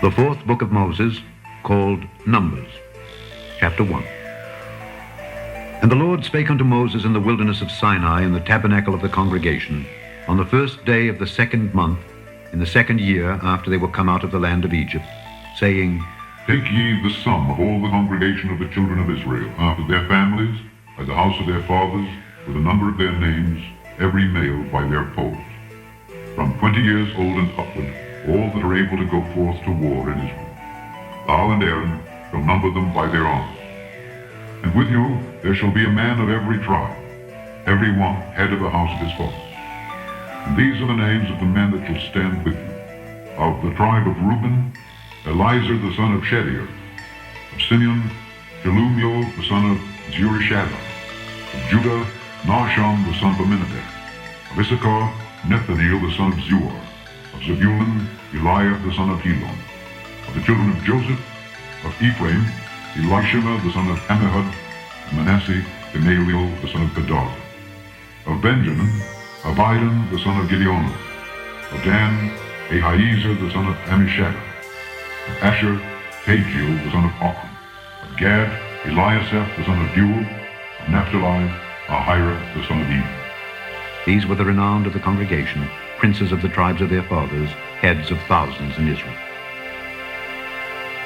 The fourth book of Moses, called Numbers, chapter 1. And the Lord spake unto Moses in the wilderness of Sinai in the tabernacle of the congregation, on the first day of the 2nd month, in the 2nd year after they were come out of the land of Egypt, saying, Take ye the sum of all the congregation of the children of Israel, after their families, by the house of their fathers, with the number of their names, every male by their polls. From 20 years old and upward, all that are able to go forth to war in Israel. Thou and Aaron shall number them by their arms. And with you there shall be a man of every tribe, every one head of the house of his fathers. And these are the names of the men that shall stand with you. Of the tribe of Reuben, Elizur the son of Shedeur. Of Simeon, Shelumiel the son of Zurishaddai. Of Judah, Nahshon the son of Amminadab. Of Issachar, Nethaneel the son of Zuar. Of Zebulun, Eliab the son of Helon. Of the children of Joseph, of Ephraim, Elishama the son of Ammihud. Of Manasseh, Gamaliel the son of Pedar. Of Benjamin, Abidan the son of Gideon. Of Dan, Ahiezer the son of Ammishaddai. Of Asher, Pagiel the son of Ochran. Of Gad, Eliasaph the son of Deuel. Of Naphtali, Ahira the son of Eden. These were the renowned of the congregation, princes of the tribes of their fathers, heads of thousands in Israel.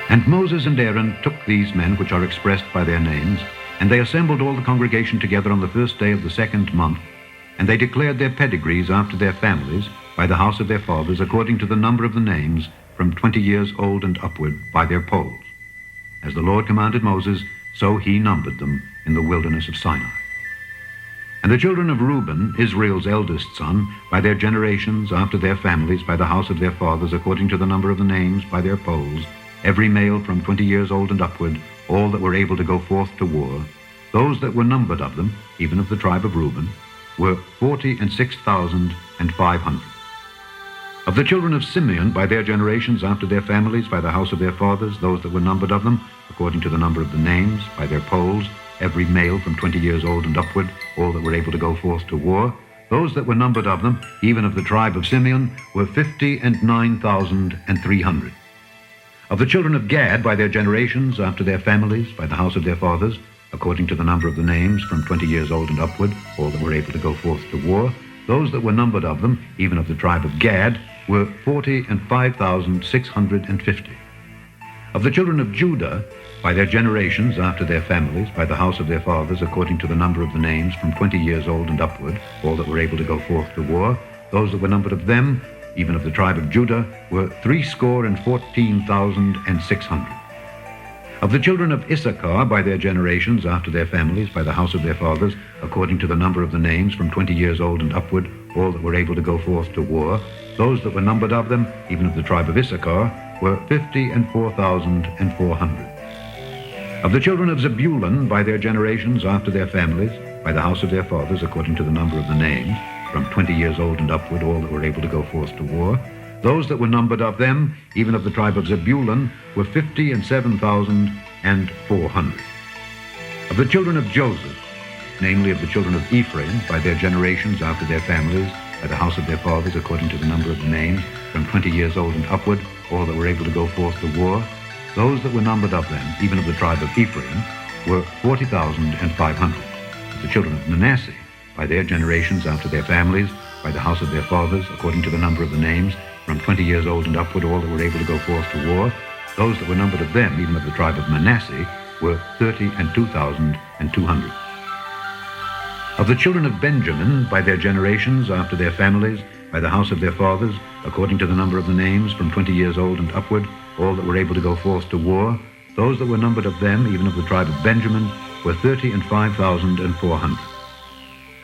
And Moses and Aaron took these men which are expressed by their names, and they assembled all the congregation together on the first day of the 2nd month, and they declared their pedigrees after their families, by the house of their fathers, according to the number of the names, from 20 years old and upward, by their polls. As the Lord commanded Moses, so he numbered them in the wilderness of Sinai. And the children of Reuben, Israel's eldest son, by their generations, after their families, by the house of their fathers, according to the number of the names, by their polls, every male from 20 years old and upward, all that were able to go forth to war, those that were numbered of them, even of the tribe of Reuben, were 46,500. Of the children of Simeon, by their generations, after their families, by the house of their fathers, those that were numbered of them, according to the number of the names, by their polls, every male from 20 years old and upward, all that were able to go forth to war, those that were numbered of them, even of the tribe of Simeon, were 59,300. Of the children of Gad, by their generations, after their families, by the house of their fathers, according to the number of the names, from 20 years old and upward, all that were able to go forth to war, those that were numbered of them, even of the tribe of Gad, were 45,650. Of the children of Judah, by their generations, after their families, by the house of their fathers, according to the number of the names, from 20 years old and upward, all that were able to go forth to war, those that were numbered of them, even of the tribe of Judah, were 314,600. Of the children of Issachar, by their generations, after their families, by the house of their fathers, according to the number of the names, from 20 years old and upward, all that were able to go forth to war, those that were numbered of them, even of the tribe of Issachar, were 54,400. Of the children of Zebulun, by their generations, after their families, by the house of their fathers, according to the number of the names, from 20 years old and upward, all that were able to go forth to war, those that were numbered of them, even of the tribe of Zebulun, were 57,400. Of the children of Joseph, namely of the children of Ephraim, by their generations, after their families, by the house of their fathers, according to the number of the names, from 20 years old and upward, all that were able to go forth to war, those that were numbered of them, even of the tribe of Ephraim, were 40,500. The children of Manasseh, by their generations, after their families, by the house of their fathers, according to the number of the names, from 20 years old and upward, all that were able to go forth to war, those that were numbered of them, even of the tribe of Manasseh, were 32,200. Of the children of Benjamin, by their generations, after their families, by the house of their fathers, according to the number of the names, from 20 years old and upward, all that were able to go forth to war, those that were numbered of them, even of the tribe of Benjamin, were 35,400.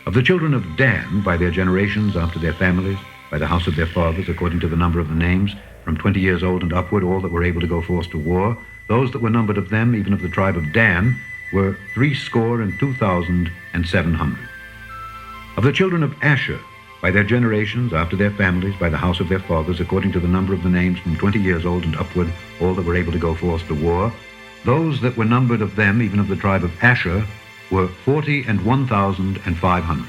Of the children of Dan, by their generations, after their families, by the house of their fathers, according to the number of the names, from 20 years old and upward, all that were able to go forth to war, those that were numbered of them, even of the tribe of Dan, were 62,700. Of the children of Asher, by their generations, after their families, by the house of their fathers, according to the number of the names, from 20 years old and upward, all that were able to go forth to war, those that were numbered of them, even of the tribe of Asher, were 41,500.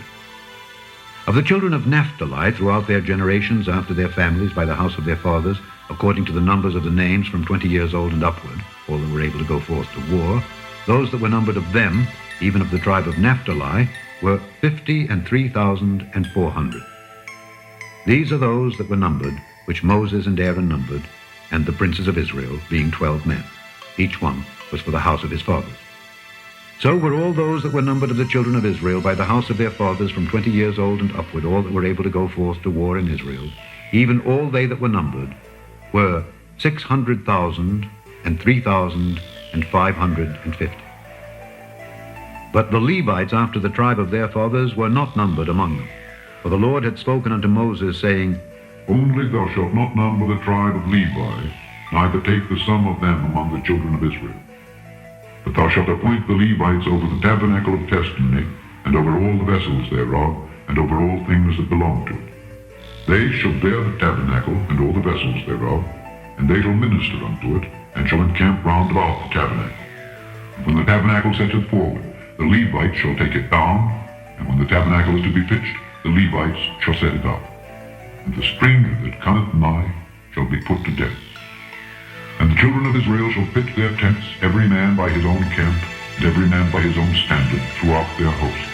Of Of the children of Naphtali, throughout their generations, after their families, by the house of their fathers, according to the numbers of the names from 20 years old and upward, all that were able to go forth to war, those that were numbered of them, even of the tribe of Naphtali, were 53,400. These are those that were numbered, which Moses and Aaron numbered, and the princes of Israel, being 12 men. Each one was for the house of his fathers. So were all those that were numbered of the children of Israel by the house of their fathers from 20 years old and upward, all that were able to go forth to war in Israel, even all they that were numbered, were 600,003,550. But the Levites after the tribe of their fathers were not numbered among them. For the Lord had spoken unto Moses, saying, Only thou shalt not number the tribe of Levi, neither take the sum of them among the children of Israel. But thou shalt appoint the Levites over the tabernacle of testimony, and over all the vessels thereof, and over all things that belong to it. They shall bear the tabernacle and all the vessels thereof, and they shall minister unto it, and shall encamp round about the tabernacle. And when the tabernacle setteth forward, the Levites shall take it down, and when the tabernacle is to be pitched, the Levites shall set it up. And the stranger that cometh nigh shall be put to death. And the children of Israel shall pitch their tents, every man by his own camp, and every man by his own standard, throughout their hosts.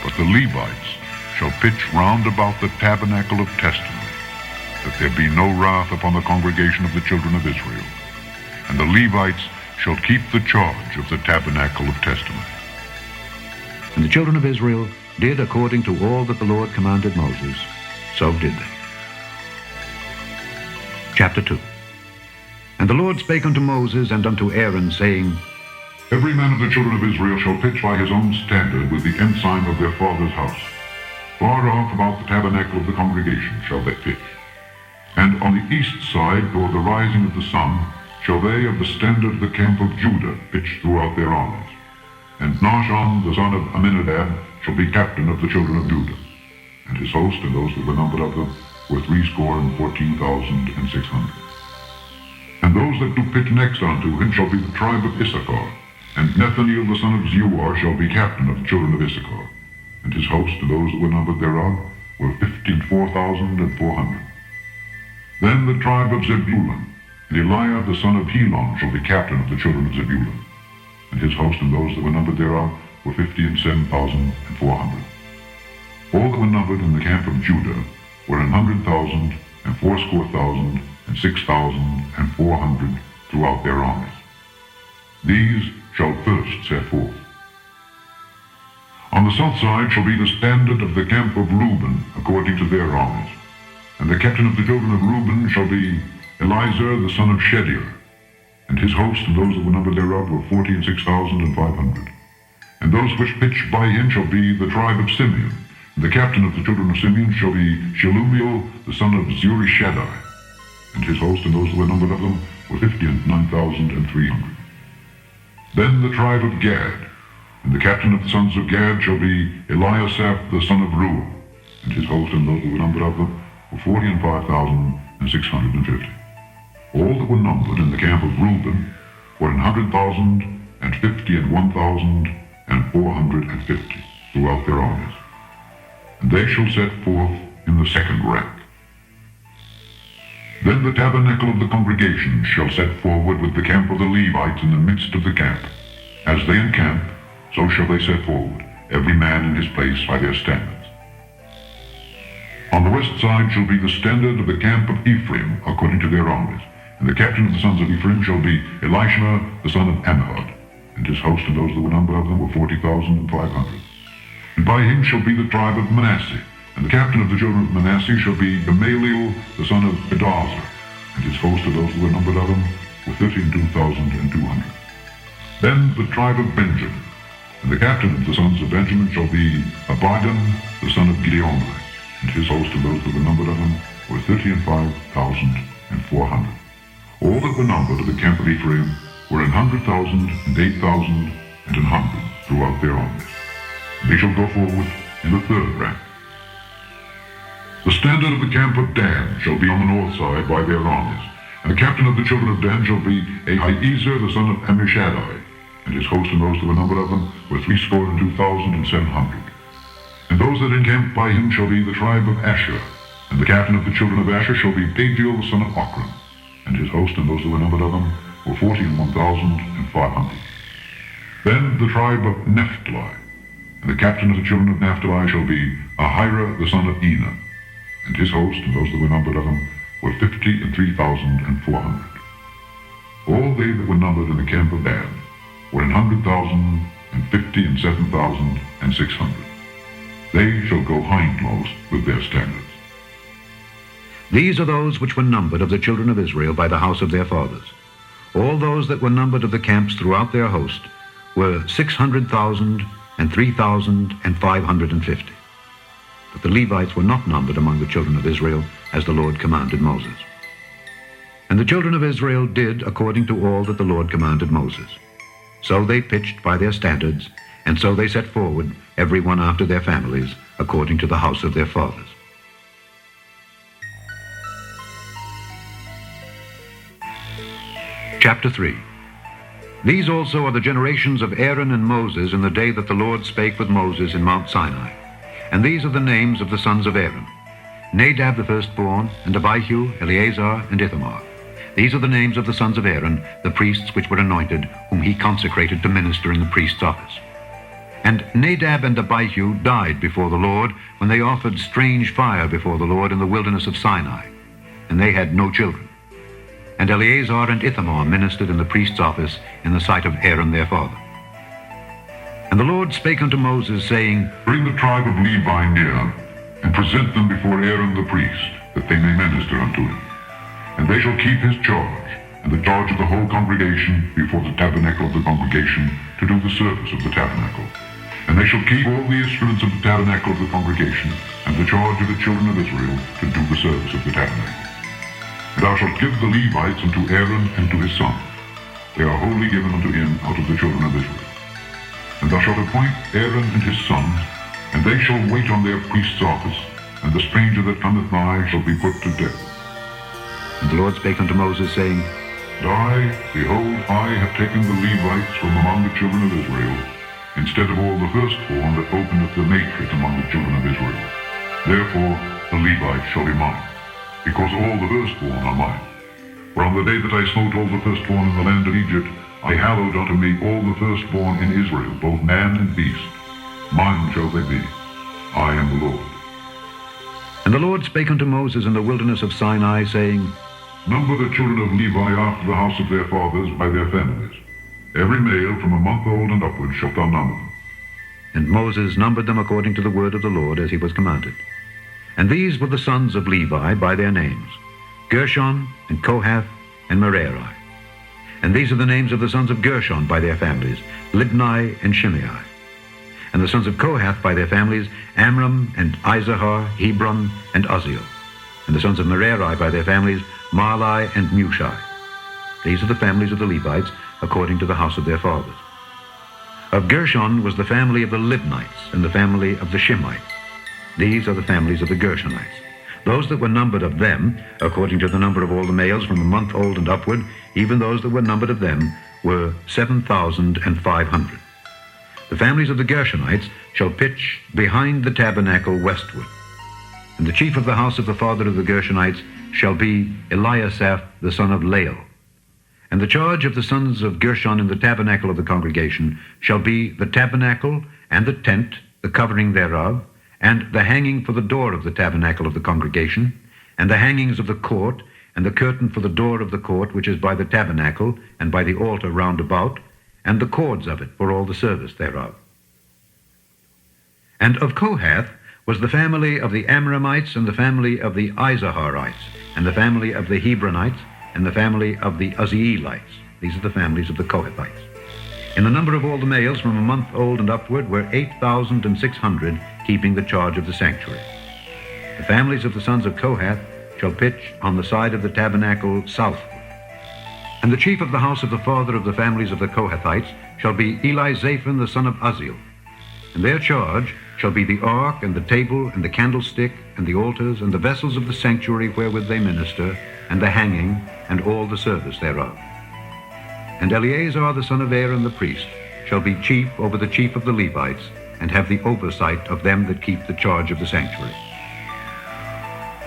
But the Levites shall pitch round about the tabernacle of testimony, that there be no wrath upon the congregation of the children of Israel. And the Levites shall keep the charge of the tabernacle of testimony. And the children of Israel did according to all that the Lord commanded Moses, so did they. Chapter 2. And the Lord spake unto Moses and unto Aaron, saying, Every man of the children of Israel shall pitch by his own standard with the ensign of their father's house. Far off about the tabernacle of the congregation shall they pitch. And on the east side, toward the rising of the sun, shall they of the standard of the camp of Judah pitch throughout their armies. And Nahshon the son of Amminadab shall be captain of the children of Judah. And his host and those that were numbered of them were 614,600. And those that do pitch next unto him shall be the tribe of Issachar. And Nathaniel the son of Zuar shall be captain of the children of Issachar. And his host and those that were numbered thereof were 54,400. Then the tribe of Zebulun, and Eliab the son of Helon shall be captain of the children of Zebulun. And his host and those that were numbered thereof were 57,400. All that were numbered in the camp of Judah were 100,000 and 80,000 and 6,400 throughout their armies. These shall first set forth. On the south side shall be the standard of the camp of Reuben according to their armies. And the captain of the children of Reuben shall be Elizur the son of Shedeur. And his host and those that were numbered thereof were 46,500. And those which pitch by him shall be the tribe of Simeon. And the captain of the children of Simeon shall be Shelumiel the son of Zurishaddai. And his host and those that were numbered of them were 59,300. Then the tribe of Gad. And the captain of the sons of Gad shall be Eliasaph the son of Reuel. And his host and those that were numbered of them were 45,650. All that were numbered in the camp of Reuben were 100,000 and 51,450 throughout their armies. And they shall set forth in the second rank. Then the tabernacle of the congregation shall set forward with the camp of the Levites in the midst of the camp. As they encamp, so shall they set forward, every man in his place by their standards. On the west side shall be the standard of the camp of Ephraim according to their armies. And the captain of the sons of Ephraim shall be Elishma the son of Ammihud. And his host and those that were numbered of them were 40,500. And by him shall be the tribe of Manasseh. And the captain of the children of Manasseh shall be Gamaliel the son of Pedazur. And his host of those that were numbered of them were 32,200. Then the tribe of Benjamin. And the captain of the sons of Benjamin shall be Abidan the son of Gideoni. And his host of those that were numbered of them were 35,400. All that were numbered of the camp of Ephraim were 100,000 and 8,000 and 100 throughout their armies. They shall go forward in the third rank. The standard of the camp of Dan shall be on the north side by their armies. And the captain of the children of Dan shall be Ahiezer the son of Ammishaddai. And his host and those that were numbered of them were 62,700. And those that encamp by him shall be the tribe of Asher, and the captain of the children of Asher shall be Pagiel the son of Ochran, and his host and those that were numbered of them were 41,500. Then the tribe of Naphtali, and the captain of the children of Naphtali shall be Ahira the son of Enan, and his host and those that were numbered of them were 53,400. All they that were numbered in the camp of Dan were 100,000 and 50 and 7,600. They shall go hindmost with their standards. These are those which were numbered of the children of Israel by the house of their fathers. All those that were numbered of the camps throughout their host were 600,000 and 3,550. But the Levites were not numbered among the children of Israel, as the Lord commanded Moses. And the children of Israel did according to all that the Lord commanded Moses. So they pitched by their standards, and so they set forward, every one after their families, according to the house of their fathers. Chapter 3. These also are the generations of Aaron and Moses in the day that the Lord spake with Moses in Mount Sinai. And these are the names of the sons of Aaron: Nadab the firstborn, and Abihu, Eleazar, and Ithamar. These are the names of the sons of Aaron, the priests which were anointed, whom he consecrated to minister in the priest's office. And Nadab and Abihu died before the Lord when they offered strange fire before the Lord in the wilderness of Sinai, and they had no children. And Eleazar and Ithamar ministered in the priest's office in the sight of Aaron their father. And the Lord spake unto Moses, saying, Bring the tribe of Levi near, and present them before Aaron the priest, that they may minister unto him. And they shall keep his charge, and the charge of the whole congregation before the tabernacle of the congregation, to do the service of the tabernacle. And they shall keep all the instruments of the tabernacle of the congregation, and the charge of the children of Israel, to do the service of the tabernacle. And thou shalt give the Levites unto Aaron and to his sons. They are wholly given unto him out of the children of Israel. And thou shalt appoint Aaron and his sons, and they shall wait on their priest's office, and the stranger that cometh nigh shall be put to death. And the Lord spake unto Moses, saying, Behold, I have taken the Levites from among the children of Israel, instead of all the firstborn that openeth the matrix among the children of Israel. Therefore the Levites shall be mine, because all the firstborn are mine. For on the day that I smote all the firstborn in the land of Egypt, I hallowed unto me all the firstborn in Israel, both man and beast. Mine shall they be. I am the Lord. And the Lord spake unto Moses in the wilderness of Sinai, saying, Number the children of Levi after the house of their fathers by their families. Every male from a month old and upward shalt thou number them. And Moses numbered them according to the word of the Lord, as he was commanded. And these were the sons of Levi by their names: Gershon, and Kohath, and Merari. And these are the names of the sons of Gershon by their families: Libni and Shimei. And the sons of Kohath by their families: Amram, and Izahar, Hebron, and Uzziel. And the sons of Merari by their families: Mahli and Mushi. These are the families of the Levites, according to the house of their fathers. Of Gershon was the family of the Libnites, and the family of the Shimites. These are the families of the Gershonites. Those that were numbered of them, according to the number of all the males from a month old and upward, even those that were numbered of them, were 7,500. The families of the Gershonites shall pitch behind the tabernacle westward. And the chief of the house of the father of the Gershonites shall be Eliasaph the son of Lael. And the charge of the sons of Gershon in the tabernacle of the congregation shall be the tabernacle, and the tent, the covering thereof, and the hanging for the door of the tabernacle of the congregation, and the hangings of the court, and the curtain for the door of the court which is by the tabernacle, and by the altar round about, and the cords of it for all the service thereof. And of Kohath was the family of the Amramites, and the family of the Izaharites, and the family of the Hebronites, and the family of the Uzzielites. These are the families of the Kohathites. In the number of all the males from a month old and upward were 8,600, keeping the charge of the sanctuary. The families of the sons of Kohath shall pitch on the side of the tabernacle southward. And the chief of the house of the father of the families of the Kohathites shall be Elizaphan the son of Uzziel. And their charge shall be the ark, and the table, and the candlestick, and the altars, and the vessels of the sanctuary wherewith they minister, and the hanging, and all the service thereof. And Eleazar the son of Aaron the priest shall be chief over the chief of the Levites, and have the oversight of them that keep the charge of the sanctuary.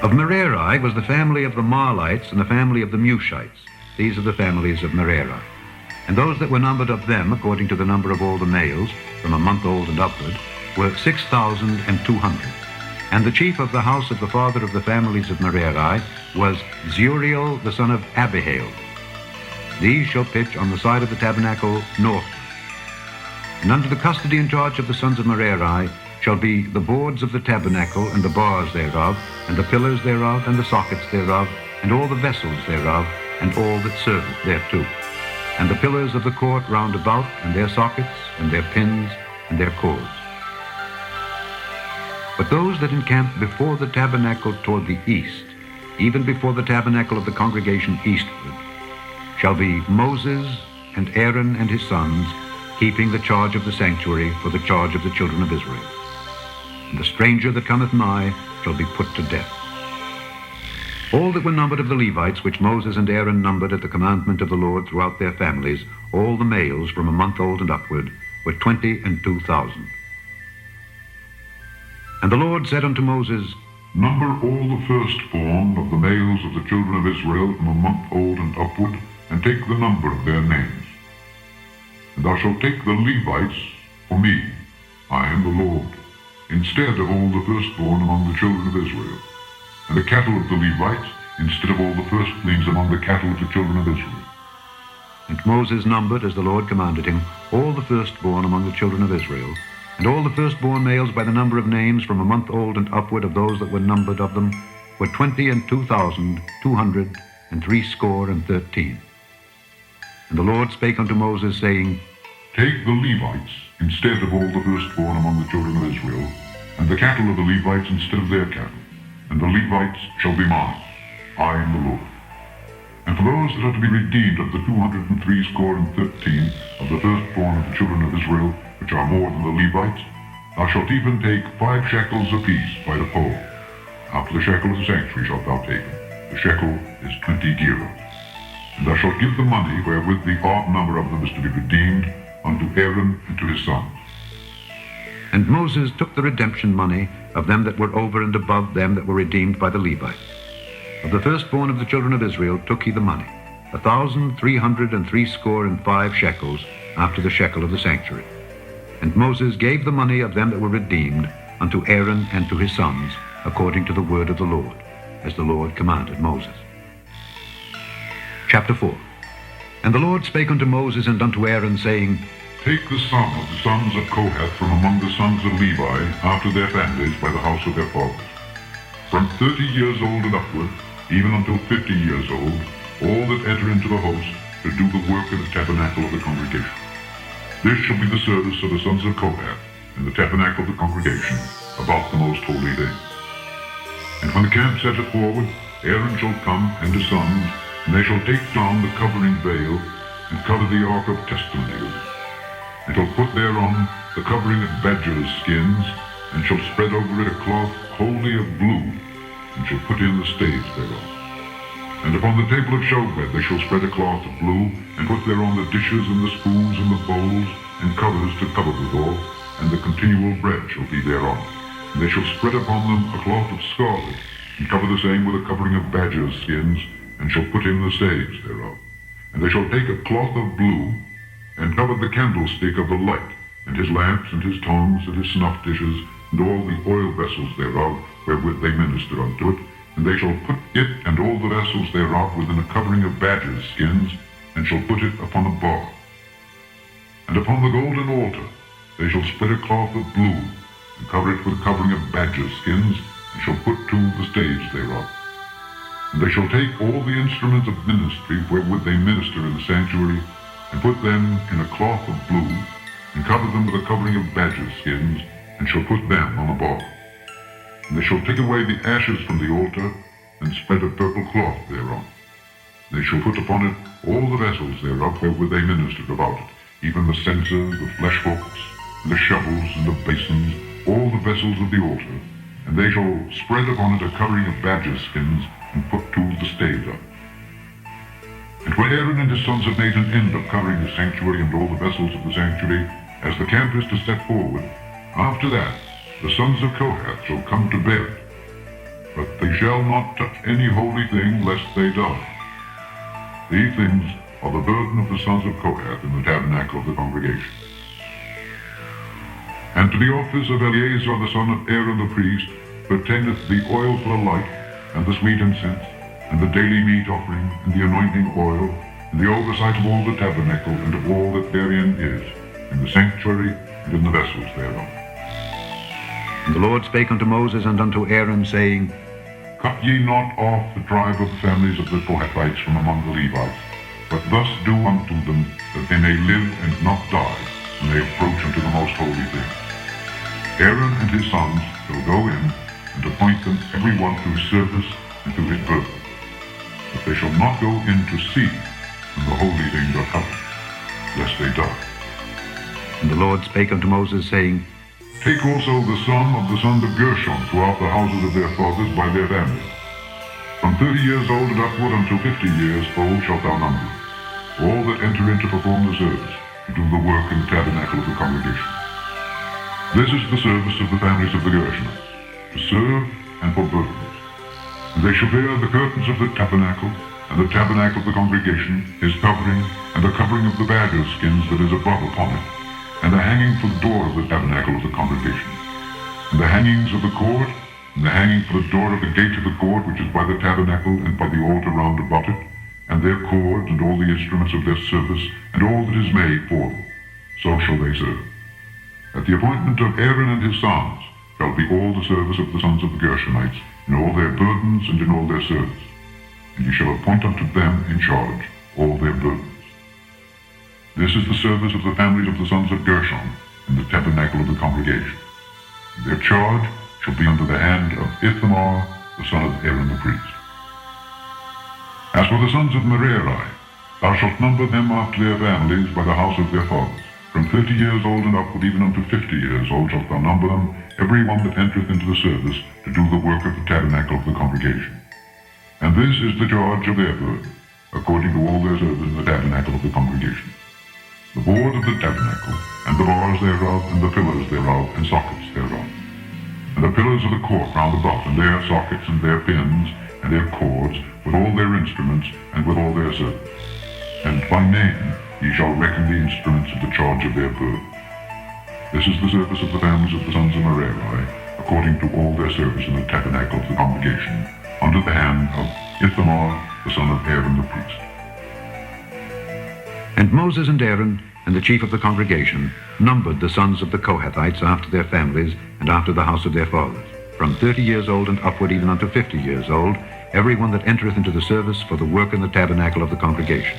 Of Merari was the family of the Mahlites and the family of the Mushites. These are the families of Merari. And those that were numbered of them, according to the number of all the males, from a month old and upward, were 6,200. And the chief of the house of the father of the families of Merari was Zuriel the son of Abihail. These shall pitch on the side of the tabernacle north. And under the custody and charge of the sons of Merari shall be the boards of the tabernacle, and the bars thereof, and the pillars thereof, and the sockets thereof, and all the vessels thereof, and all that serveth thereto, and the pillars of the court round about, and their sockets, and their pins, and their cords. But those that encamp before the tabernacle toward the east, even before the tabernacle of the congregation eastward, shall be Moses and Aaron and his sons, keeping the charge of the sanctuary for the charge of the children of Israel. And the stranger that cometh nigh shall be put to death. All that were numbered of the Levites, which Moses and Aaron numbered at the commandment of the Lord throughout their families, all the males from a month old and upward, were 22,000. And the Lord said unto Moses, Number all the firstborn of the males of the children of Israel from a month old and upward, and take the number of their names. And thou shalt take the Levites for me, I am the Lord, instead of all the firstborn among the children of Israel, and the cattle of the Levites instead of all the firstlings among the cattle of the children of Israel. And Moses numbered, as the Lord commanded him, all the firstborn among the children of Israel, and all the firstborn males by the number of names from a month old and upward of those that were numbered of them were 22,213. And the Lord spake unto Moses, saying, Take the Levites instead of all the firstborn among the children of Israel, and the cattle of the Levites instead of their cattle, and the Levites shall be mine. I am the Lord. And for those that are to be redeemed of the 213 of the firstborn of the children of Israel, which are more than the Levites, thou shalt even take 5 shekels apiece by the pole. After the shekel of the sanctuary shalt thou take them. The shekel is 20 gerahs. And thou shalt give the money wherewith the odd number of them is to be redeemed unto Aaron and to his sons. And Moses took the redemption money of them that were over and above them that were redeemed by the Levites. Of the firstborn of the children of Israel took he the money, 1,365 shekels, after the shekel of the sanctuary. And Moses gave the money of them that were redeemed unto Aaron and to his sons, according to the word of the Lord, as the Lord commanded Moses. Chapter 4. And the Lord spake unto Moses and unto Aaron, saying, Take the sum of the sons of Kohath from among the sons of Levi, after their families, by the house of their fathers, from 30 years old and upward, even until 50 years old, all that enter into the host to do the work of the tabernacle of the congregation. This shall be the service of the sons of Kohath in the tabernacle of the congregation about the most holy day. And when the camp setteth forward, Aaron shall come and his sons, and they shall take down the covering veil, and cover the ark of testimony with it, and shall put thereon the covering of badgers' skins, and shall spread over it a cloth wholly of blue, and shall put in the staves thereof. And upon the table of showbread they shall spread a cloth of blue, and put thereon the dishes and the spoons and the bowls, and covers to cover withal, and the continual bread shall be thereon. And they shall spread upon them a cloth of scarlet, and cover the same with a covering of badgers' skins, and shall put in the staves thereof. And they shall take a cloth of blue, and cover the candlestick of the light, and his lamps, and his tongues, and his snuff dishes, and all the oil vessels thereof, wherewith they minister unto it. And they shall put it and all the vessels thereof within a covering of badgers' skins, and shall put it upon a bar. And upon the golden altar they shall spread a cloth of blue, and cover it with a covering of badgers' skins, and shall put to the staves thereof. And they shall take all the instruments of ministry wherewith they minister in the sanctuary, and put them in a cloth of blue, and cover them with a covering of badgers' skins, and shall put them on a bar. And they shall take away the ashes from the altar, and spread a purple cloth thereon. They shall put upon it all the vessels thereof wherewith they ministered about it, even the censer, the flesh hooks, and the shovels, and the basins, all the vessels of the altar. And they shall spread upon it a covering of badgers' skins, and put to the staves of it. And when Aaron and his sons have made an end of covering the sanctuary and all the vessels of the sanctuary, as the camp is to set forward, After that, the sons of Kohath shall come to bear it, but they shall not touch any holy thing, lest they die. These things are the burden of the sons of Kohath in the tabernacle of the congregation. And to the office of Eleazar the son of Aaron the priest pertaineth the oil for the light, and the sweet incense, and the daily meat offering, and the anointing oil, and the oversight of all the tabernacle, and of all that therein is, in the sanctuary, and in the vessels thereof. And the Lord spake unto Moses and unto Aaron, saying, Cut ye not off the tribe of the families of the Kohathites from among the Levites, but thus do unto them, that they may live and not die, when they approach unto the most holy thing. Aaron and his sons shall go in, and appoint them every one to his service and to his burden. But they shall not go in to see when the holy things are covered, lest they die. And the Lord spake unto Moses, saying, Take also the sum of the sons of Gershon throughout the houses of their fathers by their families. From 30 years old and upward until 50 years old shalt thou number all that enter in to perform the service, to do the work in the tabernacle of the congregation. This is the service of the families of the Gershonites, to serve and for burdens. And they shall bear the curtains of the tabernacle, and the tabernacle of the congregation, his covering, and the covering of the badger skins that is above upon it, and the hanging for the door of the tabernacle of the congregation, and the hangings of the court, and the hanging for the door of the gate of the court which is by the tabernacle and by the altar round about it, and their cords and all the instruments of their service, and all that is made for them, so shall they serve. At the appointment of Aaron and his sons shall be all the service of the sons of the Gershonites, in all their burdens and in all their service. And ye shall appoint unto them in charge all their burdens. This is the service of the families of the sons of Gershon in the tabernacle of the congregation. Their charge shall be under the hand of Ithamar, the son of Aaron the priest. As for the sons of Merari, thou shalt number them after their families by the house of their fathers. From 30 years old and upward, even unto 50 years old, shalt thou number them, every one that entereth into the service, to do the work of the tabernacle of the congregation. And this is the charge of their burden, according to all their service in the tabernacle of the congregation. The board of the tabernacle, and the bars thereof, and the pillars thereof, and sockets thereof. And the pillars of the court round about, and their sockets, and their pins, and their cords, with all their instruments, and with all their service. And by name ye shall reckon the instruments of the charge of their burden. This is the service of the families of the sons of Merari, according to all their service in the tabernacle of the congregation, under the hand of Ithamar, the son of Aaron the priest. And Moses and Aaron and the chief of the congregation numbered the sons of the Kohathites after their families and after the house of their fathers, from 30 years old and upward, even unto 50 years old, every one that entereth into the service for the work in the tabernacle of the congregation.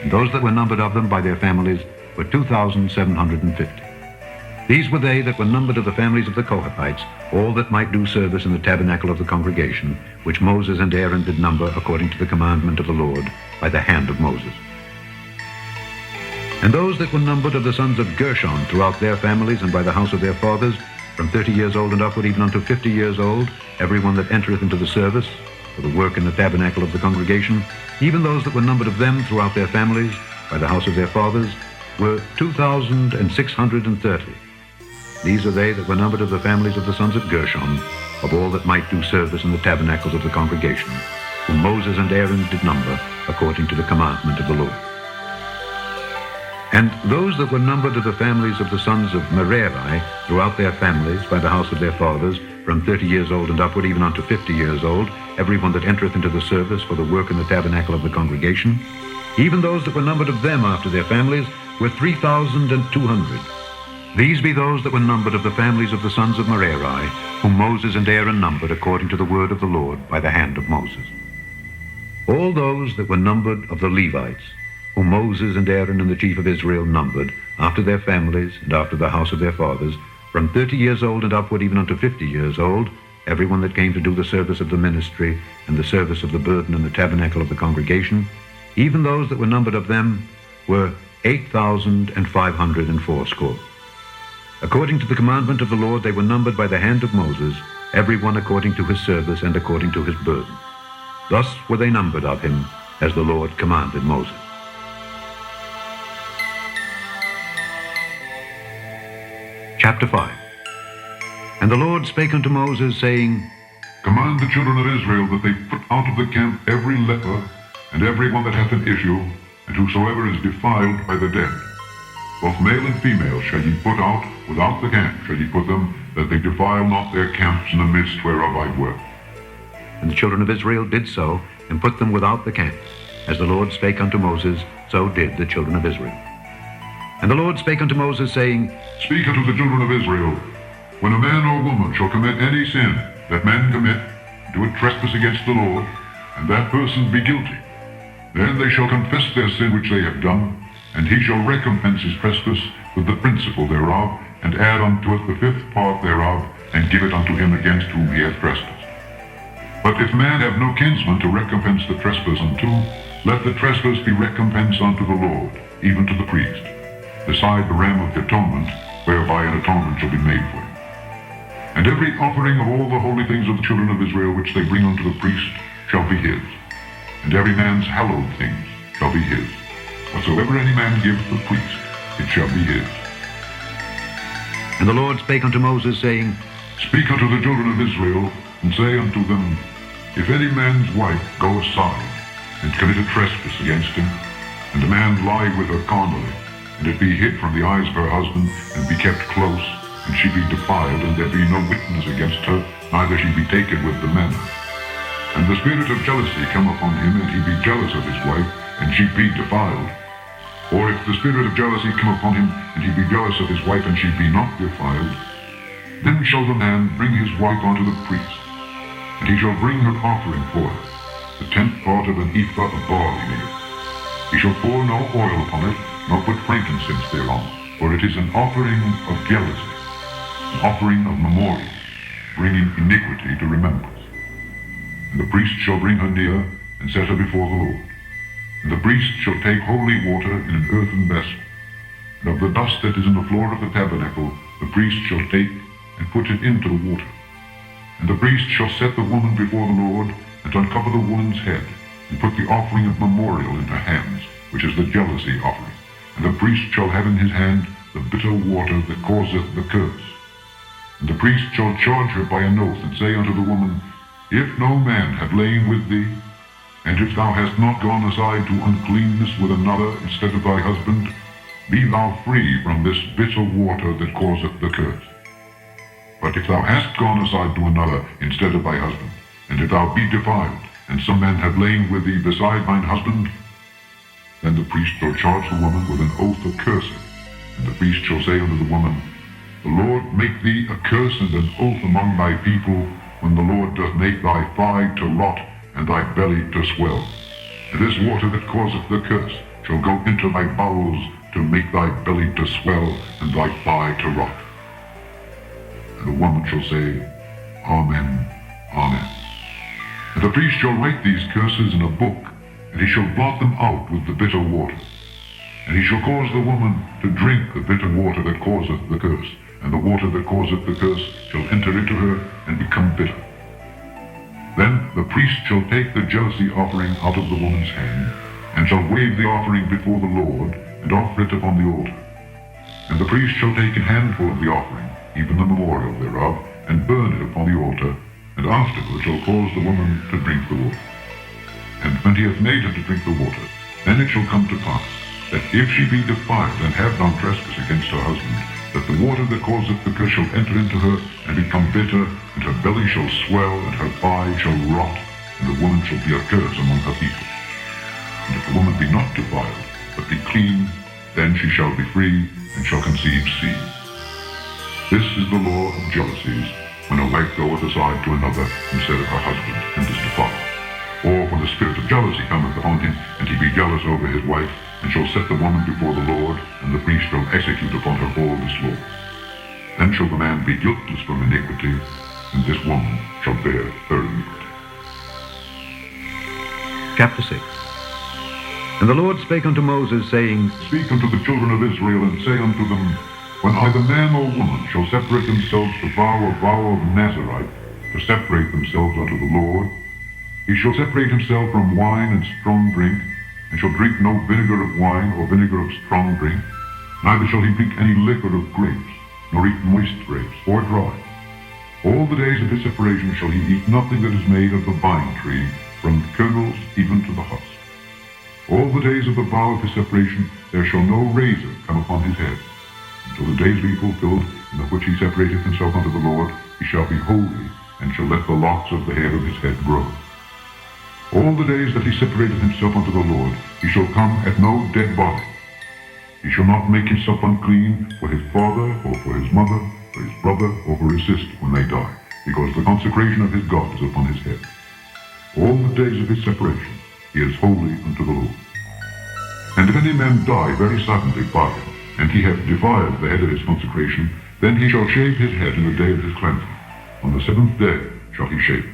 And those that were numbered of them by their families were 2,750. These were they that were numbered of the families of the Kohathites, all that might do service in the tabernacle of the congregation, which Moses and Aaron did number according to the commandment of the Lord by the hand of Moses. And those that were numbered of the sons of Gershon throughout their families and by the house of their fathers, from 30 years old and upward, even unto 50 years old, every one that entereth into the service for the work in the tabernacle of the congregation, even those that were numbered of them throughout their families by the house of their fathers, were 2,630. These are they that were numbered of the families of the sons of Gershon, of all that might do service in the tabernacles of the congregation, whom Moses and Aaron did number according to the commandment of the Lord. And those that were numbered of the families of the sons of Merari throughout their families by the house of their fathers, from 30 years old and upward, even unto 50 years old, every one that entereth into the service for the work in the tabernacle of the congregation, even those that were numbered of them after their families, were 3,200. These be those that were numbered of the families of the sons of Merari, whom Moses and Aaron numbered according to the word of the Lord by the hand of Moses. All those that were numbered of the Levites, whom Moses and Aaron and the chief of Israel numbered, after their families and after the house of their fathers, from 30 years old and upward, even unto 50 years old, every one that came to do the service of the ministry and the service of the burden in the tabernacle of the congregation, even those that were numbered of them were 8,580. According to the commandment of the Lord, they were numbered by the hand of Moses, every one according to his service and according to his burden. Thus were they numbered of him, as the Lord commanded Moses. Chapter 5. And the Lord spake unto Moses, saying, Command the children of Israel that they put out of the camp every leper, and every one that hath an issue, and whosoever is defiled by the dead. Both male and female shall ye put out, without the camp shall ye put them, that they defile not their camps in the midst whereof I dwell. And the children of Israel did so, and put them without the camp. As the Lord spake unto Moses, so did the children of Israel. And the Lord spake unto Moses, saying, Speak unto the children of Israel, when a man or woman shall commit any sin that men commit, do a trespass against the Lord, and that person be guilty, then they shall confess their sin which they have done, and he shall recompense his trespass with the principal thereof, and add unto it the fifth part thereof, and give it unto him against whom he hath trespassed. But if man have no kinsman to recompense the trespass unto, let the trespass be recompensed unto the Lord, even to the priest, beside the ram of the atonement, whereby an atonement shall be made for him. And every offering of all the holy things of the children of Israel which they bring unto the priest shall be his, and every man's hallowed things shall be his. Whatsoever any man give the priest, it shall be his. And the Lord spake unto Moses, saying, Speak unto the children of Israel, and say unto them, If any man's wife go aside, and commit a trespass against him, and a man lie with her carnally, and it be hid from the eyes of her husband, and be kept close, and she be defiled, and there be no witness against her, neither she be taken with the men. And the spirit of jealousy come upon him, and he be jealous of his wife, and she be defiled. Or if the spirit of jealousy come upon him, and he be jealous of his wife, and she be not defiled, then shall the man bring his wife unto the priest, and he shall bring her offering for her, the 10th part of an ephah of barley meal. He shall pour no oil upon it, nor put frankincense thereon, for it is an offering of jealousy, an offering of memorial, bringing iniquity to remembrance. And the priest shall bring her near, and set her before the Lord. And the priest shall take holy water in an earthen vessel, and of the dust that is in the floor of the tabernacle the priest shall take, and put it into the water. And the priest shall set the woman before the Lord, and uncover the woman's head, and put the offering of memorial in her hands, which is the jealousy offering. And the priest shall have in his hand the bitter water that causeth the curse. And the priest shall charge her by an oath, and say unto the woman, If no man have lain with thee, and if thou hast not gone aside to uncleanness with another instead of thy husband, be thou free from this bitter water that causeth the curse. But if thou hast gone aside to another instead of thy husband, and if thou be defiled, and some man have lain with thee beside thine husband, then the priest shall charge the woman with an oath of cursing. And the priest shall say unto the woman, The Lord make thee a curse and an oath among thy people, when the Lord doth make thy thigh to rot, and thy belly to swell. And this water that causeth the curse shall go into thy bowels, to make thy belly to swell, and thy thigh to rot. And the woman shall say, Amen, Amen. And the priest shall write these curses in a book, and he shall blot them out with the bitter water. And he shall cause the woman to drink the bitter water that causeth the curse, and the water that causeth the curse shall enter into her, and become bitter. Then the priest shall take the jealousy offering out of the woman's hand, and shall wave the offering before the Lord, and offer it upon the altar. And the priest shall take a handful of the offering, even the memorial thereof, and burn it upon the altar, and afterward shall cause the woman to drink the water. And when he hath made her to drink the water, then it shall come to pass, that if she be defiled, and have done trespass against her husband, that the water that causeth the curse shall enter into her, and become bitter, and her belly shall swell, and her thigh shall rot, and the woman shall be a curse among her people. And if the woman be not defiled, but be clean, then she shall be free, and shall conceive seed. This is the law of jealousies, when a wife goeth aside to another instead of her husband, and is defiled. Or when the spirit of jealousy cometh upon him, and he be jealous over his wife, and shall set the woman before the Lord, and the priest shall execute upon her all this law. Then shall the man be guiltless from iniquity, and this woman shall bear her iniquity. Chapter 6. And the Lord spake unto Moses, saying, Speak unto the children of Israel, and say unto them, When either man or woman shall separate themselves to vow a vow of Nazirite, to separate themselves unto the Lord, he shall separate himself from wine and strong drink, and shall drink no vinegar of wine or vinegar of strong drink, neither shall he drink any liquor of grapes, nor eat moist grapes, or dry. All the days of his separation shall he eat nothing that is made of the vine tree, from the kernels even to the husk. All the days of the vow of his separation there shall no razor come upon his head, until the days be fulfilled in the which he separateth himself unto the Lord. He shall be holy, and shall let the locks of the hair of his head grow. All the days that he separateth himself unto the Lord, he shall come at no dead body. He shall not make himself unclean for his father, or for his mother, for his brother, or for his sister when they die, because the consecration of his God is upon his head. All the days of his separation he is holy unto the Lord. And if any man die very suddenly by him, and he hath defiled the head of his consecration, then he shall shave his head in the day of his cleansing. On the 7th day shall he shave it.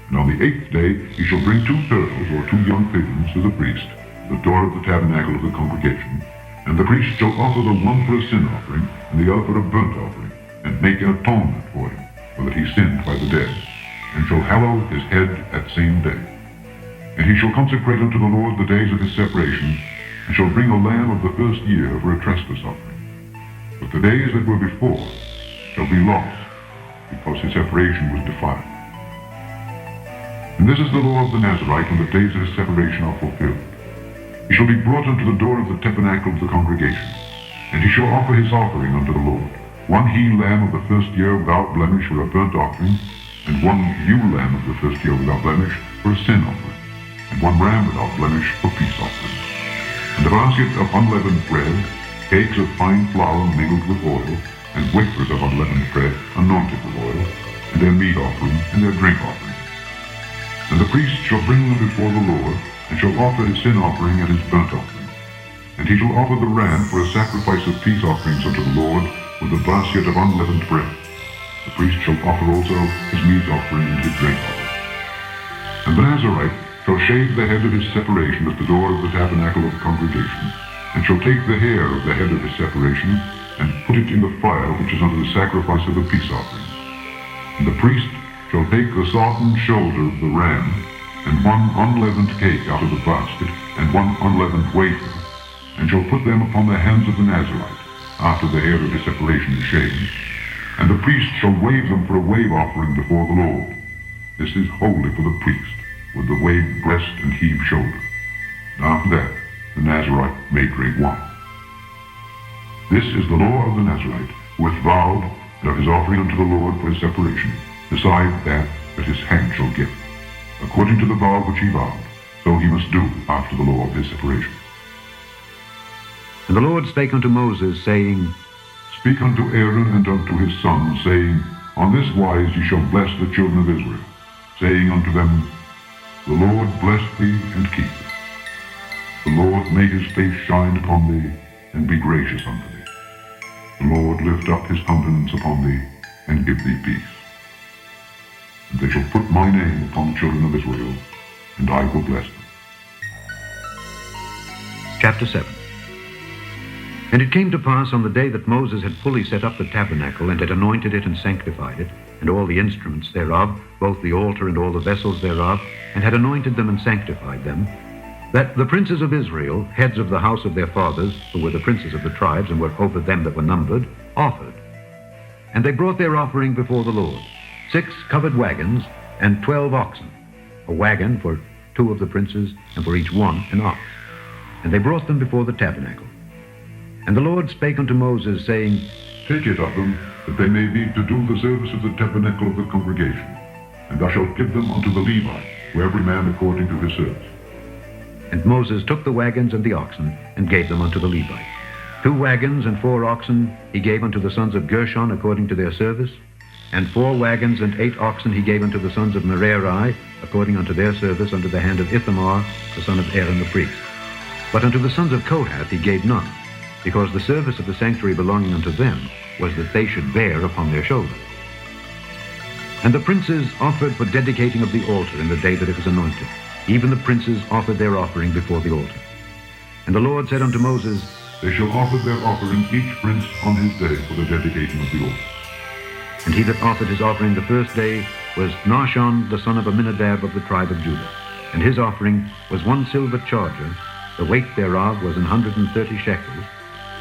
And on the 8th day he shall bring 2 turtles or 2 young pigeons to the priest, to the door of the tabernacle of the congregation. And the priest shall offer the one for a sin offering, and the other for a burnt offering, and make an atonement for him, for that he sinned by the dead, and shall hallow his head that same day. And he shall consecrate unto the Lord the days of his separation, and shall bring a lamb of the first year for a trespass offering. But the days that were before shall be lost, because his separation was defiled. And this is the law of the Nazirite when the days of his separation are fulfilled. He shall be brought unto the door of the tabernacle of the congregation, and he shall offer his offering unto the Lord, 1 he-lamb of the first year without blemish for a burnt offering, and 1 ewe lamb of the first year without blemish for a sin offering, and 1 ram without blemish for peace offering. And a basket of unleavened bread, cakes of fine flour mingled with oil, and wafers of unleavened bread anointed with oil, and their meat offering and their drink offering. And the priest shall bring them before the Lord, and shall offer his sin offering and his burnt offering. And he shall offer the ram for a sacrifice of peace offerings unto the Lord, with a basket of unleavened bread. The priest shall offer also his meat offering and his drink offering. And the Nazirite shall shave the head of his separation at the door of the tabernacle of the congregation, and shall take the hair of the head of his separation, and put it in the fire which is unto the sacrifice of the peace offering. And the priest shall take the sodden shoulder of the ram, and 1 unleavened cake out of the basket, and 1 unleavened wafer, and shall put them upon the hands of the Nazirite, after the hair of his separation is shaved. And the priest shall wave them for a wave offering before the Lord. This is holy for the priest, with the waved breast and heaved shoulder. And after that, the Nazirite may drink wine. This is the law of the Nazirite, who hath vowed, and of his offering unto the Lord for his separation, beside that his hand shall give. According to the vow which he vowed, so he must do after the law of his separation. And the Lord spake unto Moses, saying, Speak unto Aaron and unto his sons, saying, On this wise ye shall bless the children of Israel, saying unto them, The Lord bless thee and keep thee. The Lord make his face shine upon thee, and be gracious unto thee. The Lord lift up his countenance upon thee, and give thee peace. And they shall put my name upon the children of Israel, and I will bless them. Chapter 7. And it came to pass on the day that Moses had fully set up the tabernacle, and had anointed it and sanctified it, and all the instruments thereof, both the altar and all the vessels thereof, and had anointed them and sanctified them, that the princes of Israel, heads of the house of their fathers, who were the princes of the tribes, and were over them that were numbered, offered. And they brought their offering before the Lord, 6 covered wagons, and 12 oxen, a wagon for 2 of the princes, and for each one an ox. And they brought them before the tabernacle. And the Lord spake unto Moses, saying, Take it of them, that they may be to do the service of the tabernacle of the congregation. And thou shalt give them unto the Levites, to every man according to his service. And Moses took the wagons and the oxen, and gave them unto the Levites. 2 wagons and 4 oxen he gave unto the sons of Gershon according to their service, and 4 wagons and 8 oxen he gave unto the sons of Merari according unto their service under the hand of Ithamar, the son of Aaron the priest. But unto the sons of Kohath he gave none, because the service of the sanctuary belonging unto them was that they should bear upon their shoulders. And the princes offered for dedicating of the altar in the day that it was anointed. Even the princes offered their offering before the altar. And the Lord said unto Moses, They shall offer their offering each prince on his day for the dedication of the altar. And he that offered his offering the first day was Nahshon the son of Amminadab of the tribe of Judah. And his offering was 1 silver charger, the weight thereof was 130 shekels,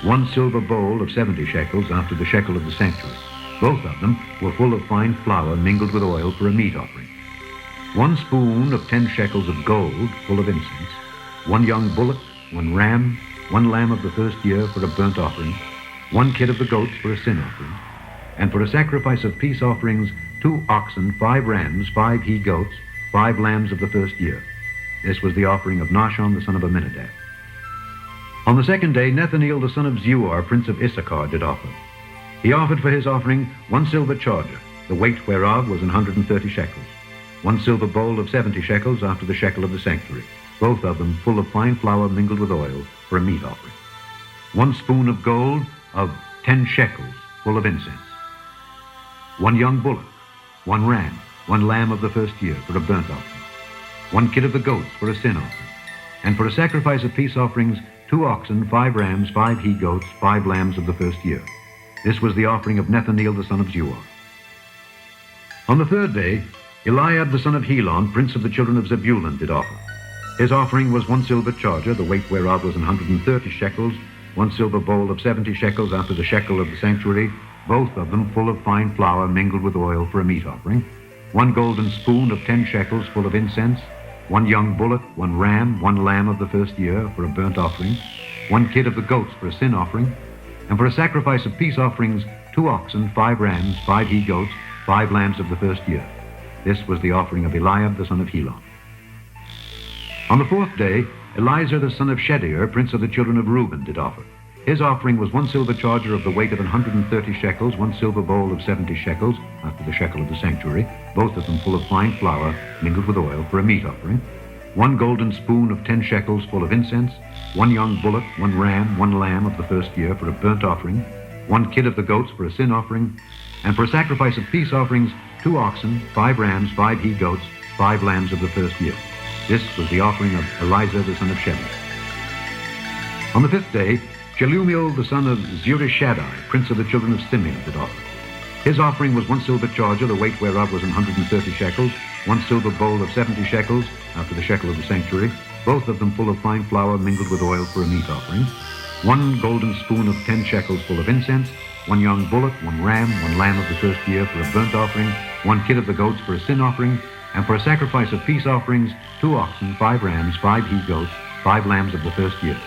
1 silver bowl of 70 shekels after the shekel of the sanctuary, Both of them were full of fine flour mingled with oil for a meat offering. 1 spoon of 10 shekels of gold full of incense, 1 young bullock, 1 ram, 1 lamb of the first year for a burnt offering, 1 kid of the goats for a sin offering, and for a sacrifice of peace offerings, 2 oxen, 5 rams, 5 he-goats, 5 lambs of the first year. This was the offering of Nahshon the son of Amminadab. On the second day, Nethaneel the son of Zuar, prince of Issachar, did offer. He offered for his offering 1 silver charger, the weight whereof was 130 shekels, 1 silver bowl of 70 shekels after the shekel of the sanctuary, both of them full of fine flour mingled with oil for a meat offering, 1 spoon of gold of 10 shekels full of incense, 1 young bullock, 1 ram, 1 lamb of the first year for a burnt offering, 1 kid of the goats for a sin offering, and for a sacrifice of peace offerings, 2 oxen, 5 rams, 5 he-goats, 5 lambs of the first year. This was the offering of Nethaneel the son of Zuar. On the third day, Eliab the son of Helon, prince of the children of Zebulun, did offer. His offering was 1 silver charger, the weight whereof was 130 shekels, 1 silver bowl of 70 shekels after the shekel of the sanctuary, both of them full of fine flour mingled with oil for a meat offering, 1 golden spoon of 10 shekels full of incense, 1 young bullock, 1 ram, 1 lamb of the first year for a burnt offering, 1 kid of the goats for a sin offering, and for a sacrifice of peace offerings, 2 oxen, 5 rams, 5 he-goats, 5 lambs of the first year. This was the offering of Eliab the son of Helon. On the fourth day, Eliezer the son of Shedeur, prince of the children of Reuben, did offer. His offering was 1 silver charger of the weight of 130 shekels, 1 silver bowl of 70 shekels, after the shekel of the sanctuary, both of them full of fine flour mingled with oil for a meat offering, 1 golden spoon of 10 shekels full of incense, 1 young bullock, 1 ram, 1 lamb of the first year for a burnt offering, 1 kid of the goats for a sin offering, and for a sacrifice of peace offerings, 2 oxen, 5 rams, 5 he-goats, 5 lambs of the first year. This was the offering of Eliezer the son of Shedeur. On the fifth day, Shelumiel the son of Zurishaddai, prince of the children of Simeon, did offer. His offering was 1 silver charger, the weight whereof was 130 shekels, 1 silver bowl of 70 shekels, after the shekel of the sanctuary, both of them full of fine flour mingled with oil for a meat offering, 1 golden spoon of 10 shekels full of incense, 1 young bullock, 1 ram, 1 lamb of the first year for a burnt offering, 1 kid of the goats for a sin offering, and for a sacrifice of peace offerings, 2 oxen, 5 rams, 5 he-goats, 5 lambs of the first year.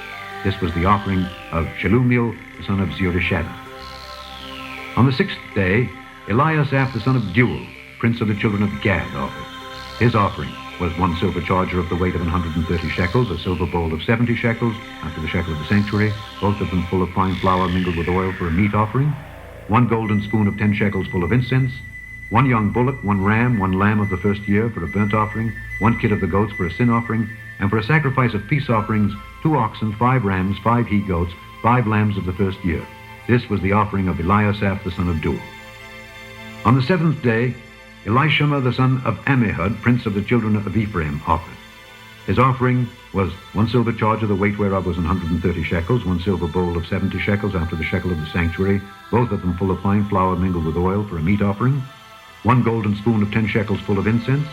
This was the offering of Shelumiel the son of Zurishaddai. On the sixth day, Eliasaph the son of Deuel, prince of the children of Gad, offered. His offering was 1 silver charger of the weight of 130 shekels, a silver bowl of 70 shekels, after the shekel of the sanctuary, both of them full of fine flour mingled with oil for a meat offering, 1 golden spoon of 10 shekels full of incense, 1 young bullock, 1 ram, 1 lamb of the first year for a burnt offering, 1 kid of the goats for a sin offering, and for a sacrifice of peace offerings, 2 oxen, 5 rams, 5 he-goats, 5 lambs of the first year. This was the offering of Eliasaph the son of Deuel. On the seventh day, Elishama the son of Ammihud, prince of the children of Ephraim, offered. His offering was 1 silver charger, the weight whereof was 130 shekels, 1 silver bowl of 70 shekels after the shekel of the sanctuary, both of them full of fine flour mingled with oil for a meat offering, 1 golden spoon of 10 shekels full of incense,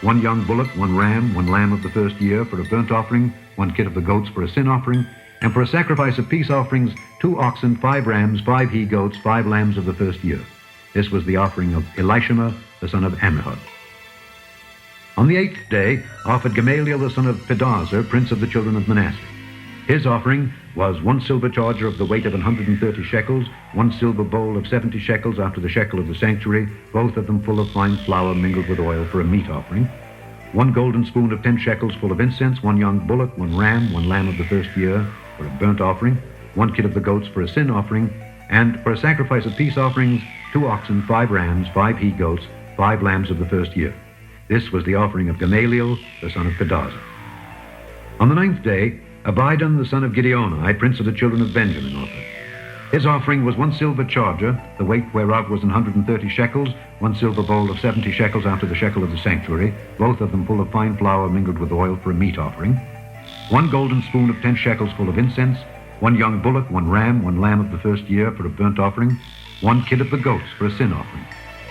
1 young bullock, 1 ram, 1 lamb of the first year for a burnt offering, 1 kid of the goats for a sin offering, and for a sacrifice of peace offerings, 2 oxen, 5 rams, 5 he-goats, 5 lambs of the first year. This was the offering of Elishama the son of Ammihud. On the eighth day offered Gamaliel the son of Pedahzur, prince of the children of Manasseh. His offering was 1 silver charger of the weight of 130 shekels, 1 silver bowl of 70 shekels after the shekel of the sanctuary, both of them full of fine flour mingled with oil for a meat offering, 1 golden spoon of 10 shekels full of incense, 1 young bullock, 1 ram, 1 lamb of the first year for a burnt offering, 1 kid of the goats for a sin offering, and for a sacrifice of peace offerings, 2 oxen, 5 rams, 5 he-goats, 5 lambs of the first year. This was the offering of Gamaliel, the son of Pedahzur. On the ninth day, Abidan, the son of Gideoni, prince of the children of Benjamin, offered. His offering was 1 silver charger, the weight whereof was 130 shekels, 1 silver bowl of 70 shekels after the shekel of the sanctuary, both of them full of fine flour mingled with oil for a meat offering, 1 golden spoon of 10 shekels full of incense, 1 young bullock, 1 ram, 1 lamb of the first year for a burnt offering, 1 kid of the goats for a sin offering,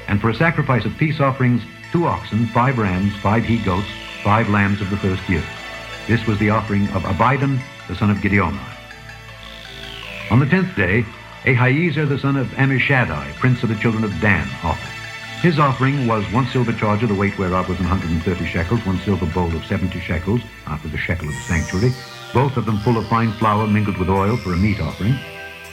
and for a sacrifice of peace offerings, 2 oxen, 5 rams, 5 he-goats, 5 lambs of the first year. This was the offering of Abidan, the son of Gideoni. On the 10th day, Ahiezer the son of Ammishaddai, prince of the children of Dan, offered. His offering was 1 silver charger, the weight whereof was 130 shekels, 1 silver bowl of 70 shekels, after the shekel of the sanctuary, both of them full of fine flour mingled with oil for a meat offering,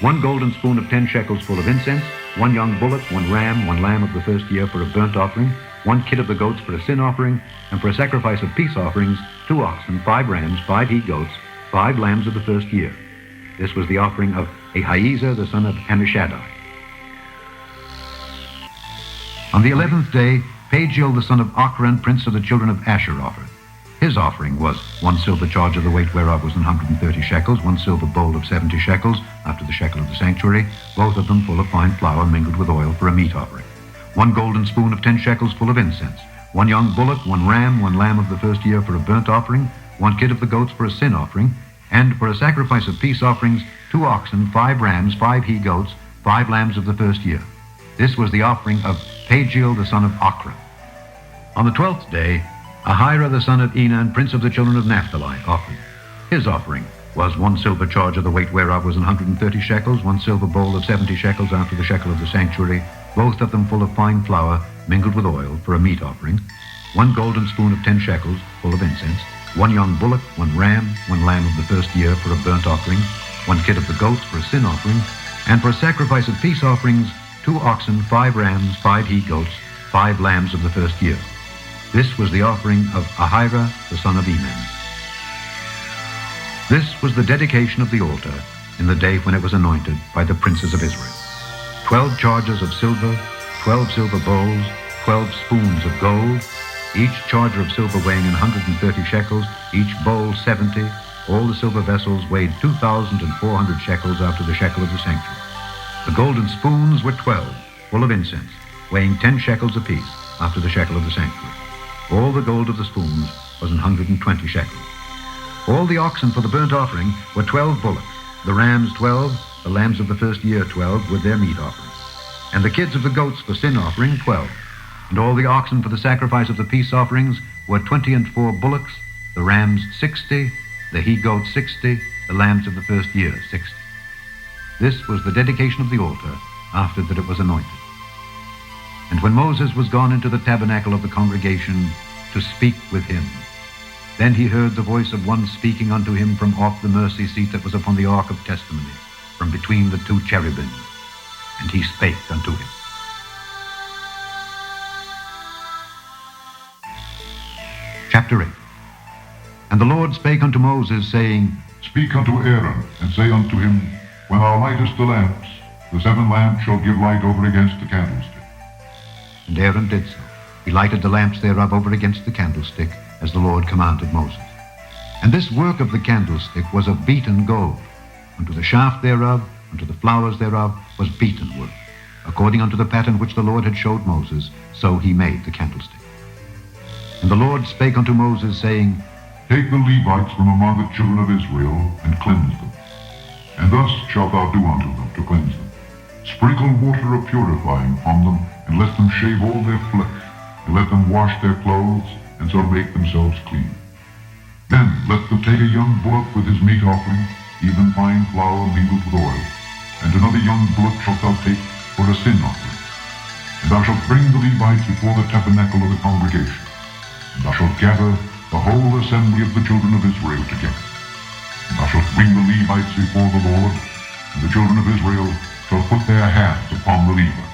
1 golden spoon of 10 shekels full of incense, 1 young bullock, 1 ram, 1 lamb of the first year for a burnt offering, 1 kid of the goats for a sin offering, and for a sacrifice of peace offerings, 2 oxen, 5 rams, 5 he-goats, 5 lambs of the first year. This was the offering of Ahiezer the son of Ammishaddai. On the 11th day, Pagiel the son of Ochran, prince of the children of Asher, offered. His offering was 1 silver charger, the weight whereof was 130 shekels, 1 silver bowl of 70 shekels, after the shekel of the sanctuary, both of them full of fine flour mingled with oil for a meat offering, 1 golden spoon of 10 shekels full of incense, 1 young bullock, 1 ram, 1 lamb of the first year for a burnt offering, 1 kid of the goats for a sin offering, and for a sacrifice of peace offerings, 2 oxen, 5 rams, 5 he-goats, 5 lambs of the first year. This was the offering of Pagiel the son of Ochran. On the 12th day, Ahira the son of Enan, prince of the children of Naphtali, offered. His offering was 1 silver charger, the weight whereof was 130 shekels, 1 silver bowl of 70 shekels after the shekel of the sanctuary, both of them full of fine flour mingled with oil for a meat offering, 1 golden spoon of 10 shekels full of incense, 1 young bullock, 1 ram, 1 lamb of the first year for a burnt offering, 1 kid of the goats for a sin offering, and for a sacrifice of peace offerings, 2 oxen, 5 rams, 5 he-goats, 5 lambs of the first year. This was the offering of Ahira the son of Enan. This was the dedication of the altar in the day when it was anointed by the princes of Israel. 12 chargers of silver, 12 silver bowls, 12 spoons of gold, each charger of silver weighing 130 shekels, each bowl 70. All the silver vessels weighed 2,400 shekels after the shekel of the sanctuary. The golden spoons were 12, full of incense, weighing 10 shekels apiece after the shekel of the sanctuary. All the gold of the spoons was 120 shekels. All the oxen for the burnt offering were 12 bullocks, the rams 12, the lambs of the first year 12 with their meat offering, and the kids of the goats for sin offering 12. And all the oxen for the sacrifice of the peace offerings were 24 bullocks, the rams 60, the he-goats 60, the lambs of the first year 60. This was the dedication of the altar after that it was anointed. And when Moses was gone into the tabernacle of the congregation to speak with him, then he heard the voice of one speaking unto him from off the mercy seat that was upon the ark of testimony, from between the 2 cherubim. And he spake unto him. Chapter 8. And the Lord spake unto Moses, saying, Speak unto Aaron, and say unto him, When thou lightest the lamps, the 7 lamps shall give light over against the candlestick. And Aaron did so. He lighted the lamps thereof over against the candlestick, as the Lord commanded Moses. And this work of the candlestick was of beaten gold. Unto the shaft thereof, unto the flowers thereof, was beaten wood. According unto the pattern which the Lord had showed Moses, so he made the candlestick. And the Lord spake unto Moses, saying, Take the Levites from among the children of Israel, and cleanse them. And thus shalt thou do unto them, to cleanse them. Sprinkle water of purifying on them, and let them shave all their flesh, and let them wash their clothes, and so make themselves clean. Then let them take a young bullock with his meat offering, even fine flour mingled with oil, and another young bullock shalt thou take for a sin offering. And thou shalt bring the Levites before the tabernacle of the congregation, and thou shalt gather the whole assembly of the children of Israel together. And thou shalt bring the Levites before the Lord, and the children of Israel shall put their hands upon the Levites.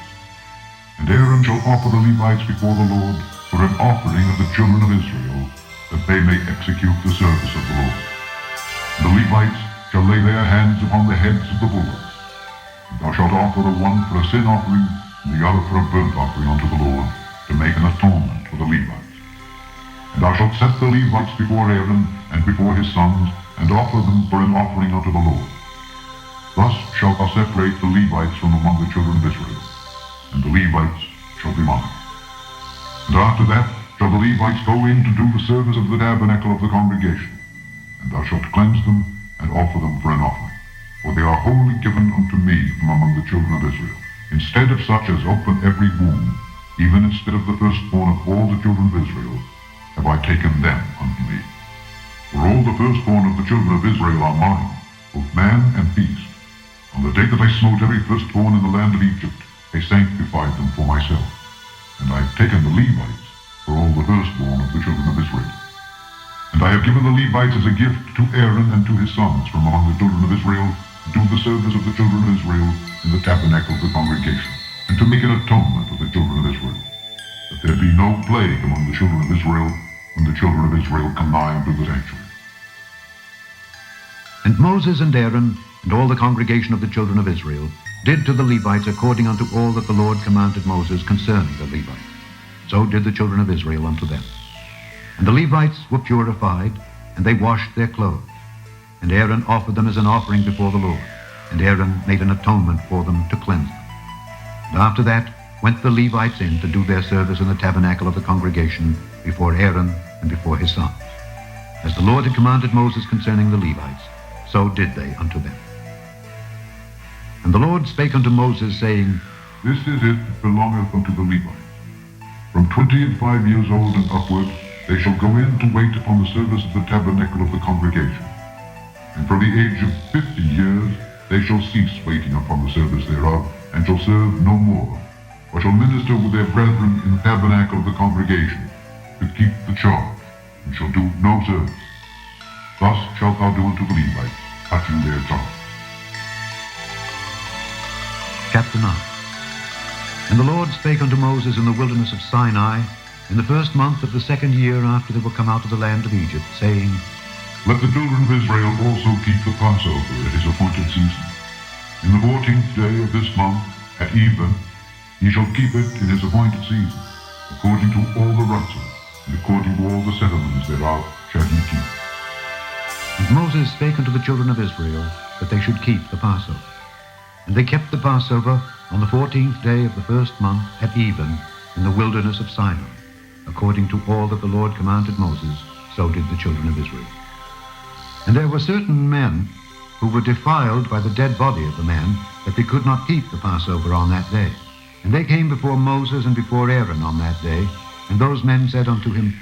And Aaron shall offer the Levites before the Lord for an offering of the children of Israel, that they may execute the service of the Lord. And the Levites shall lay their hands upon the heads of the bullocks. And thou shalt offer the one for a sin offering, and the other for a burnt offering unto the Lord, to make an atonement for the Levites. And thou shalt set the Levites before Aaron and before his sons, and offer them for an offering unto the Lord. Thus shalt thou separate the Levites from among the children of Israel, and the Levites shall be mine. And after that shall the Levites go in to do the service of the tabernacle of the congregation, and thou shalt cleanse them and offer them for an offering. For they are wholly given unto me from among the children of Israel. Instead of such as open every womb, even instead of the firstborn of all the children of Israel, have I taken them unto me. For all the firstborn of the children of Israel are mine, both man and beast. On the day that I smote every firstborn in the land of Egypt, I sanctified them for myself. And I have taken the Levites for all the firstborn of the children of Israel. And I have given the Levites as a gift to Aaron and to his sons from among the children of Israel, to do the service of the children of Israel in the tabernacle of the congregation, and to make an atonement of the children of Israel, that there be no plague among the children of Israel when the children of Israel come nigh unto the sanctuary. And Moses and Aaron and all the congregation of the children of Israel did to the Levites according unto all that the Lord commanded Moses concerning the Levites. So did the children of Israel unto them. And the Levites were purified, and they washed their clothes. And Aaron offered them as an offering before the Lord, and Aaron made an atonement for them to cleanse them. And after that went the Levites in to do their service in the tabernacle of the congregation before Aaron and before his sons. As the Lord had commanded Moses concerning the Levites, so did they unto them. And the Lord spake unto Moses, saying, This is it that belongeth unto the Levites. From 25 years old and upward, they shall go in to wait upon the service of the tabernacle of the congregation. And from the age of 50 years, they shall cease waiting upon the service thereof, and shall serve no more, or shall minister with their brethren in the tabernacle of the congregation, to keep the charge, and shall do no service. Thus shalt thou do unto the Levites, touching their charge. Chapter 9. And the Lord spake unto Moses in the wilderness of Sinai, in the first month of the second year after they were come out of the land of Egypt, saying, Let the children of Israel also keep the Passover at his appointed season. In the 14th day of this month, at even, ye shall keep it in his appointed season, according to all the rites of it, and according to all the ceremonies thereof shall ye keep. And Moses spake unto the children of Israel that they should keep the Passover. And they kept the Passover on the 14th day of the first month at even in the wilderness of Sinai. According to all that the Lord commanded Moses, so did the children of Israel. And there were certain men who were defiled by the dead body of the man, that they could not keep the Passover on that day. And they came before Moses and before Aaron on that day, and those men said unto him,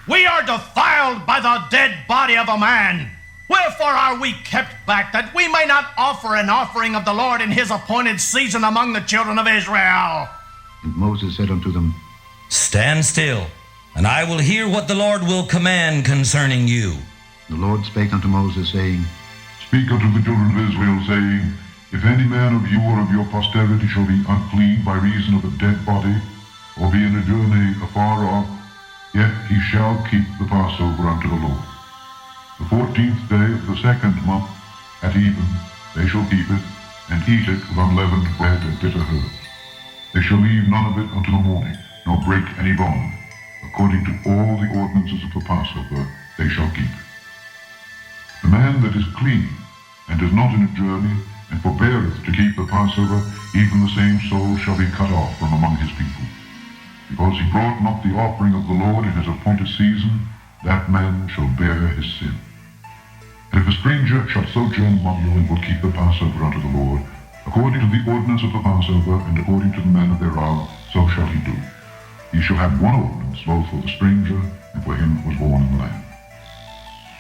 We are defiled by the dead body of a man. Wherefore are we kept back, that we may not offer an offering of the Lord in his appointed season among the children of Israel? And Moses said unto them, Stand still, and I will hear what the Lord will command concerning you. The Lord spake unto Moses, saying, Speak unto the children of Israel, saying, If any man of you or of your posterity shall be unclean by reason of a dead body, or be in a journey afar off, yet he shall keep the Passover unto the Lord. The 14th day of the second month, at even, they shall keep it, and eat it with unleavened bread and bitter herbs. They shall leave none of it unto the morning, nor break any bone. According to all the ordinances of the Passover, they shall keep it. The man that is clean, and is not in a journey, and forbeareth to keep the Passover, even the same soul shall be cut off from among his people. Because he brought not the offering of the Lord in his appointed season, that man shall bear his sin. And if a stranger shall sojourn among you and will keep the Passover unto the Lord, according to the ordinance of the Passover, and according to the manner thereof, so shall he do. He shall have one ordinance, both for the stranger and for him that was born in the land.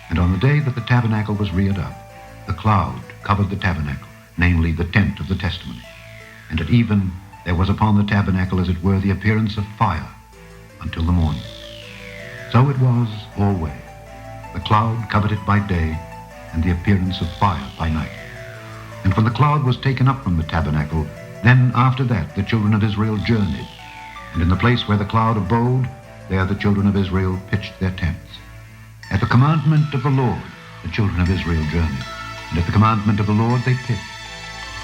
And on the day that the tabernacle was reared up, the cloud covered the tabernacle, namely the tent of the testimony. And at even there was upon the tabernacle as it were the appearance of fire until the morning. So it was always. The cloud covered it by day, and the appearance of fire by night. And when the cloud was taken up from the tabernacle, then after that the children of Israel journeyed. And in the place where the cloud abode, there the children of Israel pitched their tents. At the commandment of the Lord, the children of Israel journeyed, and at the commandment of the Lord they pitched.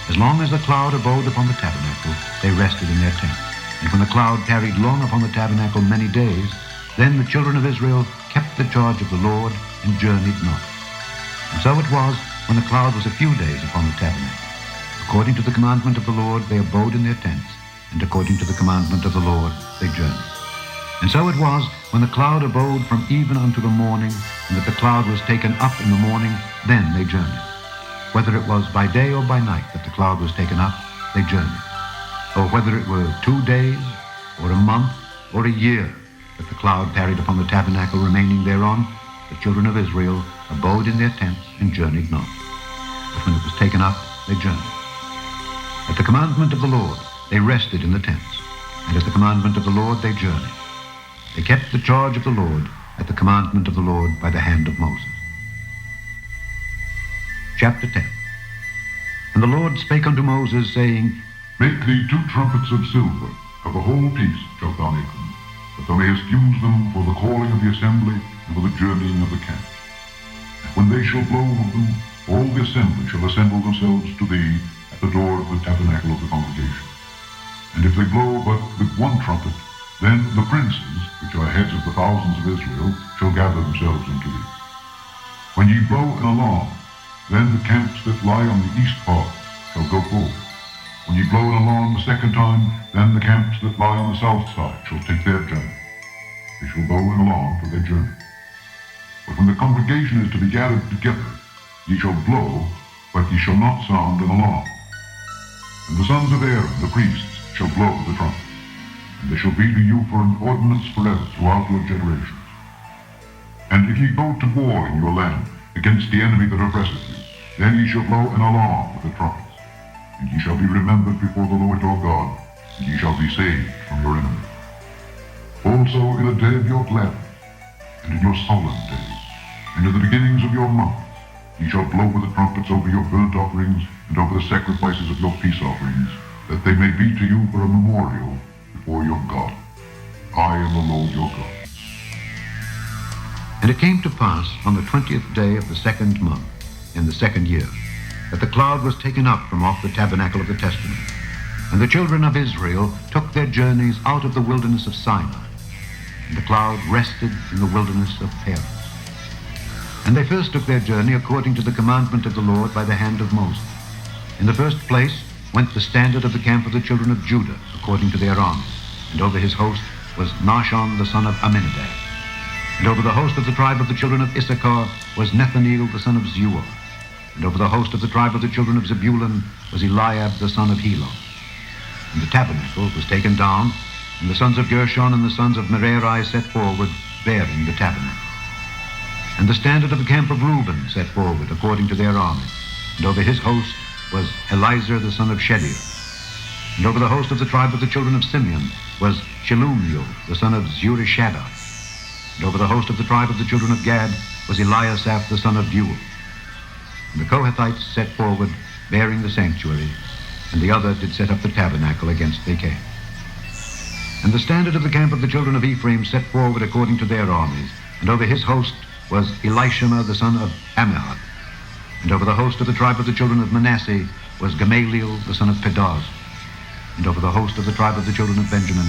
As long as the cloud abode upon the tabernacle, they rested in their tents. And when the cloud tarried long upon the tabernacle many days, then the children of Israel kept the charge of the Lord, and journeyed not. And so it was, when the cloud was a few days upon the tabernacle. According to the commandment of the Lord, they abode in their tents, and according to the commandment of the Lord, they journeyed. And so it was, when the cloud abode from even unto the morning, and that the cloud was taken up in the morning, then they journeyed. Whether it was by day or by night that the cloud was taken up, they journeyed. Or whether it were 2 days, or a month, or a year, that the cloud tarried upon the tabernacle remaining thereon, the children of Israel abode in their tents and journeyed not. But when it was taken up, they journeyed. At the commandment of the Lord, they rested in the tents, and at the commandment of the Lord they journeyed. They kept the charge of the Lord at the commandment of the Lord by the hand of Moses. Chapter 10. And the Lord spake unto Moses, saying, Make thee 2 trumpets of silver, of a whole piece shalt thou make them, that thou mayest use them for the calling of the assembly and for the journeying of the camp. When they shall blow of them, all the assembly shall assemble themselves to thee at the door of the tabernacle of the congregation. And if they blow but with 1 trumpet, then the princes, which are heads of the thousands of Israel, shall gather themselves unto thee. When ye blow an alarm, then the camps that lie on the east part shall go forward. When ye blow an alarm the 2nd time, then the camps that lie on the south side shall take their journey. They shall blow an alarm for their journey. But when the congregation is to be gathered together, ye shall blow, but ye shall not sound an alarm. And the sons of Aaron, the priests, shall blow the trumpet, and they shall be to you for an ordinance forever throughout your generations. And if ye go to war in your land against the enemy that oppresseth you, then ye shall blow an alarm with the trumpets, and ye shall be remembered before the Lord your God, and ye shall be saved from your enemies. Also in the day of your gladness, and in your solemn days, and in the beginnings of your months, ye shall blow with the trumpets over your burnt offerings, and over the sacrifices of your peace offerings, that they may be to you for a memorial before your God. I am the Lord your God. And it came to pass on the 20th day of the 2nd month, in the 2nd year, that the cloud was taken up from off the tabernacle of the testament. And the children of Israel took their journeys out of the wilderness of Sinai. And the cloud rested in the wilderness of Peor. And they first took their journey according to the commandment of the Lord by the hand of Moses. In the first place went the standard of the camp of the children of Judah, according to their armies. And over his host was Nahshon the son of Amminadab. And over the host of the tribe of the children of Issachar was Nethaneel the son of Zeuar. And over the host of the tribe of the children of Zebulun was Eliab the son of Helon. And the tabernacle was taken down, and the sons of Gershon and the sons of Merari set forward, bearing the tabernacle. And the standard of the camp of Reuben set forward, according to their armies. And over his host was Elizur the son of Shedeur. And over the host of the tribe of the children of Simeon was Shelumiel the son of Zurishaddai. And over the host of the tribe of the children of Gad was Eliasaph the son of Deuel. And the Kohathites set forward, bearing the sanctuary, and the other did set up the tabernacle against they came. And the standard of the camp of the children of Ephraim set forward according to their armies, and over his host was Elishama the son of Ammihud. And over the host of the tribe of the children of Manasseh was Gamaliel the son of Pedaz. And over the host of the tribe of the children of Benjamin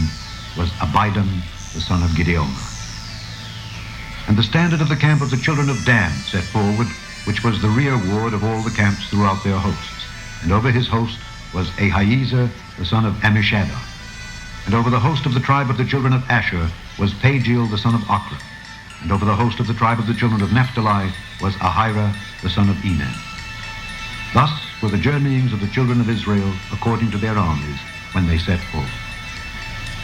was Abidan the son of Gideonah. And the standard of the camp of the children of Dan set forward, which was the rear ward of all the camps throughout their hosts. And over his host was Ahiezer the son of Ammishaddai. And over the host of the tribe of the children of Asher was Pagiel the son of Ochran. And over the host of the tribe of the children of Naphtali was Ahira the son of Enan. Thus were the journeyings of the children of Israel according to their armies when they set forth.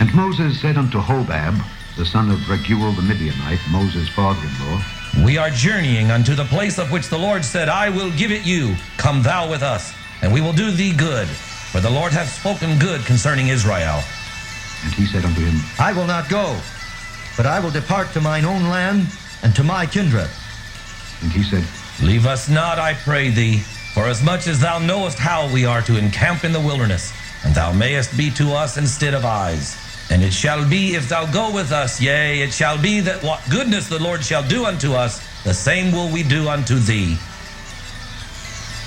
And Moses said unto Hobab, the son of Raguel the Midianite, Moses' father-in-law, We are journeying unto the place of which the Lord said, I will give it you. Come thou with us, and we will do thee good. For the Lord hath spoken good concerning Israel. And he said unto him, I will not go, but I will depart to mine own land and to my kindred. And he said, Leave us not, I pray thee, forasmuch as thou knowest how we are to encamp in the wilderness, and thou mayest be to us instead of eyes. And it shall be, if thou go with us, yea, it shall be that what goodness the Lord shall do unto us, the same will we do unto thee.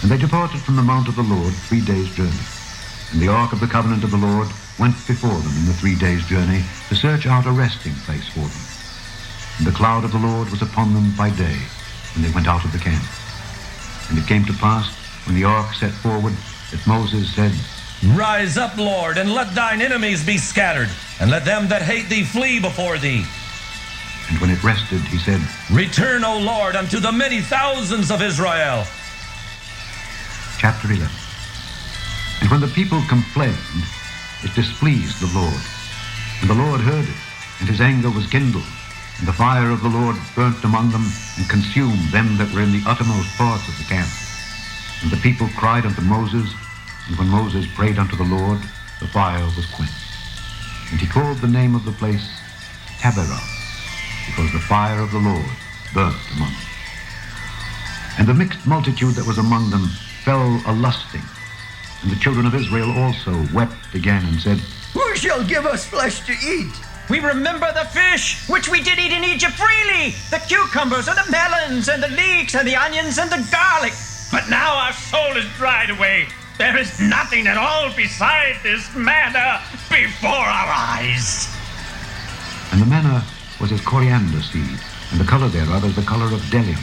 And they departed from the mount of the Lord 3 days' journey. And the ark of the covenant of the Lord went before them in the 3 days' journey to search out a resting place for them. And the cloud of the Lord was upon them by day, when they went out of the camp. And it came to pass, when the ark set forward, that Moses said, Rise up, Lord, and let thine enemies be scattered, and let them that hate thee flee before thee. And when it rested, he said, Return, O Lord, unto the many thousands of Israel. Chapter 11. And when the people complained, it displeased the Lord. And the Lord heard it, and his anger was kindled. And the fire of the Lord burnt among them, and consumed them that were in the uttermost parts of the camp. And the people cried unto Moses, And when Moses prayed unto the Lord, the fire was quenched. And he called the name of the place Taberah, because the fire of the Lord burnt among them. And the mixed multitude that was among them fell a-lusting. And the children of Israel also wept again and said, Who shall give us flesh to eat? We remember the fish which we did eat in Egypt freely, the cucumbers and the melons and the leeks and the onions and the garlic. But now our soul is dried away. There is nothing at all beside this manna before our eyes. And the manna was as coriander seed, and the color thereof as the color of bdellium.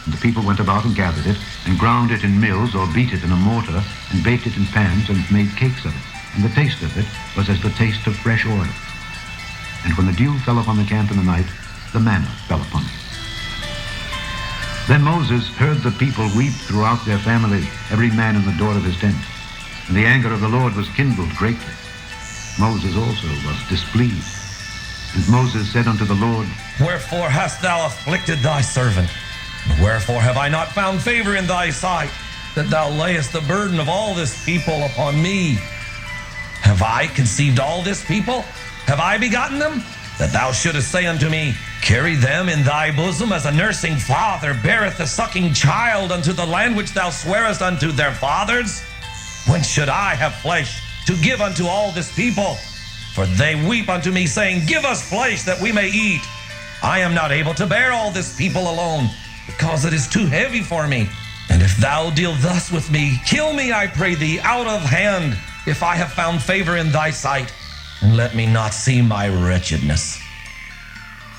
And the people went about and gathered it, and ground it in mills, or beat it in a mortar, and baked it in pans, and made cakes of it. And the taste of it was as the taste of fresh oil. And when the dew fell upon the camp in the night, the manna fell upon it. Then Moses heard the people weep throughout their family, every man in the door of his tent. And the anger of the Lord was kindled greatly. Moses also was displeased. And Moses said unto the Lord, Wherefore hast thou afflicted thy servant? And wherefore have I not found favor in thy sight, that thou layest the burden of all this people upon me? Have I conceived all this people? Have I begotten them? That thou shouldest say unto me, Carry them in thy bosom as a nursing father beareth the sucking child unto the land which thou swearest unto their fathers? When should I have flesh to give unto all this people? For they weep unto me, saying, Give us flesh that we may eat. I am not able to bear all this people alone, because it is too heavy for me. And if thou deal thus with me, kill me, I pray thee, out of hand, if I have found favor in thy sight, and let me not see my wretchedness.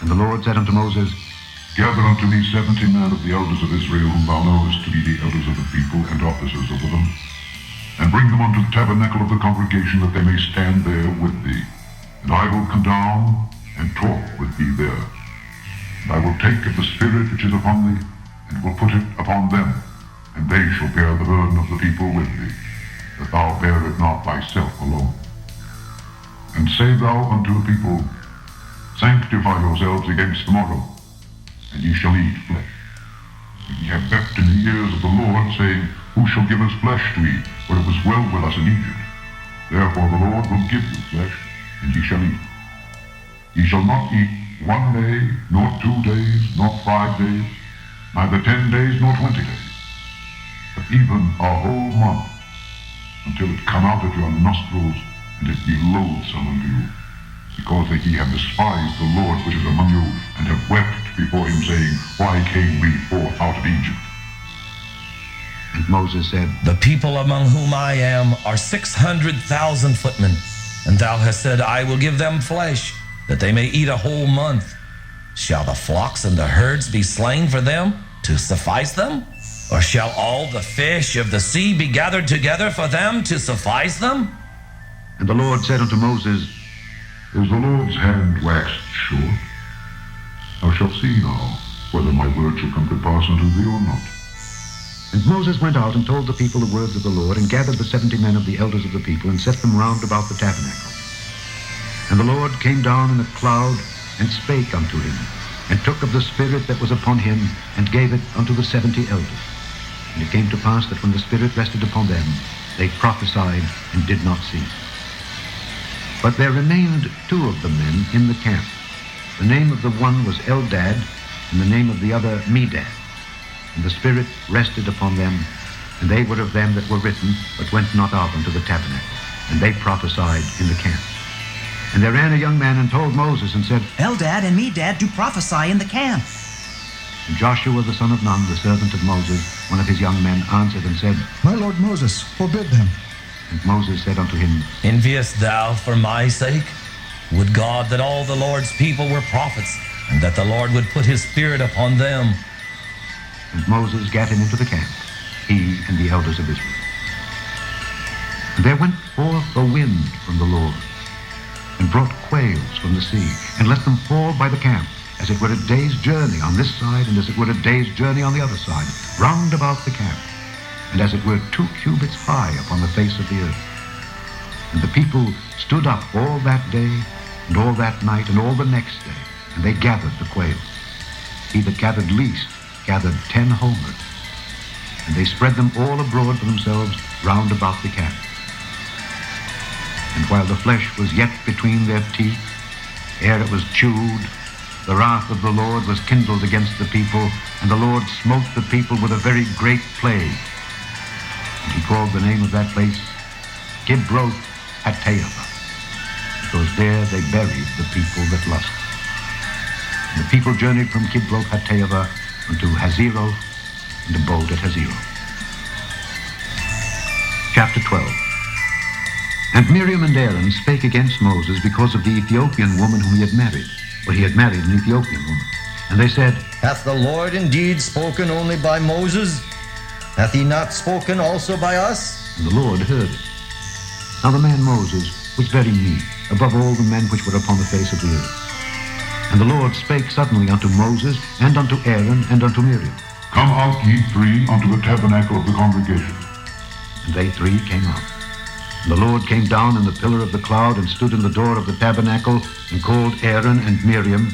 And the Lord said unto Moses, Gather unto me 70 men of the elders of Israel, whom thou knowest to be the elders of the people and officers over them, and bring them unto the tabernacle of the congregation, that they may stand there with thee. And I will come down and talk with thee there. And I will take of the Spirit which is upon thee, and will put it upon them, and they shall bear the burden of the people with thee, that thou bear it not thyself alone. And say thou unto the people, Sanctify yourselves against tomorrow, and ye shall eat flesh. For ye have wept in the ears of the Lord, saying, Who shall give us flesh to eat, for it was well with us in Egypt? Therefore the Lord will give you flesh, and ye shall eat. Ye shall not eat 1 day, nor 2 days, nor 5 days, neither 10 days, nor 20 days, but even a whole month, until it come out of your nostrils, and it be loathsome unto you, because that ye have despised the Lord which is among you, and have wept before him, saying, Why came we forth out of Egypt? And Moses said, The people among whom I am are 600,000 footmen, and thou hast said, I will give them flesh, that they may eat a whole month. Shall the flocks and the herds be slain for them to suffice them? Or shall all the fish of the sea be gathered together for them to suffice them? And the Lord said unto Moses, Is the Lord's hand waxed short? Thou shalt see now whether my word shall come to pass unto thee or not. And Moses went out and told the people the words of the Lord, and gathered the 70 men of the elders of the people, and set them round about the tabernacle. And the Lord came down in a cloud, and spake unto him, and took of the Spirit that was upon him, and gave it unto the 70 elders. And it came to pass that when the Spirit rested upon them, they prophesied and did not cease. But there remained 2 of the men in the camp. The name of the one was Eldad, and the name of the other Medad. And the Spirit rested upon them, and they were of them that were written, but went not out unto the tabernacle. And they prophesied in the camp. And there ran a young man and told Moses, and said, Eldad and Medad do prophesy in the camp. And Joshua the son of Nun, the servant of Moses, one of his young men, answered and said, My lord Moses, forbid them. And Moses said unto him, Enviest thou for my sake? Would God that all the Lord's people were prophets, and that the Lord would put his Spirit upon them. And Moses gat him into the camp, he and the elders of Israel. And there went forth a wind from the Lord, and brought quails from the sea, and let them fall by the camp, as it were a day's journey on this side, and as it were a day's journey on the other side, round about the camp, and as it were 2 cubits high upon the face of the earth. And the people stood up all that day, and all that night, and all the next day, and they gathered the quails. He that gathered least gathered 10 homers. And they spread them all abroad for themselves round about the camp. And while the flesh was yet between their teeth, ere it was chewed, the wrath of the Lord was kindled against the people, and the Lord smote the people with a very great plague. And he called the name of that place Kibroth Hattaavah, because there they buried the people that lusted. And the people journeyed from Kibroth Hattaavah unto Hazeroth, and abode at Hazeroth. Chapter 12. And Miriam and Aaron spake against Moses because of the Ethiopian woman whom he had married, for he had married an Ethiopian woman. And they said, Hath the Lord indeed spoken only by Moses? Hath he not spoken also by us? And the Lord heard it. Now the man Moses was very meek, above all the men which were upon the face of the earth. And the Lord spake suddenly unto Moses, and unto Aaron, and unto Miriam. Come out ye three unto the tabernacle of the congregation. And they three came out. And the Lord came down in the pillar of the cloud, and stood in the door of the tabernacle, and called Aaron and Miriam,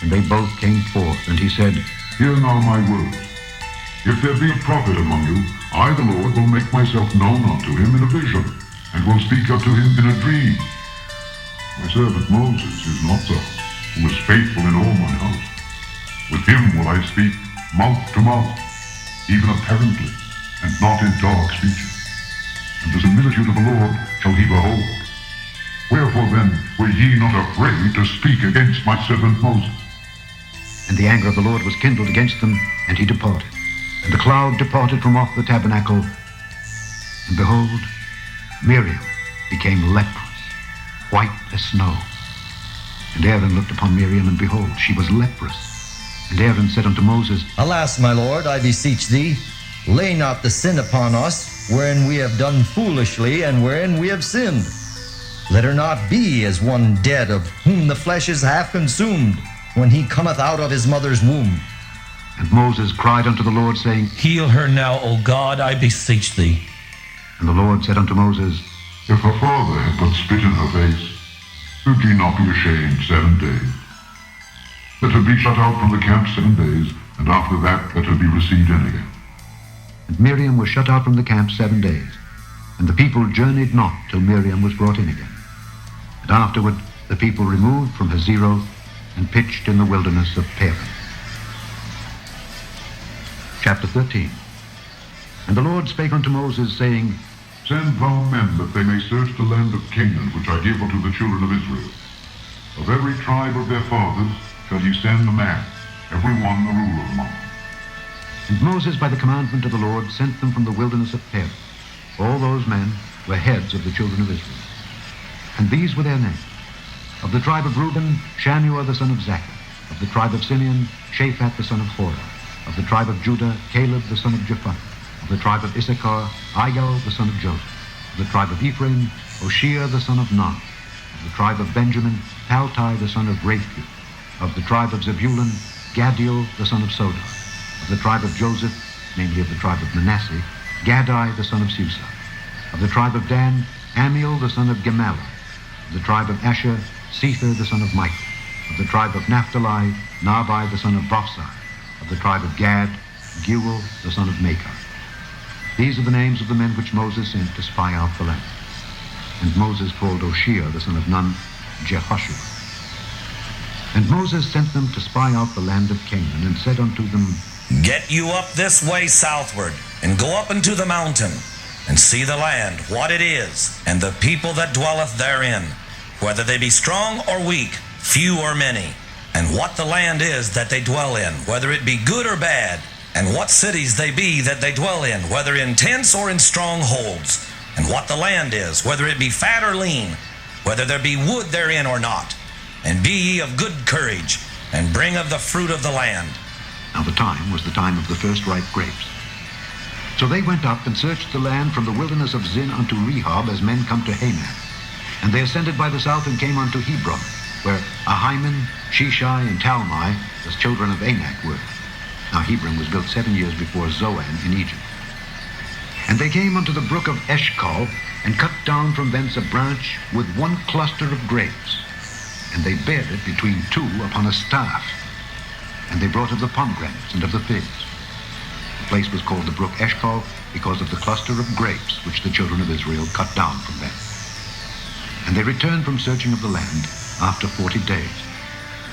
and they both came forth. And he said, Hear now my words. If there be a prophet among you, I, the Lord, will make myself known unto him in a vision, and will speak unto him in a dream. My servant Moses is not so, who is faithful in all my house. With him will I speak mouth to mouth, even apparently, and not in dark speeches. And the similitude of the Lord shall he behold. Wherefore then were ye not afraid to speak against my servant Moses? And the anger of the Lord was kindled against them, and he departed. And the cloud departed from off the tabernacle, and behold, Miriam became leprous, white as snow. And Aaron looked upon Miriam, and behold, she was leprous. And Aaron said unto Moses, Alas, my Lord, I beseech thee, lay not the sin upon us, wherein we have done foolishly, and wherein we have sinned. Let her not be as one dead, of whom the flesh is half consumed, when he cometh out of his mother's womb. And Moses cried unto the Lord, saying, Heal her now, O God, I beseech thee. And the Lord said unto Moses, If her father had put spit in her face, should ye not be ashamed 7 days? Let her be shut out from the camp 7 days, and after that let her be received in again. And Miriam was shut out from the camp 7 days. And the people journeyed not till Miriam was brought in again. And afterward the people removed from Hazeroth, and pitched in the wilderness of Peor. Chapter 13. And the Lord spake unto Moses, saying, Send thou men that they may search the land of Canaan, which I give unto the children of Israel. Of every tribe of their fathers shall ye send a man, every one a ruler among them. And Moses by the commandment of the Lord sent them from the wilderness of Peor. All those men were heads of the children of Israel. And these were their names. Of the tribe of Reuben, Shammua the son of Zaccur. Of the tribe of Simeon, Shaphat the son of Korah. Of the tribe of Judah, Caleb the son of Jephunneh. Of the tribe of Issachar, Igal the son of Joseph. Of the tribe of Ephraim, Hoshea the son of Nun. Of the tribe of Benjamin, Paltai the son of Raphu. Of the tribe of Zebulun, Gadiel the son of Sodar. Of the tribe of Joseph, namely of the tribe of Manasseh, Gadai the son of Susa. Of the tribe of Dan, Amiel the son of Gemallah. Of the tribe of Asher, Sether the son of Micah. Of the tribe of Naphtali, Nabai the son of Bophsai. Of the tribe of Gad, Geuel the son of Machir. These are the names of the men which Moses sent to spy out the land. And Moses called Hoshea the son of Nun, Jehoshua. And Moses sent them to spy out the land of Canaan, and said unto them, Get you up this way southward, and go up into the mountain, and see the land, what it is, and the people that dwelleth therein, whether they be strong or weak, few or many, and what the land is that they dwell in, whether it be good or bad, and what cities they be that they dwell in, whether in tents or in strongholds, and what the land is, whether it be fat or lean, whether there be wood therein or not. And be ye of good courage, and bring of the fruit of the land. Now the time was the time of the first ripe grapes. So they went up and searched the land from the wilderness of Zin unto Rehob, as men come to Haman. And they ascended by the south and came unto Hebron, where Ahiman, Sheshai, and Talmai, the children of Anak, were. Now Hebron was built 7 years before Zoan in Egypt. And they came unto the brook of Eshcol, and cut down from thence a branch with one cluster of grapes. And they bare it between two upon a staff. And they brought of the pomegranates and of the figs. place was called the brook Eshcol because of the cluster of grapes which the children of Israel cut down from them. And they returned from searching of the land after 40 days.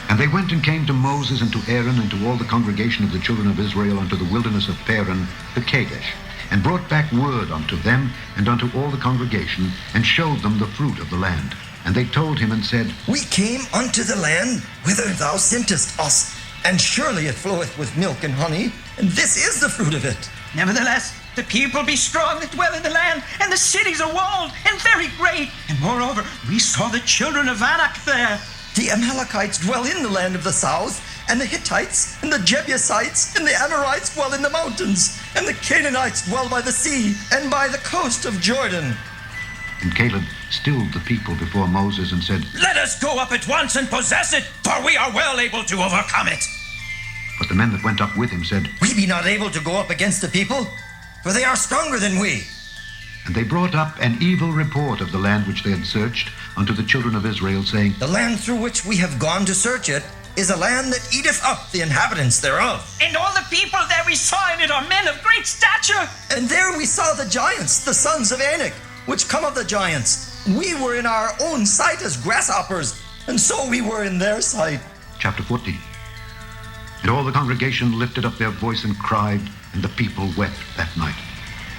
And they went and came to Moses and to Aaron and to all the congregation of the children of Israel unto the wilderness of Paran to Kadesh, and brought back word unto them and unto all the congregation, and showed them the fruit of the land. And they told him and said, We came unto the land whither thou sentest us, and surely it floweth with milk and honey, and this is the fruit of it. Nevertheless, the people be strong that dwell in the land, and the cities are walled and very great. And moreover, we saw the children of Anak there. The Amalekites dwell in the land of the south, and the Hittites, and the Jebusites, and the Amorites dwell in the mountains, and the Canaanites dwell by the sea, and by the coast of Jordan. And Caleb stilled the people before Moses and said, Let us go up at once and possess it, for we are well able to overcome it. But the men that went up with him said, We be not able to go up against the people, for they are stronger than we. And they brought up an evil report of the land which they had searched unto the children of Israel, saying, The land through which we have gone to search it is a land that eateth up the inhabitants thereof. And all the people that we saw in it are men of great stature. And there we saw the giants, the sons of Anak, which come of the giants. We were in our own sight as grasshoppers, and so we were in their sight. Chapter 14. And all the congregation lifted up their voice and cried, and the people wept that night.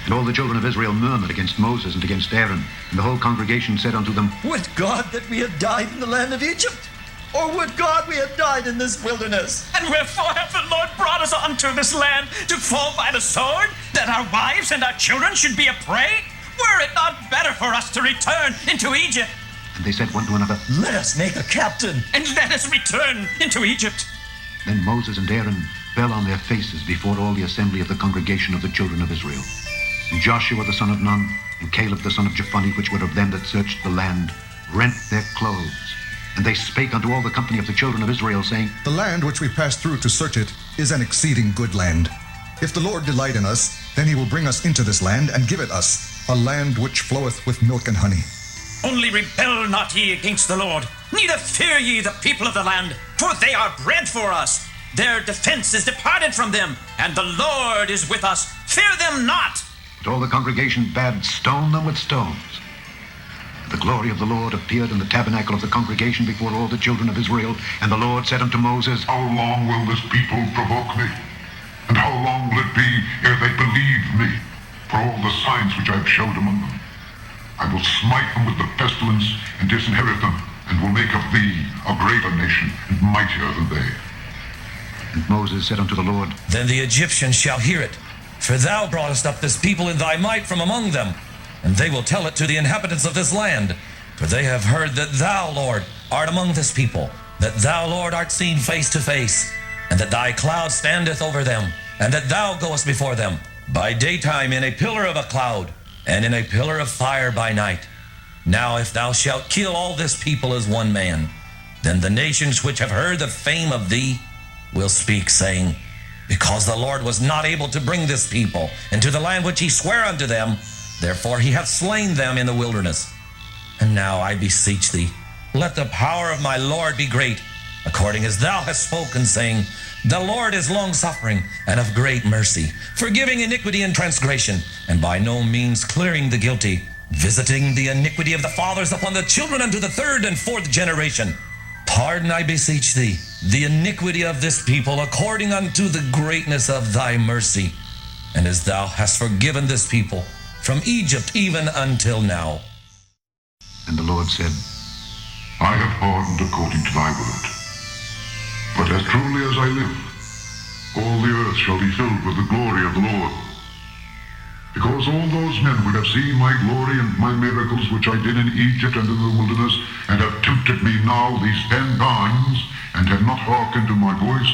And all the children of Israel murmured against Moses and against Aaron. And the whole congregation said unto them, Would God that we had died in the land of Egypt? Or would God we had died in this wilderness? And wherefore hath the Lord brought us unto this land to fall by the sword, that our wives and our children should be a prey? Were it not better for us to return into Egypt? And they said one to another, Let us make a captain. And let us return into Egypt. Then Moses and Aaron fell on their faces before all the assembly of the congregation of the children of Israel. And Joshua the son of Nun, and Caleb the son of Jephunneh, which were of them that searched the land, rent their clothes. And they spake unto all the company of the children of Israel, saying, The land which we passed through to search it is an exceeding good land. If the Lord delight in us, then he will bring us into this land and give it us, a land which floweth with milk and honey. Only rebel not ye against the Lord, neither fear ye the people of the land, for they are bread for us. Their defense is departed from them, and the Lord is with us. Fear them not. But all the congregation bade stone them with stones. And the glory of the Lord appeared in the tabernacle of the congregation before all the children of Israel. And the Lord said unto Moses, How long will this people provoke me? And how long will it be ere they believe me for all the signs which I have showed among them? I will smite them with the pestilence and disinherit them, and will make of thee a greater nation and mightier than they. And Moses said unto the Lord, Then the Egyptians shall hear it, for thou broughtest up this people in thy might from among them, and they will tell it to the inhabitants of this land. For they have heard that thou, Lord, art among this people, that thou, Lord, art seen face to face, and that thy cloud standeth over them, and that thou goest before them by daytime in a pillar of a cloud, and in a pillar of fire by night. Now if thou shalt kill all this people as one man, then the nations which have heard the fame of thee will speak, saying, Because the Lord was not able to bring this people into the land which he sware unto them, therefore he hath slain them in the wilderness. And now I beseech thee, let the power of my Lord be great, according as thou hast spoken, saying, The Lord is long-suffering and of great mercy, forgiving iniquity and transgression, and by no means clearing the guilty, visiting the iniquity of the fathers upon the children unto the third and fourth generation. Pardon, I beseech thee, the iniquity of this people according unto the greatness of thy mercy, and as thou hast forgiven this people from Egypt even until now. And the Lord said, I have pardoned according to thy word. But as truly as I live, all the earth shall be filled with the glory of the Lord. Because all those men would have seen my glory and my miracles which I did in Egypt and in the wilderness, and have tempted me now these 10 times, and have not hearkened to my voice,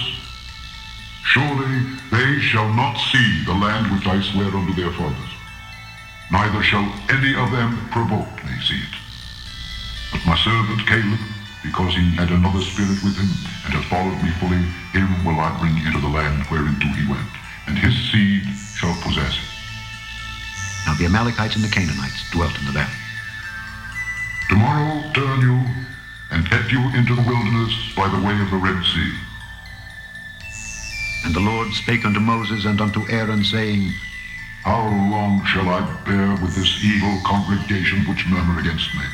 surely they shall not see the land which I swear unto their fathers, neither shall any of them provoke me see it. But my servant Caleb, because he had another spirit with him, and hath followed me fully, him will I bring into the land whereinto he went, and his seed shall possess it. Now the Amalekites and the Canaanites dwelt in the valley. Tomorrow turn you, and head you into the wilderness by the way of the Red Sea. And the Lord spake unto Moses and unto Aaron, saying, How long shall I bear with this evil congregation which murmur against me?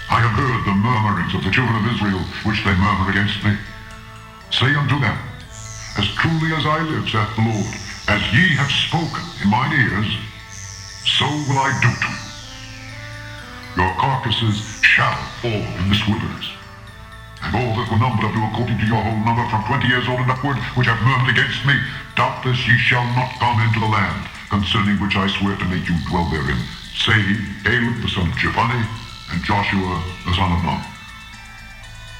I have heard the murmurings of the children of Israel, which they murmur against me. Say unto them, As truly as I live, saith the Lord, as ye have spoken in mine ears, so will I do to you. Your carcasses shall fall in this wilderness. And all that were numbered of you according to your whole number from 20 years old and upward, which have murmured against me, doubtless ye shall not come into the land, concerning which I swear to make you dwell therein, save Caleb the son of Jephunneh, and Joshua the son of Nun.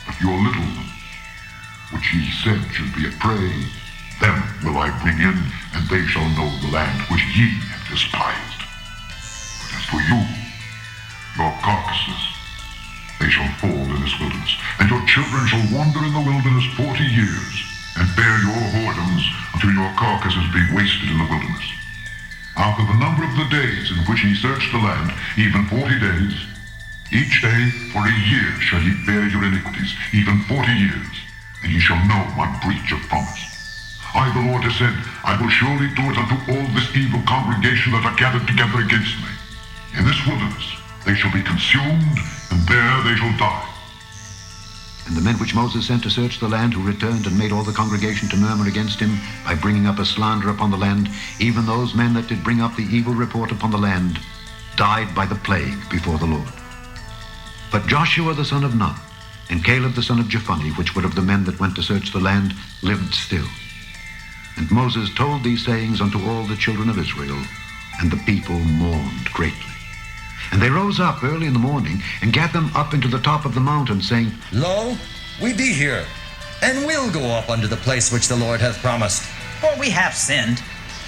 But your little ones, which ye said should be a prey, them will I bring in, and they shall know the land which ye have despised. But as for you, your carcasses, they shall fall in this wilderness, and your children shall wander in the wilderness 40 years, and bear your whoredoms until your carcasses be wasted in the wilderness. After the number of the days in which ye search the land, even 40 days, each day for a year shall ye bear your iniquities, even 40 years, and ye shall know my breach of promise. I, the Lord, have said, I will surely do it unto all this evil congregation that are gathered together against me. In this wilderness they shall be consumed, and there they shall die. And the men which Moses sent to search the land, who returned and made all the congregation to murmur against him by bringing up a slander upon the land, even those men that did bring up the evil report upon the land, died by the plague before the Lord. But Joshua the son of Nun, and Caleb the son of Jephunneh, which were of the men that went to search the land, lived still. And Moses told these sayings unto all the children of Israel, and the people mourned greatly. And they rose up early in the morning, and gat them up into the top of the mountain, saying, Lo, we be here, and will go up unto the place which the Lord hath promised. For we have sinned.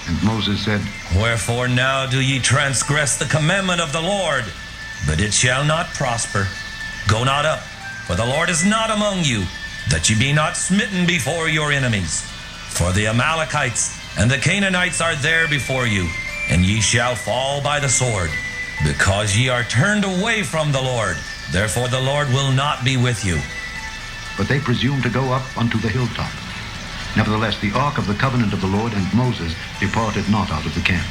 And Moses said, Wherefore now do ye transgress the commandment of the Lord? But it shall not prosper. Go not up, for the Lord is not among you, that ye be not smitten before your enemies. For the Amalekites and the Canaanites are there before you, and ye shall fall by the sword. Because ye are turned away from the Lord, therefore the Lord will not be with you. But they presumed to go up unto the hilltop. Nevertheless, the ark of the covenant of the Lord and Moses departed not out of the camp.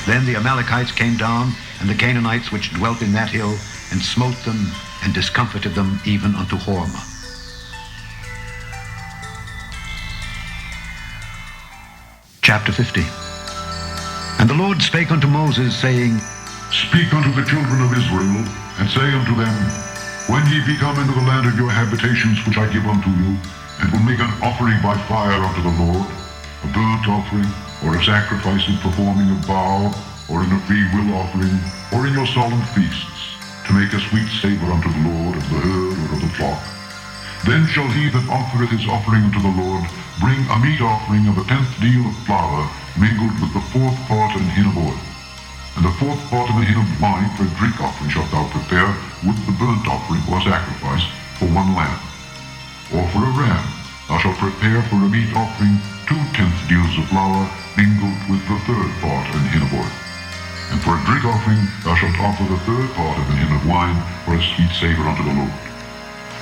Then the Amalekites came down, and the Canaanites which dwelt in that hill, and smote them, and discomfited them even unto Hormah. Chapter 50. And the Lord spake unto Moses, saying, Speak unto the children of Israel, and say unto them, When ye be come into the land of your habitations which I give unto you, and will make an offering by fire unto the Lord, a burnt offering, or a sacrifice in performing a vow, or in a free will offering, or in your solemn feasts, to make a sweet savor unto the Lord of the herd or of the flock, then shall he that offereth his offering unto the Lord bring a meat offering of a 10th deal of flour mingled with the 4th part of an hin of oil. And the 4th part of a hin of wine for a drink offering shalt thou prepare with the burnt offering or sacrifice for one lamb. Or for a ram thou shalt prepare for a meat offering 2 tenth deals of flour mingled with the 3rd part of an hin of oil. And for a drink offering thou shalt offer the 3rd part of an hin of wine for a sweet savor unto the Lord.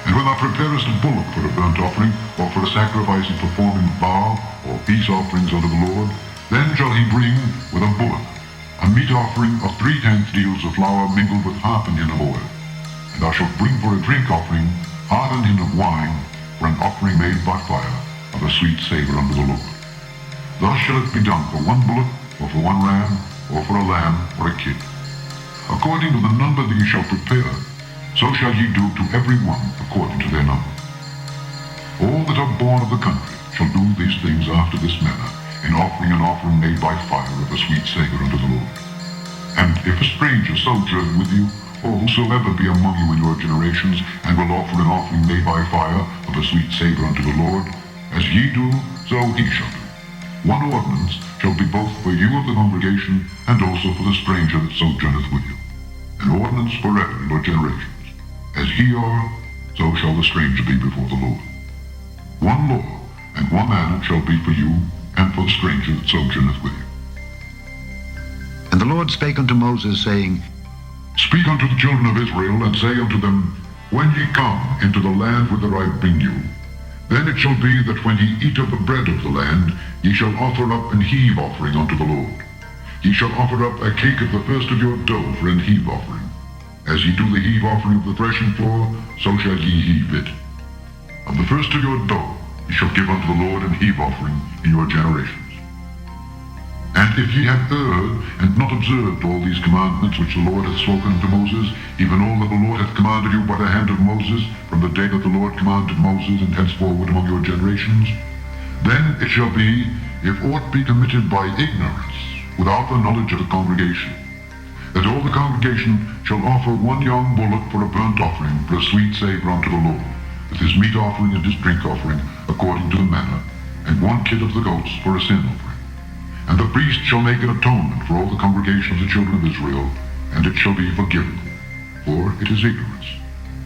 And when thou preparest a bullock for a burnt offering, or for a sacrifice in performing vow or peace offerings unto the Lord, then shall he bring with a bullock a meat offering of 3 tenth deals of flour mingled with half an hin of oil. And thou shalt bring for a drink offering half an hin of wine for an offering made by fire of a sweet savor unto the Lord. Thus shall it be done for one bullock, or for one ram, or for a lamb, or a kid. According to the number that ye shall prepare, so shall ye do to every one according to their number. All that are born of the country shall do these things after this manner, in offering an offering made by fire of a sweet savor unto the Lord. And if a stranger sojourn with you, or whosoever be among you in your generations, and will offer an offering made by fire of a sweet savor unto the Lord, as ye do, so he shall do. One ordinance shall be both for you of the congregation, and also for the stranger that sojourneth with you. An ordinance forever in your generations. As ye are, so shall the stranger be before the Lord. One law and one manner shall be for you, and for the stranger that sojourneth with you. And the Lord spake unto Moses, saying, Speak unto the children of Israel, and say unto them, When ye come into the land whither I bring you, Then it shall be that when ye eat of the bread of the land, ye shall offer up an heave offering unto the Lord. Ye shall offer up a cake of the first of your dough for an heave offering. As ye do the heave offering of the threshing floor, so shall ye heave it. Of the first of your dough ye shall give unto the Lord an heave offering in your generations. And if ye have erred, and not observed all these commandments which the Lord hath spoken unto Moses, even all that the Lord hath commanded you by the hand of Moses, from the day that the Lord commanded Moses, and henceforward among your generations, then it shall be, if aught be committed by ignorance, without the knowledge of the congregation, that all the congregation shall offer one young bullock for a burnt offering, for a sweet savour unto the Lord, with his meat offering and his drink offering, according to the manner, and one kid of the goats for a sin offering. And the priest shall make an atonement for all the congregation of the children of Israel, and it shall be forgiven, for it is ignorance.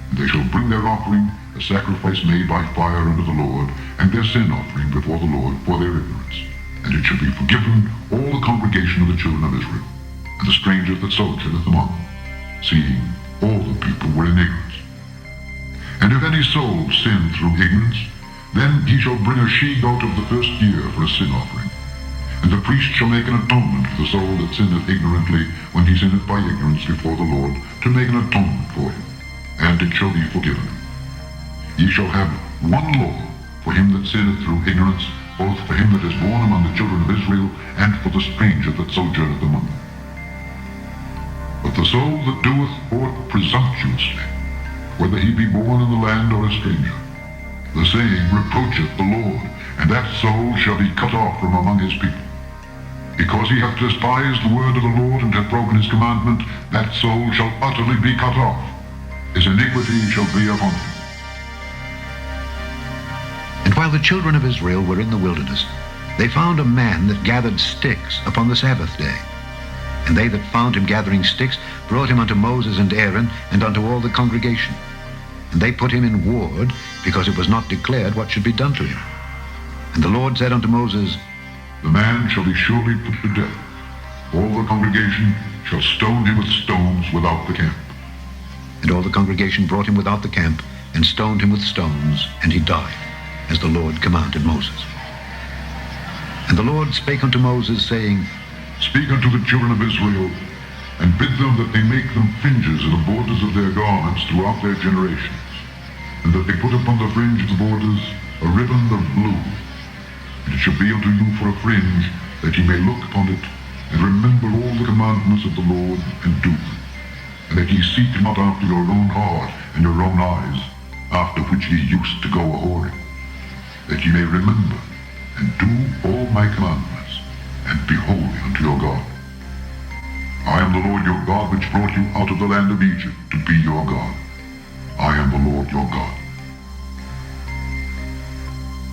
And they shall bring their offering, a sacrifice made by fire unto the Lord, and their sin offering before the Lord for their ignorance. And it shall be forgiven all the congregation of the children of Israel, and the stranger that sojourneth among them, seeing all the people were in ignorance. And if any soul sin through ignorance, then he shall bring a she-goat of the first year for a sin offering. And the priest shall make an atonement for the soul that sinneth ignorantly, when he sinneth by ignorance before the Lord, to make an atonement for him, and it shall be forgiven him. Ye shall have one law for him that sinneth through ignorance, both for him that is born among the children of Israel, and for the stranger that sojourneth among them. But the soul that doeth aught presumptuously, whether he be born in the land or a stranger, the same reproacheth the Lord, and that soul shall be cut off from among his people. Because he hath despised the word of the Lord, and hath broken his commandment, that soul shall utterly be cut off. His iniquity shall be upon him. And while the children of Israel were in the wilderness, they found a man that gathered sticks upon the Sabbath day. And they that found him gathering sticks brought him unto Moses and Aaron, and unto all the congregation. And they put him in ward, because it was not declared what should be done to him. And the Lord said unto Moses, The man shall be surely put to death. All the congregation shall stone him with stones without the camp. And all the congregation brought him without the camp, and stoned him with stones, and he died, as the Lord commanded Moses. And the Lord spake unto Moses, saying, Speak unto the children of Israel, and bid them that they make them fringes in the borders of their garments throughout their generations, and that they put upon the fringe of the borders a riband of blue. And it shall be unto you for a fringe, that ye may look upon it, and remember all the commandments of the Lord, and do them. And that ye seek not after your own heart and your own eyes, after which ye used to go a-whoring, that ye may remember, and do all my commandments, and be holy unto your God. I am the Lord your God, which brought you out of the land of Egypt, to be your God. I am the Lord your God.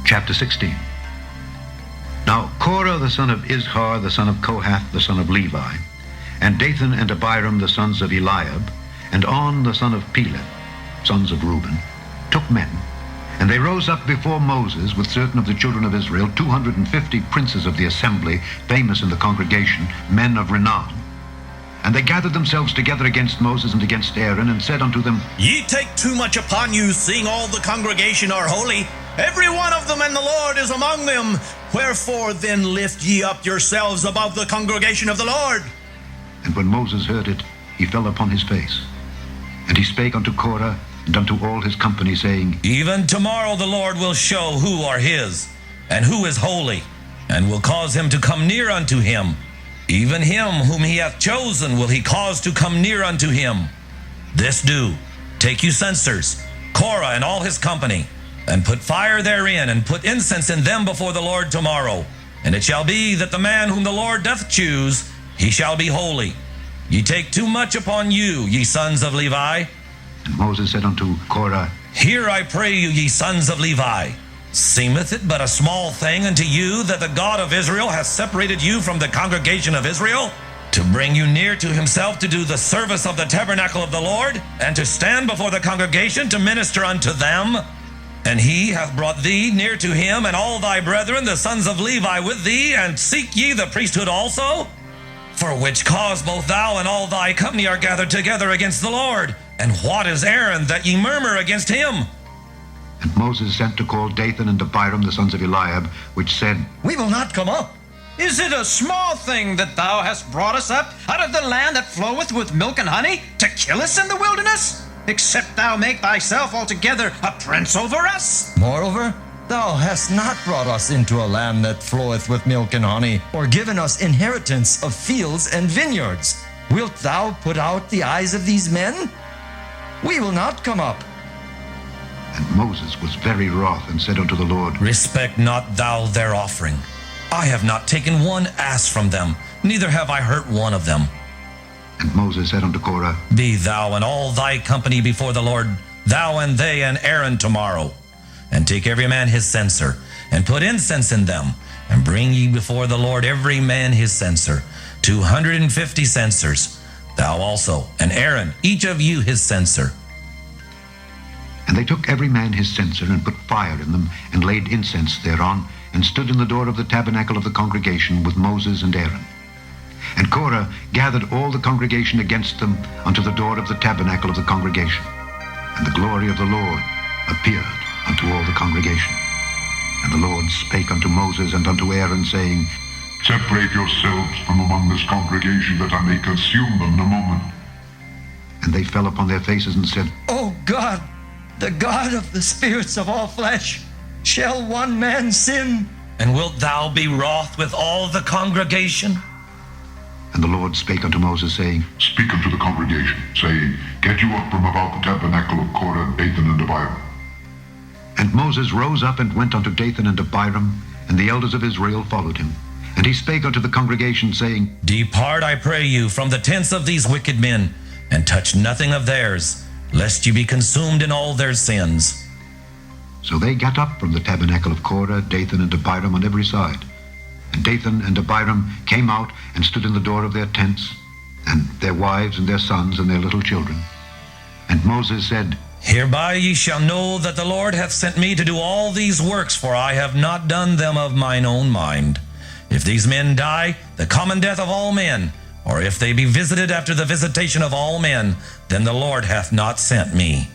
Chapter 16. Now Korah the son of Izhar, the son of Kohath, the son of Levi, and Dathan and Abiram, the sons of Eliab, and On, the son of Peleth, sons of Reuben, took men, and they rose up before Moses with certain of the children of Israel, 250 princes of the assembly, famous in the congregation, men of renown. And they gathered themselves together against Moses and against Aaron, and said unto them, Ye take too much upon you, seeing all the congregation are holy. Every one of them, and the Lord is among them. Wherefore then lift ye up yourselves above the congregation of the Lord. And when Moses heard it, he fell upon his face. And he spake unto Korah and unto all his company, saying, Even tomorrow the Lord will show who are his, and who is holy, and will cause him to come near unto him. Even him whom he hath chosen will he cause to come near unto him. This do, take you censers, Korah and all his company, and put fire therein, and put incense in them before the Lord tomorrow. And it shall be that the man whom the Lord doth choose, he shall be holy. Ye take too much upon you, ye sons of Levi. And Moses said unto Korah, Hear, I pray you, ye sons of Levi. Seemeth it but a small thing unto you that the God of Israel hath separated you from the congregation of Israel, to bring you near to himself to do the service of the tabernacle of the Lord, and to stand before the congregation to minister unto them? And he hath brought thee near to him, and all thy brethren, the sons of Levi, with thee, and seek ye the priesthood also? For which cause both thou and all thy company are gathered together against the Lord. And what is Aaron that ye murmur against him? And Moses sent to call Dathan and Abiram, the sons of Eliab, which said, We will not come up. Is it a small thing that thou hast brought us up out of the land that floweth with milk and honey to kill us in the wilderness? Except thou make thyself altogether a prince over us? Moreover, thou hast not brought us into a land that floweth with milk and honey, or given us inheritance of fields and vineyards. Wilt thou put out the eyes of these men? We will not come up. And Moses was very wroth, and said unto the Lord, Respect not thou their offering. I have not taken one ass from them, neither have I hurt one of them. And Moses said unto Korah, Be thou and all thy company before the Lord, thou and they and Aaron tomorrow. And take every man his censer, and put incense in them, and bring ye before the Lord every man his censer, 250 censers. Thou also, and Aaron, each of you his censer. And they took every man his censer, and put fire in them, and laid incense thereon, and stood in the door of the tabernacle of the congregation with Moses and Aaron. And Korah gathered all the congregation against them unto the door of the tabernacle of the congregation. And the glory of the Lord appeared unto all the congregation. And the Lord spake unto Moses and unto Aaron, saying, Separate yourselves from among this congregation, that I may consume them in a moment. And they fell upon their faces and said, O God, the God of the spirits of all flesh, shall one man sin? And wilt thou be wroth with all the congregation? And the Lord spake unto Moses, saying, Speak unto the congregation, saying, Get you up from about the tabernacle of Korah, Dathan, and Abiram. And Moses rose up and went unto Dathan and Abiram, and the elders of Israel followed him. And he spake unto the congregation, saying, Depart, I pray you, from the tents of these wicked men, and touch nothing of theirs, lest you be consumed in all their sins. So they got up from the tabernacle of Korah, Dathan and Abiram on every side. And Dathan and Abiram came out and stood in the door of their tents, and their wives and their sons and their little children. And Moses said, Hereby ye shall know that the Lord hath sent me to do all these works, for I have not done them of mine own mind. If these men die, the common death of all men, or if they be visited after the visitation of all men, then the Lord hath not sent me.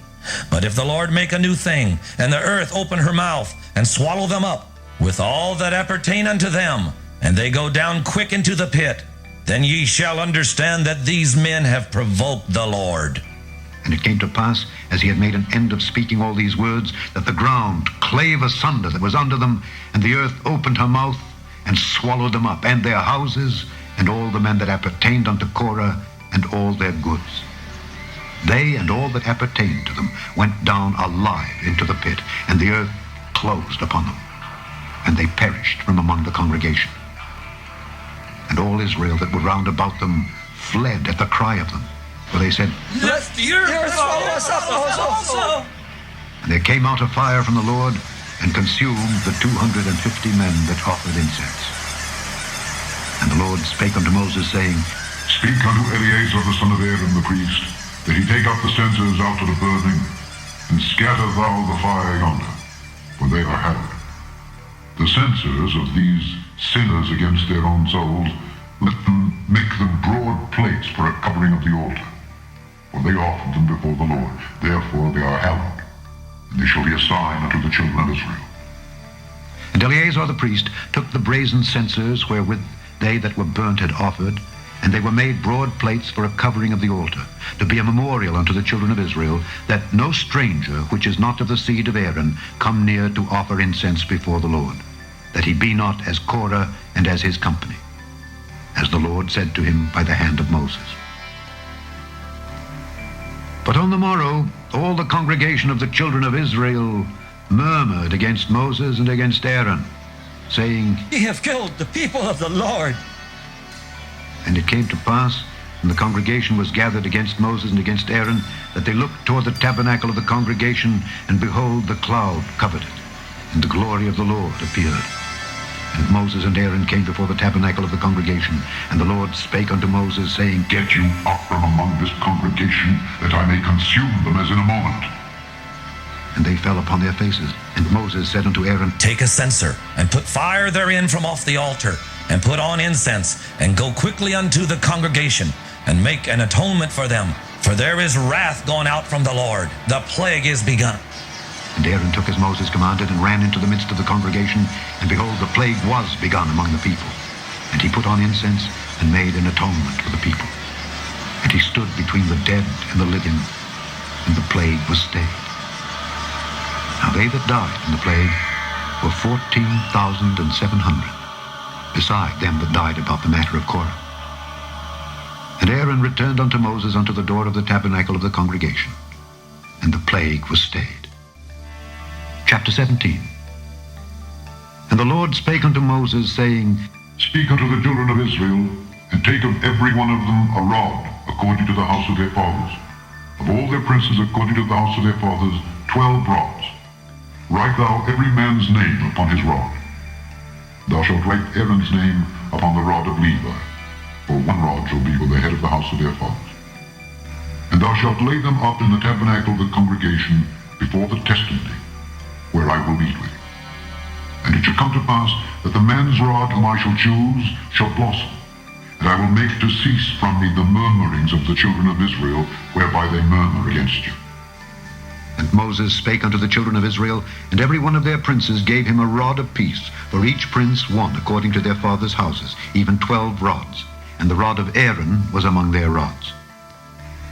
But if the Lord make a new thing, and the earth open her mouth, and swallow them up, with all that appertain unto them, and they go down quick into the pit, then ye shall understand that these men have provoked the Lord. And it came to pass, as he had made an end of speaking all these words, that the ground clave asunder that was under them, and the earth opened her mouth, and swallowed them up, and their houses, and all the men that appertained unto Korah, and all their goods. They and all that appertained to them went down alive into the pit, and the earth closed upon them, and they perished from among the congregation. And all Israel that were round about them fled at the cry of them, for they said, Let the earth swallow us up also. And there came out a fire from the Lord, and consumed the 250 men that offered incense. And the Lord spake unto Moses, saying, Speak unto Eleazar the son of Aaron the priest, that he take up the censers out of the burning, and scatter thou the fire yonder, for they are hallowed. The censers of these sinners against their own souls, make them broad plates for a covering of the altar, for they offered them before the Lord, therefore they are hallowed. And they shall be a sign unto the children of Israel. And Eleazar the priest took the brazen censers wherewith they that were burnt had offered, and they were made broad plates for a covering of the altar, to be a memorial unto the children of Israel, that no stranger which is not of the seed of Aaron come near to offer incense before the Lord, that he be not as Korah and as his company, as the Lord said to him by the hand of Moses. But on the morrow, all the congregation of the children of Israel murmured against Moses and against Aaron, saying, Ye have killed the people of the Lord. And it came to pass, when the congregation was gathered against Moses and against Aaron, that they looked toward the tabernacle of the congregation, and behold, the cloud covered it, and the glory of the Lord appeared. And Moses and Aaron came before the tabernacle of the congregation, and the Lord spake unto Moses, saying, Get you up from among this congregation, that I may consume them as in a moment. And they fell upon their faces. And Moses said unto Aaron, Take a censer, and put fire therein from off the altar, and put on incense, and go quickly unto the congregation, and make an atonement for them. For there is wrath gone out from the Lord, the plague is begun. And Aaron took as Moses commanded and ran into the midst of the congregation, and behold, the plague was begun among the people. And he put on incense and made an atonement for the people. And he stood between the dead and the living, and the plague was stayed. Now they that died in the plague were 14,700, beside them that died about the matter of Korah. And Aaron returned unto Moses unto the door of the tabernacle of the congregation, and the plague was stayed. Chapter 17. And the Lord spake unto Moses, saying, Speak unto the children of Israel, and take of every one of them a rod, according to the house of their fathers. Of all their princes, according to the house of their fathers, 12 rods. Write thou every man's name upon his rod. Thou shalt write Aaron's name upon the rod of Levi, for one rod shall be for the head of the house of their fathers. And thou shalt lay them up in the tabernacle of the congregation before the testimony, where I will meet with you. And it shall come to pass that the man's rod whom I shall choose shall blossom, and I will make to cease from me the murmurings of the children of Israel, whereby they murmur against you. And Moses spake unto the children of Israel, and every one of their princes gave him a rod apiece, for each prince one according to their fathers' houses, even 12 rods. And the rod of Aaron was among their rods.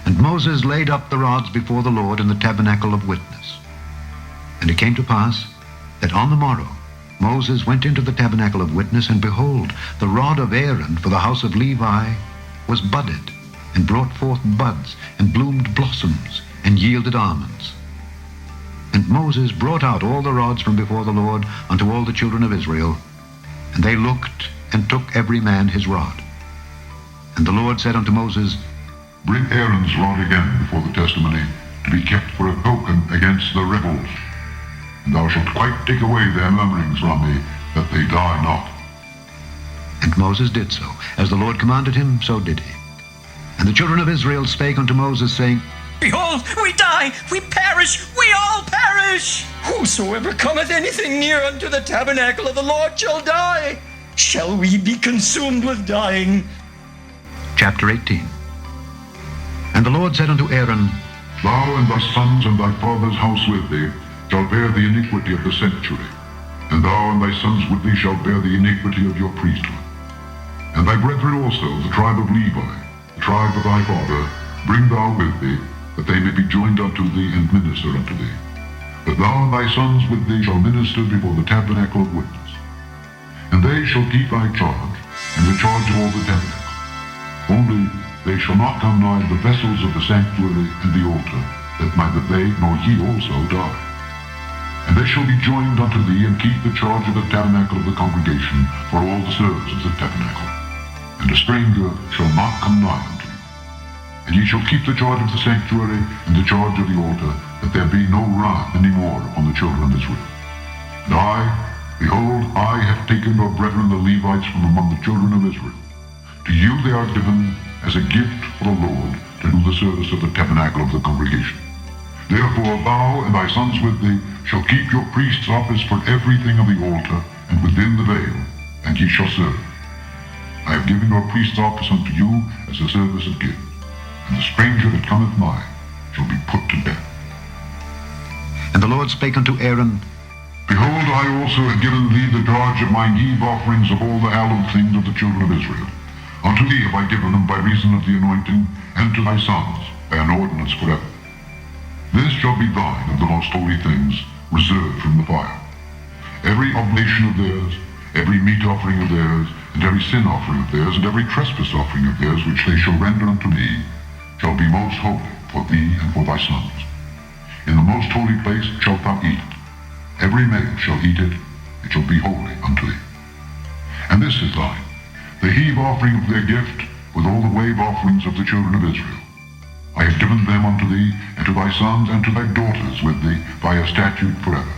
And Moses laid up the rods before the Lord in the tabernacle of witness. And it came to pass that on the morrow Moses went into the tabernacle of witness, and behold, the rod of Aaron for the house of Levi was budded, and brought forth buds, and bloomed blossoms, and yielded almonds. And Moses brought out all the rods from before the Lord unto all the children of Israel, and they looked, and took every man his rod. And the Lord said unto Moses, Bring Aaron's rod again before the testimony, to be kept for a token against the rebels. And thou shalt quite take away their murmurings from me, that they die not. And Moses did so. As the Lord commanded him, so did he. And the children of Israel spake unto Moses, saying, Behold, we die, we perish, we all perish. Whosoever cometh anything near unto the tabernacle of the Lord shall die. Shall we be consumed with dying? Chapter 18. And the Lord said unto Aaron, Thou and thy sons and thy father's house with thee shall bear the iniquity of the sanctuary, and thou and thy sons with thee shall bear the iniquity of your priesthood. And thy brethren also, the tribe of Levi, the tribe of thy father, bring thou with thee, that they may be joined unto thee and minister unto thee. But thou and thy sons with thee shall minister before the tabernacle of witness. And they shall keep thy charge, and the charge of all the tabernacle. Only they shall not come nigh the vessels of the sanctuary and the altar, that neither they nor ye also die. And they shall be joined unto thee, and keep the charge of the tabernacle of the congregation for all the service of the tabernacle. And a stranger shall not come nigh unto you. And ye shall keep the charge of the sanctuary and the charge of the altar, that there be no wrath any more upon the children of Israel. And I, behold, I have taken your brethren the Levites from among the children of Israel. To you they are given as a gift for the Lord, to do the service of the tabernacle of the congregation. Therefore thou and thy sons with thee shall keep your priest's office for everything of the altar, and within the veil, and ye shall serve. I have given your priest's office unto you as a service of gift, and the stranger that cometh nigh shall be put to death. And the Lord spake unto Aaron, Behold, I also have given thee the charge of mine heave offerings of all the hallowed things of the children of Israel. Unto thee have I given them by reason of the anointing, and to thy sons by an ordinance forever. This shall be thine of the most holy things, reserved from the fire. Every oblation of theirs, every meat offering of theirs, and every sin offering of theirs, and every trespass offering of theirs, which they shall render unto me, shall be most holy for thee and for thy sons. In the most holy place shalt thou eat it. Every male shall eat it, it shall be holy unto thee. And this is thine, the heave offering of their gift, with all the wave offerings of the children of Israel. I have given them unto thee, and to thy sons, and to thy daughters with thee, by a statute forever.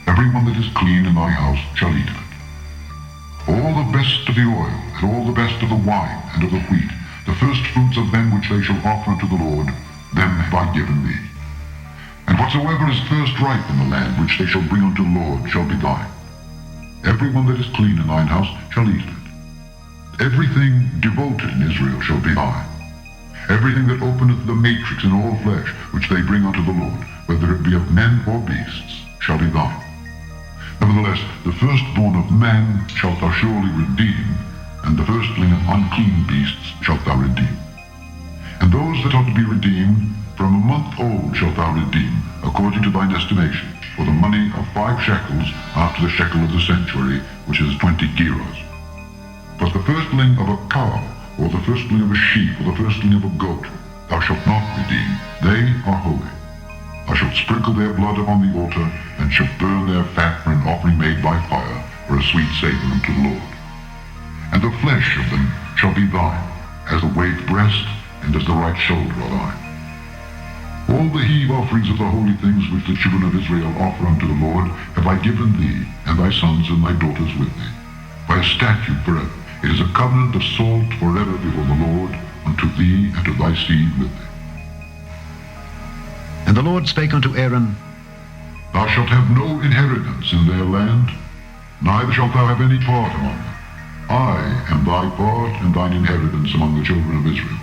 Every one that is clean in thy house shall eat of it. All the best of the oil, and all the best of the wine, and of the wheat, the first fruits of them which they shall offer unto the Lord, them have I given thee. And whatsoever is first ripe in the land, which they shall bring unto the Lord, shall be thine. Every one that is clean in thine house shall eat of it. Everything devoted in Israel shall be thine. Everything that openeth the matrix in all flesh, which they bring unto the Lord, whether it be of men or beasts, shall be thine. Nevertheless, the firstborn of man shalt thou surely redeem, and the firstling of unclean beasts shalt thou redeem. And those that are to be redeemed, from a month old shalt thou redeem, according to thine estimation, for the money of 5 shekels after the shekel of the sanctuary, which is 20 gerahs. But the firstling of a cow, or the firstling of a sheep, or the firstling of a goat, thou shalt not redeem. They are holy. Thou shalt sprinkle their blood upon the altar, and shalt burn their fat for an offering made by fire, for a sweet savor unto the Lord. And the flesh of them shall be thine, as the waved breast, and as the right shoulder are thine. All the heave offerings of the holy things which the children of Israel offer unto the Lord have I given thee, and thy sons and thy daughters with thee, by a statute forever. It is a covenant of salt forever before the Lord, unto thee and to thy seed with thee. And the Lord spake unto Aaron, Thou shalt have no inheritance in their land, neither shalt thou have any part among them. I am thy part and thine inheritance among the children of Israel.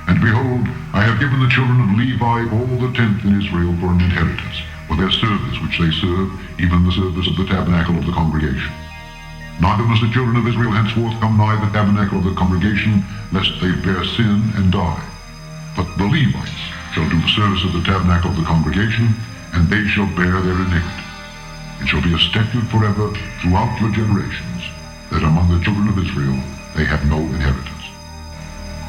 And behold, I have given the children of Levi all the tenth in Israel for an inheritance, for their service which they serve, even the service of the tabernacle of the congregation. Neither must the children of Israel henceforth come nigh the tabernacle of the congregation, lest they bear sin and die. But the Levites shall do the service of the tabernacle of the congregation, and they shall bear their iniquity. It shall be a statute forever throughout your generations, that among the children of Israel they have no inheritance.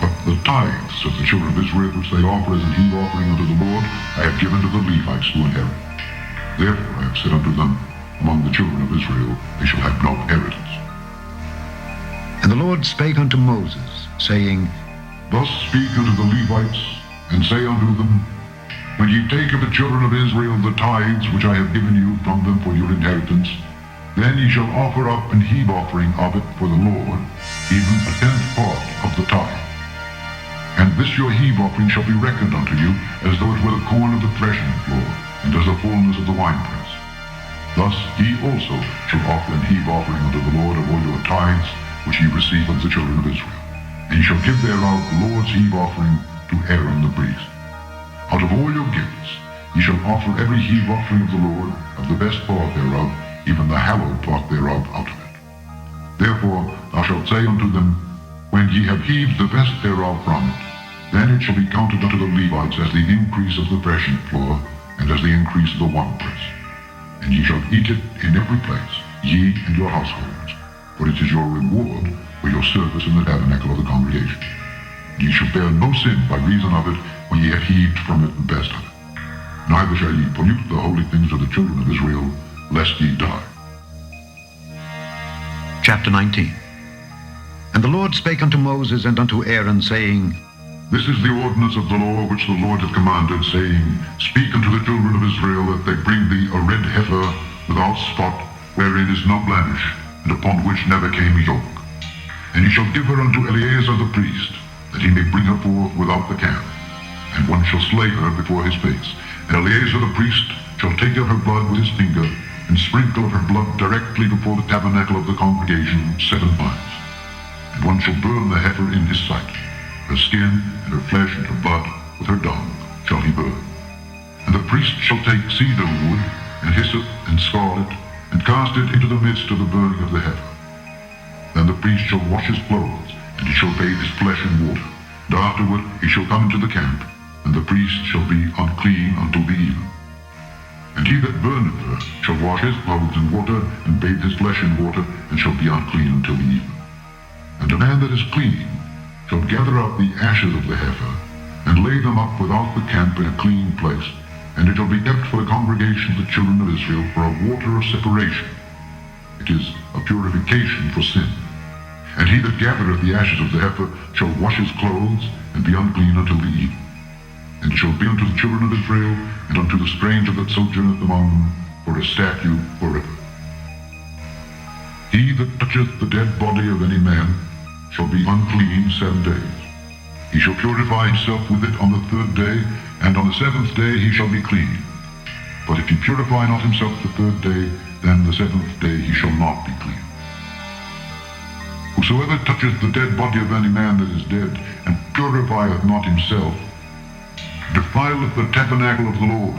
But the tithes of the children of Israel which they offer as an heave offering unto the Lord, I have given to the Levites to inherit. Therefore I have said unto them, among the children of Israel they shall have no inheritance. And the Lord spake unto Moses, saying, Thus speak unto the Levites, and say unto them, When ye take of the children of Israel the tithes which I have given you from them for your inheritance, then ye shall offer up an heave offering of it for the Lord, even a 10th part of the tithe. And this your heave offering shall be reckoned unto you, as though it were the corn of the threshing floor, and as the fullness of the winepress. Thus ye also shall offer an heave offering unto the Lord of all your tithes, which ye receive of the children of Israel. And ye shall give thereof the Lord's heave offering to Aaron the priest. Out of all your gifts ye shall offer every heave offering of the Lord, of the best part thereof, even the hallowed part thereof out of it. Therefore thou shalt say unto them, When ye have heaved the best thereof from it, then it shall be counted unto the Levites as the increase of the threshing floor, and as the increase of the winepress. And ye shall eat it in every place, ye and your households, for it is your reward for your service in the tabernacle of the congregation. Ye shall bear no sin by reason of it, when ye have heaved from it the best of it. Neither shall ye pollute the holy things of the children of Israel, lest ye die. Chapter 19. And the Lord spake unto Moses and unto Aaron, saying, This is the ordinance of the law which the Lord hath commanded, saying, Speak unto the children of Israel that they bring thee a red heifer without spot, wherein is no blemish, and upon which never came yoke. And ye shall give her unto Eleazar the priest, that he may bring her forth without the camp. And one shall slay her before his face. And Eleazar the priest shall take of her blood with his finger, and sprinkle of her blood directly before the tabernacle of the congregation 7 times. And one shall burn the heifer in his sight. Her skin, and her flesh, and her blood, with her dung, shall he burn. And the priest shall take cedar wood, and hyssop, and scarlet, and cast it into the midst of the burning of the heifer. Then the priest shall wash his clothes, and he shall bathe his flesh in water. And afterward he shall come into the camp, and the priest shall be unclean until the even. And he that burneth her shall wash his clothes in water, and bathe his flesh in water, and shall be unclean until the even. And a man that is clean shall gather up the ashes of the heifer, and lay them up without the camp in a clean place, and it shall be kept for the congregation of the children of Israel for a water of separation. It is a purification for sin. And he that gathereth the ashes of the heifer shall wash his clothes, and be unclean until the even. And it shall be unto the children of Israel, and unto the stranger that sojourneth among them, for a statute forever. He that toucheth the dead body of any man shall be unclean 7 days. He shall purify himself with it on the 3rd day, and on the 7th day he shall be clean. But if he purify not himself the 3rd day, then the 7th day he shall not be clean. Whosoever toucheth the dead body of any man that is dead, and purifieth not himself, defileth the tabernacle of the Lord,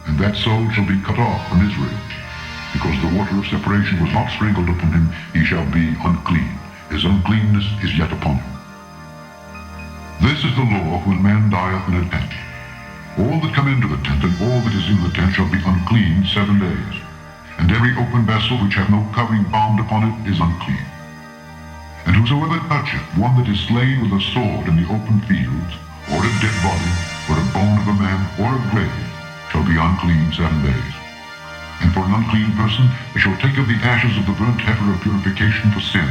and that soul shall be cut off from Israel. Because the water of separation was not sprinkled upon him, he shall be unclean. His uncleanness is yet upon him. This is the law when man dieth in a tent. All that come into the tent and all that is in the tent shall be unclean 7 days. And every open vessel which hath no covering bound upon it is unclean. And whosoever toucheth one that is slain with a sword in the open fields, or a dead body, or a bone of a man, or a grave, shall be unclean 7 days. And for an unclean person they shall take of the ashes of the burnt heifer of purification for sin,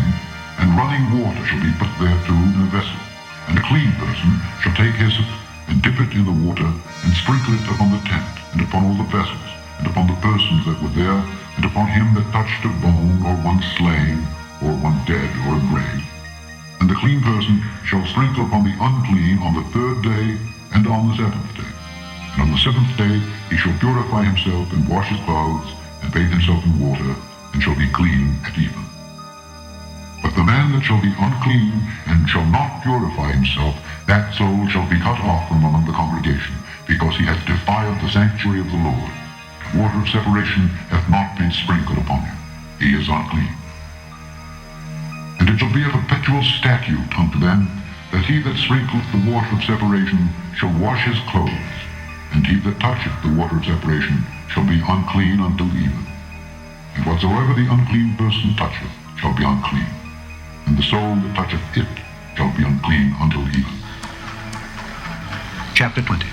and running water shall be put thereto in a vessel. And a clean person shall take hyssop, and dip it in the water, and sprinkle it upon the tent, and upon all the vessels, and upon the persons that were there, and upon him that touched a bone, or one slain, or one dead, or a grave. And the clean person shall sprinkle upon the unclean on the 3rd day, and on the 7th day. And on the 7th day he shall purify himself, and wash his clothes, and bathe himself in water, and shall be clean at even. But the man that shall be unclean, and shall not purify himself, that soul shall be cut off from among the congregation, because he hath defiled the sanctuary of the Lord. The water of separation hath not been sprinkled upon him. He is unclean. And it shall be a perpetual statute unto them, that he that sprinkleth the water of separation shall wash his clothes, and he that toucheth the water of separation shall be unclean until even. And whatsoever the unclean person toucheth shall be unclean, and the soul that toucheth it shall be unclean until even. Chapter 20.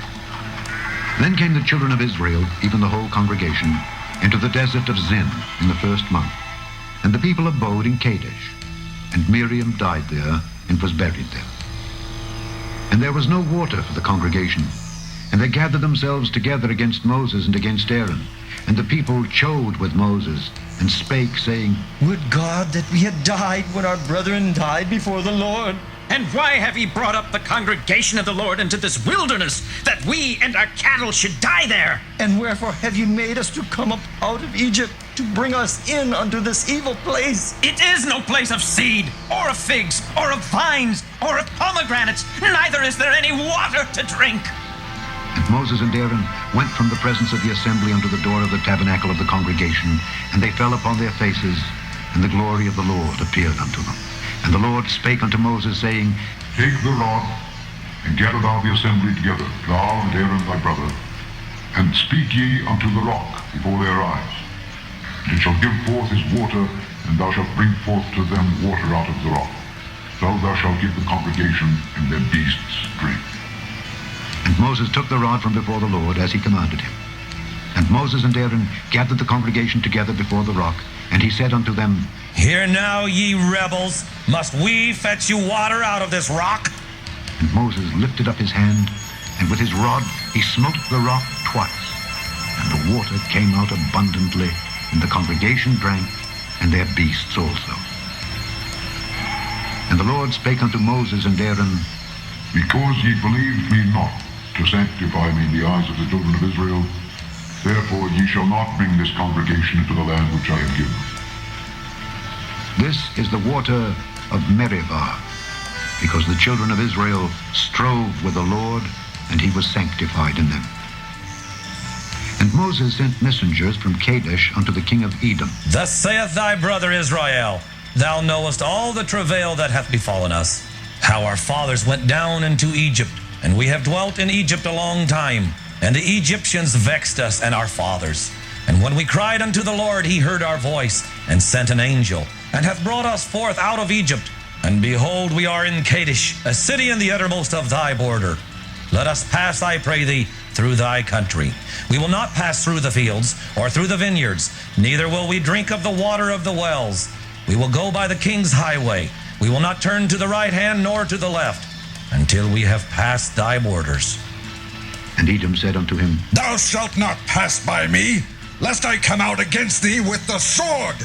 Then came the children of Israel, even the whole congregation, into the desert of Zin in the 1st month. And the people abode in Kadesh. And Miriam died there, and was buried there. And there was no water for the congregation. And they gathered themselves together against Moses and against Aaron. And the people chode with Moses, and spake, saying, Would God that we had died when our brethren died before the Lord. And why have ye brought up the congregation of the Lord into this wilderness, that we and our cattle should die there? And wherefore have you made us to come up out of Egypt, to bring us in unto this evil place? It is no place of seed, or of figs, or of vines, or of pomegranates, neither is there any water to drink. And Moses and Aaron went from the presence of the assembly unto the door of the tabernacle of the congregation, and they fell upon their faces, and the glory of the Lord appeared unto them. And the Lord spake unto Moses, saying, Take the rod, and gather thou the assembly together, thou and Aaron thy brother, and speak ye unto the rock before their eyes. And it shall give forth his water, and thou shalt bring forth to them water out of the rock. So thou shalt give the congregation and their beasts drink. And Moses took the rod from before the Lord, as he commanded him. And Moses and Aaron gathered the congregation together before the rock, and he said unto them, Hear now, ye rebels, must we fetch you water out of this rock? And Moses lifted up his hand, and with his rod he smote the rock twice. And the water came out abundantly, and the congregation drank, and their beasts also. And the Lord spake unto Moses and Aaron, Because ye believed me not to sanctify me in the eyes of the children of Israel, therefore ye shall not bring this congregation into the land which I have given. This is the water of Meribah, because the children of Israel strove with the Lord, and he was sanctified in them. And Moses sent messengers from Kadesh unto the king of Edom. Thus saith thy brother Israel, Thou knowest all the travail that hath befallen us, how our fathers went down into Egypt, and we have dwelt in Egypt a long time, and the Egyptians vexed us and our fathers. And when we cried unto the Lord, he heard our voice, and sent an angel, and hath brought us forth out of Egypt. And behold, we are in Kadesh, a city in the uttermost of thy border. Let us pass, I pray thee, through thy country. We will not pass through the fields, or through the vineyards, neither will we drink of the water of the wells. We will go by the king's highway. We will not turn to the right hand nor to the left, until we have passed thy borders. And Edom said unto him, Thou shalt not pass by me, lest I come out against thee with the sword.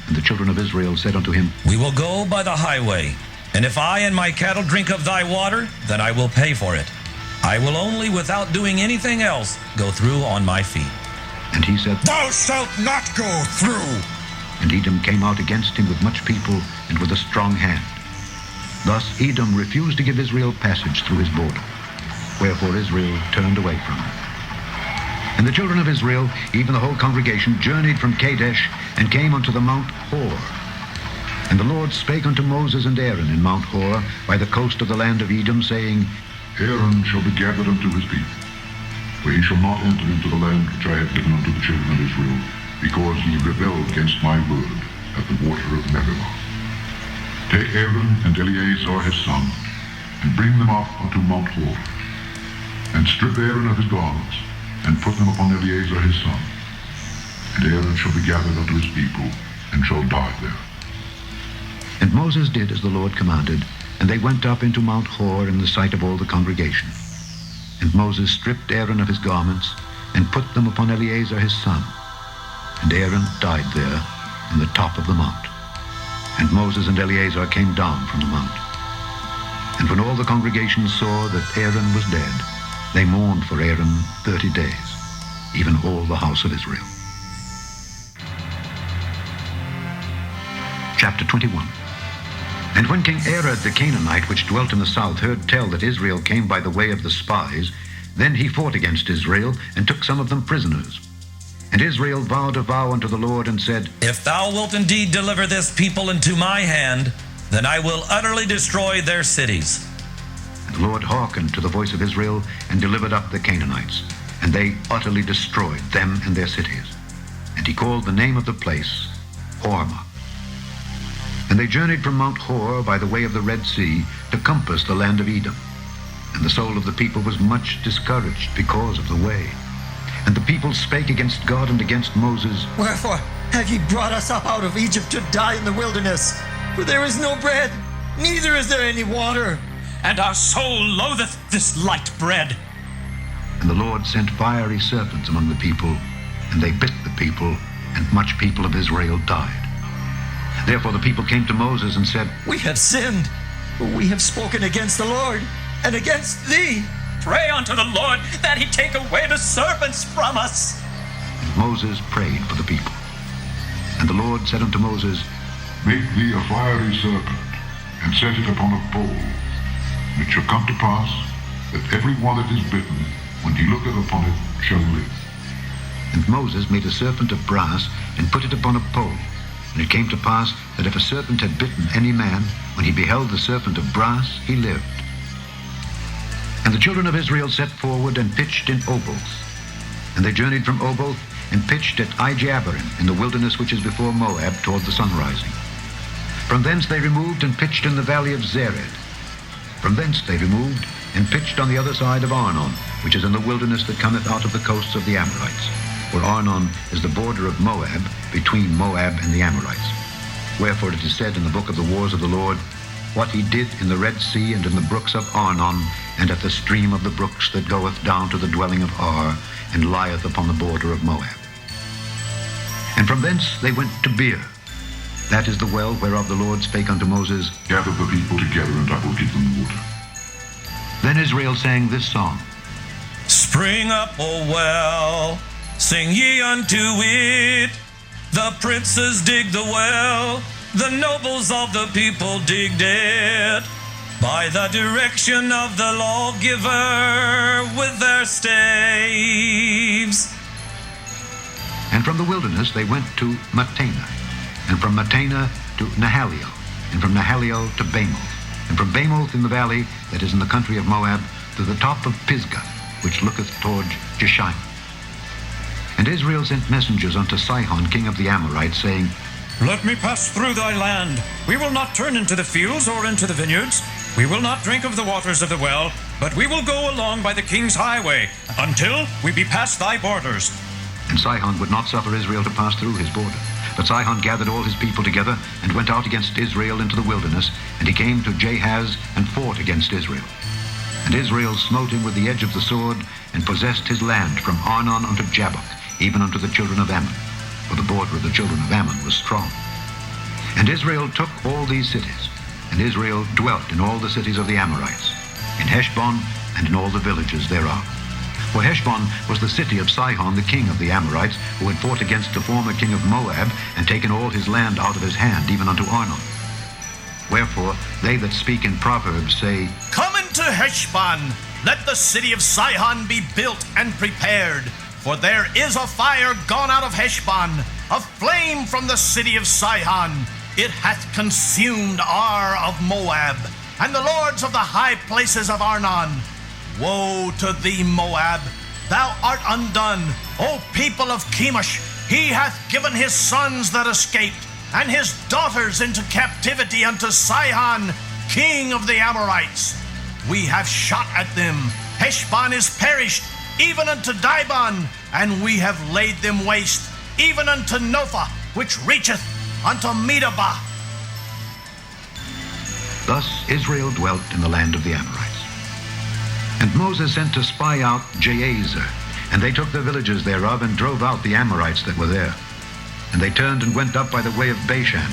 And the children of Israel said unto him, We will go by the highway, and if I and my cattle drink of thy water, then I will pay for it. I will only, without doing anything else, go through on my feet. And he said, Thou shalt not go through. And Edom came out against him with much people and with a strong hand. Thus Edom refused to give Israel passage through his border, wherefore Israel turned away from him. And the children of Israel, even the whole congregation, journeyed from Kadesh and came unto the Mount Hor. And the Lord spake unto Moses and Aaron in Mount Hor by the coast of the land of Edom, saying, Aaron shall be gathered unto his people, for he shall not enter into the land which I have given unto the children of Israel, because ye rebelled against my word at the water of Meribah. Take Aaron and Eleazar his son, and bring them up unto Mount Hor, and strip Aaron of his garments, and put them upon Eleazar his son. And Aaron shall be gathered unto his people, and shall die there. And Moses did as the Lord commanded, and they went up into Mount Hor in the sight of all the congregation. And Moses stripped Aaron of his garments, and put them upon Eleazar his son. And Aaron died there in the top of the mount. And Moses and Eleazar came down from the mount. And when all the congregation saw that Aaron was dead, they mourned for Aaron 30 days, even all the house of Israel. Chapter 21. And when King Arad the Canaanite, which dwelt in the south, heard tell that Israel came by the way of the spies, then he fought against Israel, and took some of them prisoners. And Israel vowed a vow unto the Lord, and said, If thou wilt indeed deliver this people into my hand, then I will utterly destroy their cities. And the Lord hearkened to the voice of Israel, and delivered up the Canaanites, and they utterly destroyed them and their cities. And he called the name of the place Hormah. And they journeyed from Mount Hor by the way of the Red Sea to compass the land of Edom. And the soul of the people was much discouraged because of the way. And the people spake against God and against Moses, Wherefore have ye brought us up out of Egypt to die in the wilderness? For there is no bread, neither is there any water. And our soul loatheth this light bread. And the Lord sent fiery serpents among the people, and they bit the people, and much people of Israel died. Therefore the people came to Moses and said, We have sinned, for we have spoken against the Lord and against thee. Pray unto the Lord that he take away the serpents from us. And Moses prayed for the people. And the Lord said unto Moses, Make thee a fiery serpent, and set it upon a pole. And it shall come to pass that every one that is bitten, when he looketh upon it, shall live. And Moses made a serpent of brass, and put it upon a pole. And it came to pass that if a serpent had bitten any man, when he beheld the serpent of brass, he lived. And the children of Israel set forward and pitched in Oboth. And they journeyed from Oboth and pitched at Ijeabarim in the wilderness which is before Moab toward the sunrising. From thence they removed and pitched in the valley of Zered. From thence they removed and pitched on the other side of Arnon, which is in the wilderness that cometh out of the coasts of the Amorites. For Arnon is the border of Moab, between Moab and the Amorites. Wherefore it is said in the book of the wars of the Lord, what he did in the Red Sea and in the brooks of Arnon, and at the stream of the brooks that goeth down to the dwelling of Ar, and lieth upon the border of Moab. And from thence they went to Beer. That is the well whereof the Lord spake unto Moses, Gather the people together, and I will give them water. Then Israel sang this song, Spring up, O well, sing ye unto it. The princes dig the well, the nobles of the people digged it. By the direction of the lawgiver with their staves. And from the wilderness they went to Mattanah, and from Mattanah to Nahaliel, and from Nahaliel to Bamoth, and from Bamoth in the valley that is in the country of Moab to the top of Pisgah, which looketh toward Jeshimon. And Israel sent messengers unto Sihon, king of the Amorites, saying, Let me pass through thy land. We will not turn into the fields or into the vineyards. We will not drink of the waters of the well, but we will go along by the king's highway until we be past thy borders. And Sihon would not suffer Israel to pass through his border. But Sihon gathered all his people together and went out against Israel into the wilderness, and he came to Jahaz and fought against Israel. And Israel smote him with the edge of the sword, and possessed his land from Arnon unto Jabbok, even unto the children of Ammon, for the border of the children of Ammon was strong. And Israel took all these cities, and Israel dwelt in all the cities of the Amorites, in Heshbon and in all the villages thereof. For Heshbon was the city of Sihon, the king of the Amorites, who had fought against the former king of Moab, and taken all his land out of his hand, even unto Arnon. Wherefore they that speak in Proverbs say, Come into Heshbon, let the city of Sihon be built and prepared. For there is a fire gone out of Heshbon, a flame from the city of Sihon. It hath consumed Ar of Moab, and the lords of the high places of Arnon. Woe to thee, Moab! Thou art undone, O people of Chemosh! He hath given his sons that escaped, and his daughters into captivity unto Sihon, king of the Amorites. We have shot at them. Heshbon is perished, even unto Dibon, and we have laid them waste, even unto Nophah, which reacheth unto Medeba. Thus Israel dwelt in the land of the Amorites. And Moses sent to spy out Jazer, and they took the villages thereof, and drove out the Amorites that were there. And they turned and went up by the way of Bashan,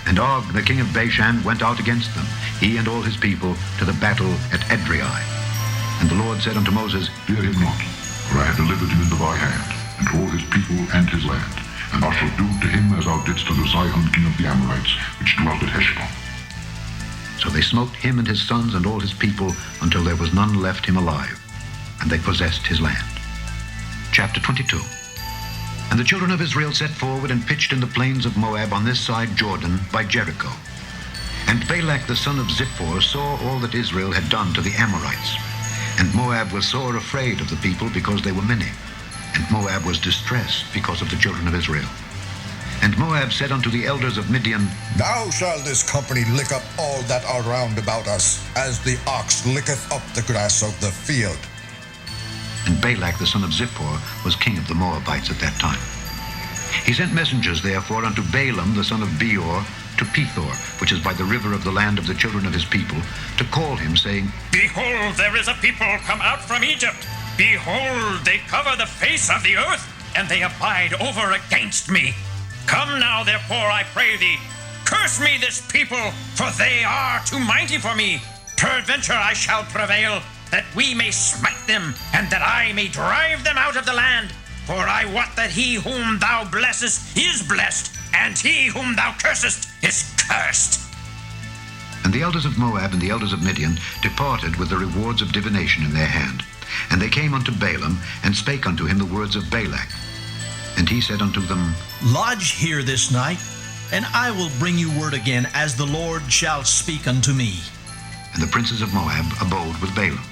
and Og the king of Bashan went out against them, he and all his people, to the battle at Edrei. And the Lord said unto Moses, Fear him not, for I have delivered him into thy hand, and all his people and his land. And thou shalt do to him as thou didst to the Sihon king of the Amorites, which dwelt at Heshbon. So they smote him and his sons and all his people until there was none left him alive, and they possessed his land. Chapter 22. And the children of Israel set forward and pitched in the plains of Moab on this side Jordan by Jericho. And Balak the son of Zippor saw all that Israel had done to the Amorites. And Moab was sore afraid of the people because they were many. And Moab was distressed because of the children of Israel. And Moab said unto the elders of Midian, Now shall this company lick up all that are round about us, as the ox licketh up the grass of the field. And Balak the son of Zippor was king of the Moabites at that time. He sent messengers therefore unto Balaam the son of Peor to Peor, which is by the river of the land of the children of his people, to call him, saying, Behold, there is a people come out from Egypt. Behold, they cover the face of the earth, and they abide over against me. Come now, therefore, I pray thee, curse me this people, for they are too mighty for me. Peradventure I shall prevail, that we may smite them, and that I may drive them out of the land. For I wot that he whom thou blessest is blessed, and he whom thou cursest is cursed. And the elders of Moab and the elders of Midian departed with the rewards of divination in their hand. And they came unto Balaam, and spake unto him the words of Balak. And he said unto them, Lodge here this night, and I will bring you word again, as the Lord shall speak unto me. And the princes of Moab abode with Balaam.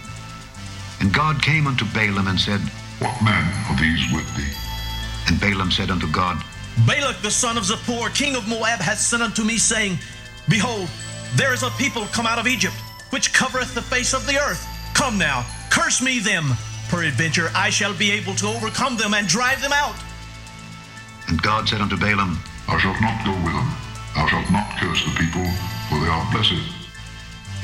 And God came unto Balaam and said, What men are these with thee? And Balaam said unto God, Balak the son of Zippor, king of Moab, hath sent unto me, saying, Behold, there is a people come out of Egypt, which covereth the face of the earth. Come now, curse me them. Peradventure I shall be able to overcome them and drive them out. And God said unto Balaam, Thou shalt not go with them. Thou shalt not curse the people, for they are blessed.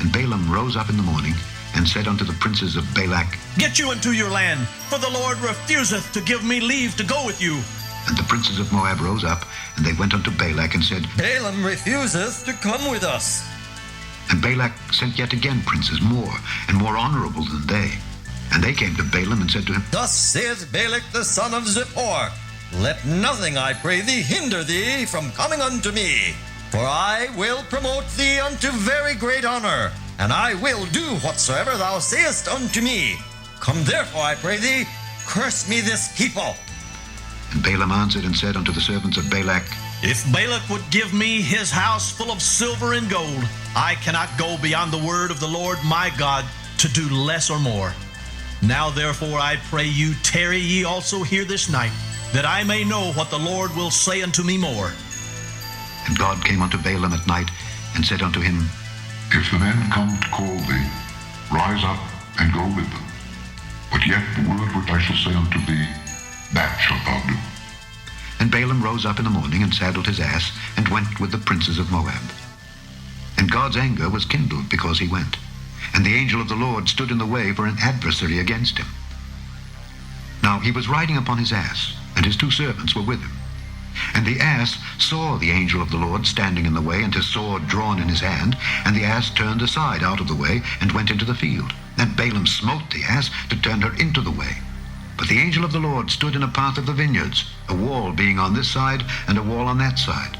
And Balaam rose up in the morning, and said unto the princes of Balak, Get you into your land, for the Lord refuseth to give me leave to go with you. And the princes of Moab rose up, and they went unto Balak, and said, Balaam refuseth to come with us. And Balak sent yet again princes more, and more honorable than they. And they came to Balaam, and said to him, Thus saith Balak the son of Zippor, Let nothing, I pray thee, hinder thee from coming unto me. For I will promote thee unto very great honor, and I will do whatsoever thou sayest unto me. Come therefore, I pray thee, curse me this people. And Balaam answered and said unto the servants of Balak, If Balak would give me his house full of silver and gold, I cannot go beyond the word of the Lord my God to do less or more. Now therefore I pray you, tarry ye also here this night, that I may know what the Lord will say unto me more. And God came unto Balaam at night, and said unto him, If the men come to call thee, rise up and go with them. But yet the word which I shall say unto thee, that shalt thou do. And Balaam rose up in the morning, and saddled his ass, and went with the princes of Moab. And God's anger was kindled because he went. And the angel of the Lord stood in the way for an adversary against him. Now he was riding upon his ass, and his two servants were with him. And the ass saw the angel of the Lord standing in the way, and his sword drawn in his hand. And the ass turned aside out of the way, and went into the field. And Balaam smote the ass to turn her into the way. But the angel of the Lord stood in a path of the vineyards, a wall being on this side, and a wall on that side.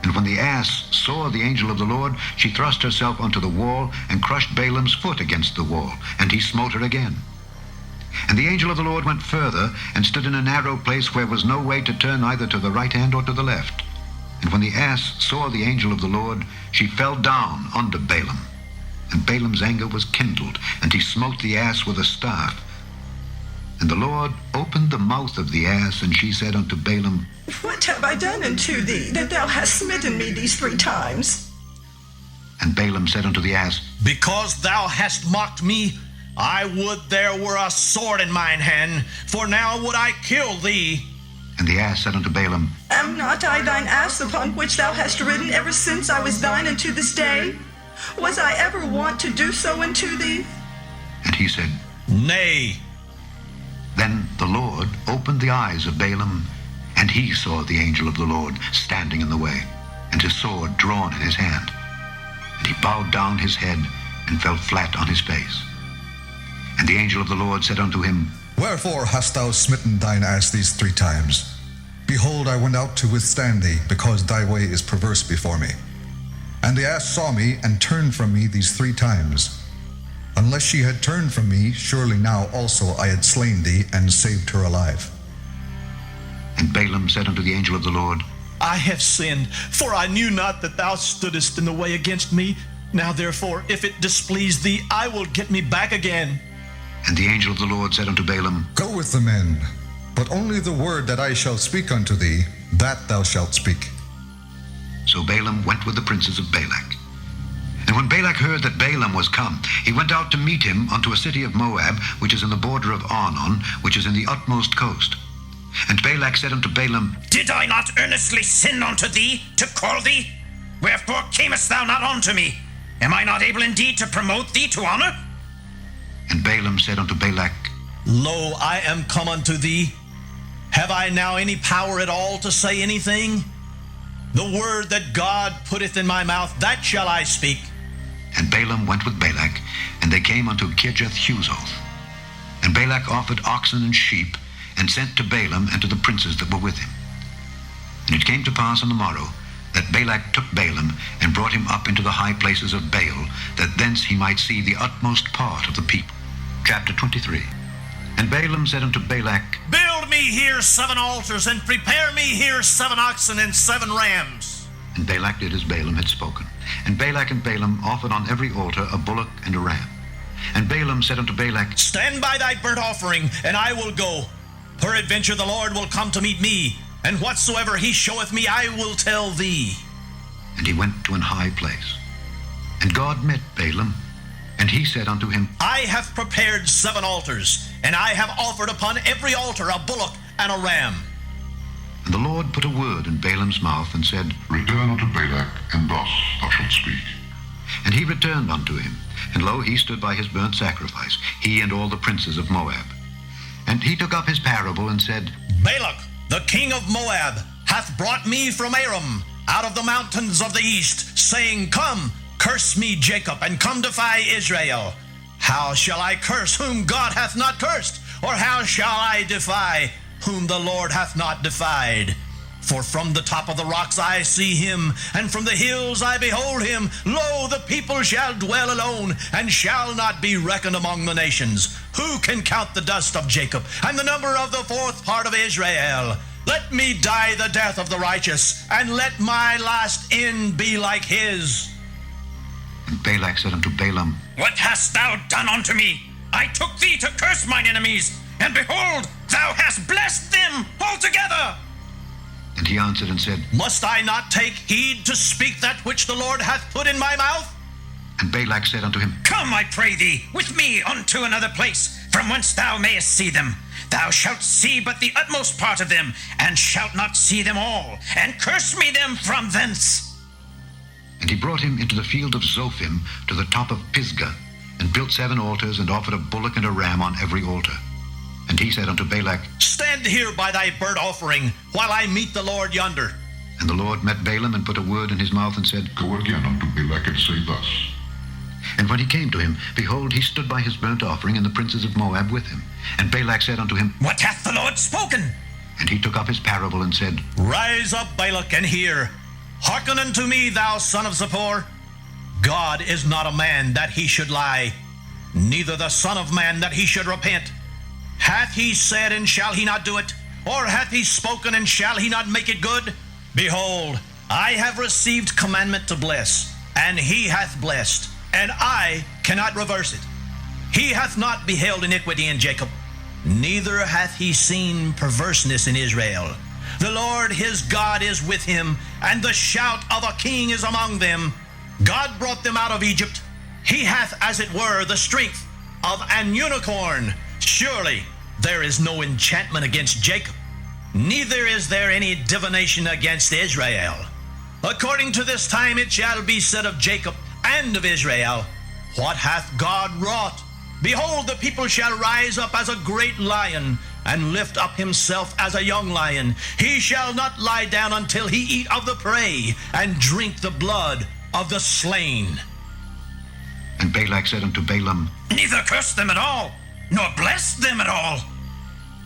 And when the ass saw the angel of the Lord, she thrust herself onto the wall, and crushed Balaam's foot against the wall, and he smote her again. And the angel of the Lord went further, and stood in a narrow place where was no way to turn either to the right hand or to the left. And when the ass saw the angel of the Lord, she fell down under Balaam. And Balaam's anger was kindled, and he smote the ass with a staff. And the Lord opened the mouth of the ass, and she said unto Balaam, What have I done unto thee, that thou hast smitten me these 3 times? And Balaam said unto the ass, Because thou hast mocked me, I would there were a sword in mine hand, for now would I kill thee. And the ass said unto Balaam, Am not I thine ass upon which thou hast ridden ever since I was thine unto this day? Was I ever wont to do so unto thee? And he said, Nay. Then the Lord opened the eyes of Balaam, and he saw the angel of the Lord standing in the way, and his sword drawn in his hand. And he bowed down his head, and fell flat on his face. And the angel of the Lord said unto him, Wherefore hast thou smitten thine ass these 3 times? Behold, I went out to withstand thee, because thy way is perverse before me. And the ass saw me, and turned from me these 3 times. Unless she had turned from me, surely now also I had slain thee, and saved her alive. And Balaam said unto the angel of the Lord, I have sinned, for I knew not that thou stoodest in the way against me. Now therefore, if it displease thee, I will get me back again. And the angel of the Lord said unto Balaam, Go with the men, but only the word that I shall speak unto thee, that thou shalt speak. So Balaam went with the princes of Balak. And when Balak heard that Balaam was come, he went out to meet him unto a city of Moab, which is in the border of Arnon, which is in the utmost coast. And Balak said unto Balaam, Did I not earnestly sin unto thee to call thee? Wherefore camest thou not unto me? Am I not able indeed to promote thee to honor? And Balaam said unto Balak, Lo, I am come unto thee. Have I now any power at all to say anything? The word that God putteth in my mouth, that shall I speak. And Balaam went with Balak, and they came unto Kirjath-Huzoth. And Balak offered oxen and sheep, and sent to Balaam and to the princes that were with him. And it came to pass on the morrow, that Balak took Balaam, and brought him up into the high places of Baal, that thence he might see the utmost part of the people. Chapter 23. And Balaam said unto Balak, Build me here 7 altars, and prepare me here 7 oxen and 7 rams. And Balak did as Balaam had spoken. And Balak and Balaam offered on every altar a bullock and a ram. And Balaam said unto Balak, Stand by thy burnt offering, and I will go. Peradventure the Lord will come to meet me, and whatsoever he showeth me I will tell thee. And he went to an high place. And God met Balaam, and he said unto him, I have prepared 7 altars, and I have offered upon every altar a bullock and a ram. And the Lord put a word in Balaam's mouth, and said, Return unto Balak, and thus thou shalt speak. And he returned unto him, and lo, he stood by his burnt sacrifice, he and all the princes of Moab. And he took up his parable, and said, Balak, the king of Moab, hath brought me from Aram, out of the mountains of the east, saying, Come, curse me, Jacob, and come defy Israel. How shall I curse whom God hath not cursed? Or how shall I defy whom the Lord hath not defied? For from the top of the rocks I see him, and from the hills I behold him. Lo, the people shall dwell alone, and shall not be reckoned among the nations. Who can count the dust of Jacob, and the number of the 4th part of Israel? Let me die the death of the righteous, and let my last end be like his. And Balak said unto Balaam, What hast thou done unto me? I took thee to curse mine enemies, and behold, thou hast blessed them altogether. And he answered and said, Must I not take heed to speak that which the Lord hath put in my mouth? And Balak said unto him, Come, I pray thee, with me unto another place, from whence thou mayest see them. Thou shalt see but the utmost part of them, and shalt not see them all, and curse me them from thence. And he brought him into the field of Zophim, to the top of Pisgah, and built 7 altars, and offered a bullock and a ram on every altar. And he said unto Balak, Stand here by thy burnt offering, while I meet the Lord yonder. And the Lord met Balaam, and put a word in his mouth, and said, Go again unto Balak, and say thus. And when he came to him, behold, he stood by his burnt offering, and the princes of Moab with him. And Balak said unto him, What hath the Lord spoken? And he took up his parable, and said, Rise up, Balak, and hear. Hearken unto me, thou son of Zippor. God is not a man that he should lie, neither the son of man that he should repent. Hath he said, and shall he not do it? Or hath he spoken, and shall he not make it good? Behold, I have received commandment to bless, and he hath blessed, and I cannot reverse it. He hath not beheld iniquity in Jacob, neither hath he seen perverseness in Israel. The Lord his God is with him, and the shout of a king is among them. God brought them out of Egypt. He hath, as it were, the strength of an unicorn. Surely there is no enchantment against Jacob, neither is there any divination against Israel. According to this time it shall be said of Jacob and of Israel, what hath God wrought? Behold, the people shall rise up as a great lion, and lift up himself as a young lion. He shall not lie down until he eat of the prey, and drink the blood of the slain. And Balak said unto Balaam, Neither curse them at all, nor bless them at all.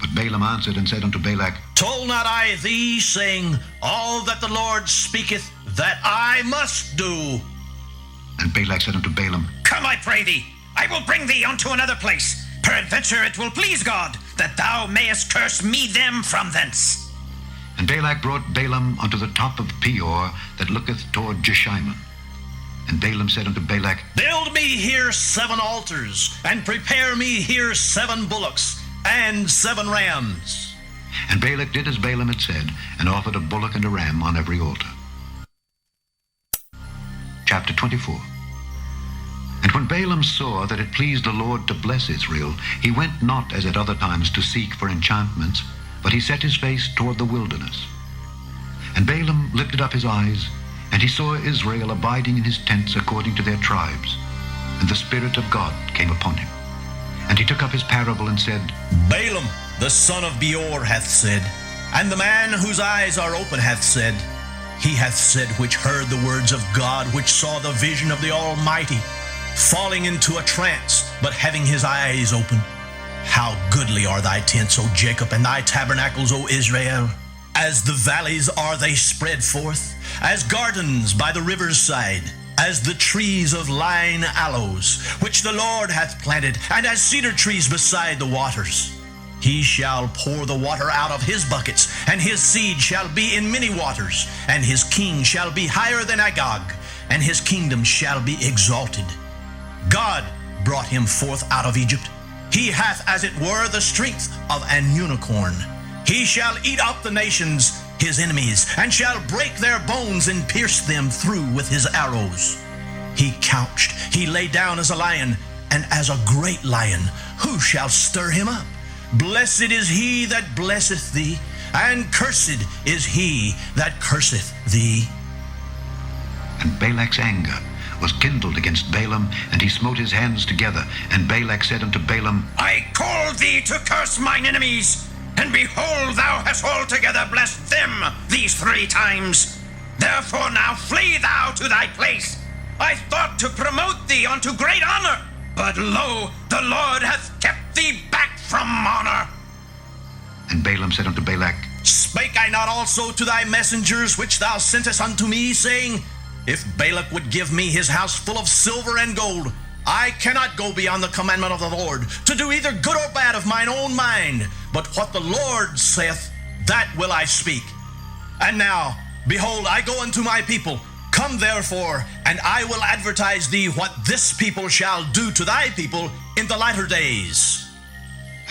But Balaam answered and said unto Balak, Told not I thee, saying, All that the Lord speaketh, that I must do? And Balak said unto Balaam, Come, I pray thee, I will bring thee unto another place. Peradventure it will please God, that thou mayest curse me them from thence. And Balak brought Balaam unto the top of Peor, that looketh toward Jeshimon. And Balaam said unto Balak, Build me here 7 altars, and prepare me here 7 bullocks, and 7 rams. And Balak did as Balaam had said, and offered a bullock and a ram on every altar. Chapter 24. And when Balaam saw that it pleased the Lord to bless Israel, he went not as at other times to seek for enchantments, but he set his face toward the wilderness. And Balaam lifted up his eyes, and he saw Israel abiding in his tents according to their tribes. And the Spirit of God came upon him. And he took up his parable and said, Balaam, the son of Peor, hath said, and the man whose eyes are open hath said, He hath said which heard the words of God, which saw the vision of the Almighty, falling into a trance, but having his eyes open. How goodly are thy tents, O Jacob, and thy tabernacles, O Israel! As the valleys are they spread forth, as gardens by the river's side, as the trees of lign aloes, which the Lord hath planted, and as cedar trees beside the waters. He shall pour the water out of his buckets, and his seed shall be in many waters, and his king shall be higher than Agag, and his kingdom shall be exalted. God brought him forth out of Egypt. He hath, as it were, the strength of an unicorn. He shall eat up the nations, his enemies, and shall break their bones and pierce them through with his arrows. He couched, he lay down as a lion, and as a great lion. Who shall stir him up? Blessed is he that blesseth thee, and cursed is he that curseth thee. And Balak's anger was kindled against Balaam, and he smote his hands together. And Balak said unto Balaam, I called thee to curse mine enemies, and behold, thou hast altogether blessed them these 3 times. Therefore now flee thou to thy place. I thought to promote thee unto great honor, but lo, the Lord hath kept thee back from honor. And Balaam said unto Balak, Spake I not also to thy messengers which thou sentest unto me, saying, If Balak would give me his house full of silver and gold, I cannot go beyond the commandment of the Lord, to do either good or bad of mine own mind. But what the Lord saith, that will I speak. And now, behold, I go unto my people. Come therefore, and I will advertise thee what this people shall do to thy people in the latter days.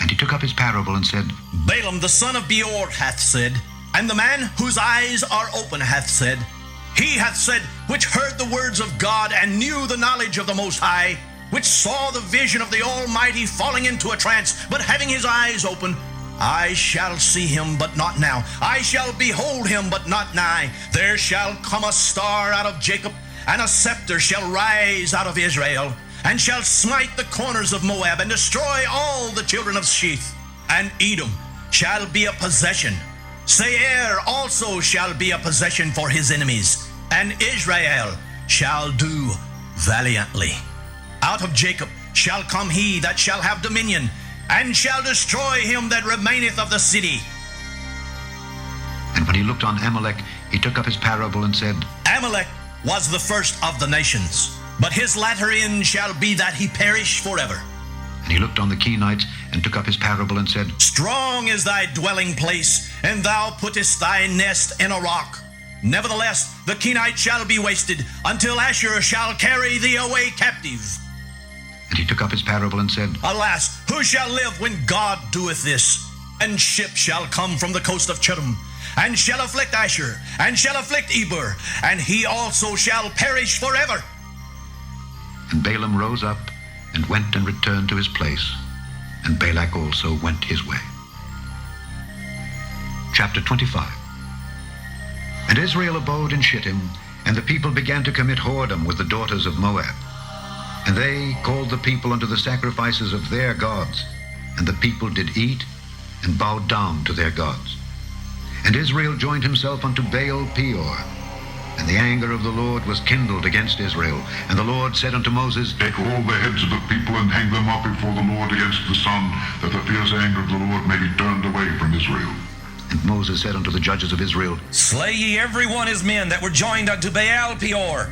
And he took up his parable and said, Balaam the son of Beor hath said, and the man whose eyes are open hath said, He hath said, which heard the words of God, and knew the knowledge of the Most High, which saw the vision of the Almighty falling into a trance, but having his eyes open, I shall see him, but not now. I shall behold him, but not nigh. There shall come a star out of Jacob, and a scepter shall rise out of Israel, and shall smite the corners of Moab, and destroy all the children of Sheth. And Edom shall be a possession. Seir also shall be a possession for his enemies, and Israel shall do valiantly. Out of Jacob shall come he that shall have dominion, and shall destroy him that remaineth of the city. And when he looked on Amalek, he took up his parable and said, Amalek was the first of the nations, but his latter end shall be that he perish forever. And he looked on the Kenites, and took up his parable, and said, Strong is thy dwelling place, and thou puttest thy nest in a rock. Nevertheless, the Kenite shall be wasted, until Asshur shall carry thee away captive. And he took up his parable, and said, Alas, who shall live when God doeth this? And ships shall come from the coast of Chittim, and shall afflict Asshur, and shall afflict Eber, and he also shall perish forever. And Balaam rose up, and went and returned to his place, and Balak also went his way. Chapter 25. And Israel abode in Shittim, and the people began to commit whoredom with the daughters of Moab. And they called the people unto the sacrifices of their gods, and the people did eat, and bowed down to their gods. And Israel joined himself unto Baal Peor, and the anger of the Lord was kindled against Israel. And the Lord said unto Moses, Take all the heads of the people, and hang them up before the Lord against the sun, that the fierce anger of the Lord may be turned away from Israel. And Moses said unto the judges of Israel, Slay ye every one his men that were joined unto Baal Peor.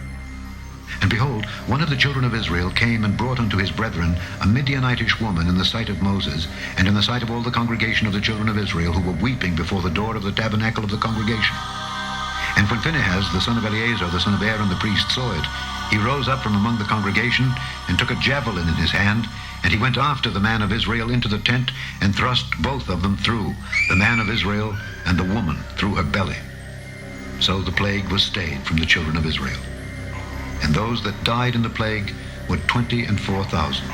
And behold, one of the children of Israel came and brought unto his brethren a Midianitish woman in the sight of Moses, and in the sight of all the congregation of the children of Israel, who were weeping before the door of the tabernacle of the congregation. And when Phinehas, the son of Eleazar, the son of Aaron, the priest, saw it, he rose up from among the congregation, and took a javelin in his hand, and he went after the man of Israel into the tent, and thrust both of them through, the man of Israel and the woman through her belly. So the plague was stayed from the children of Israel. And those that died in the plague were 24,000.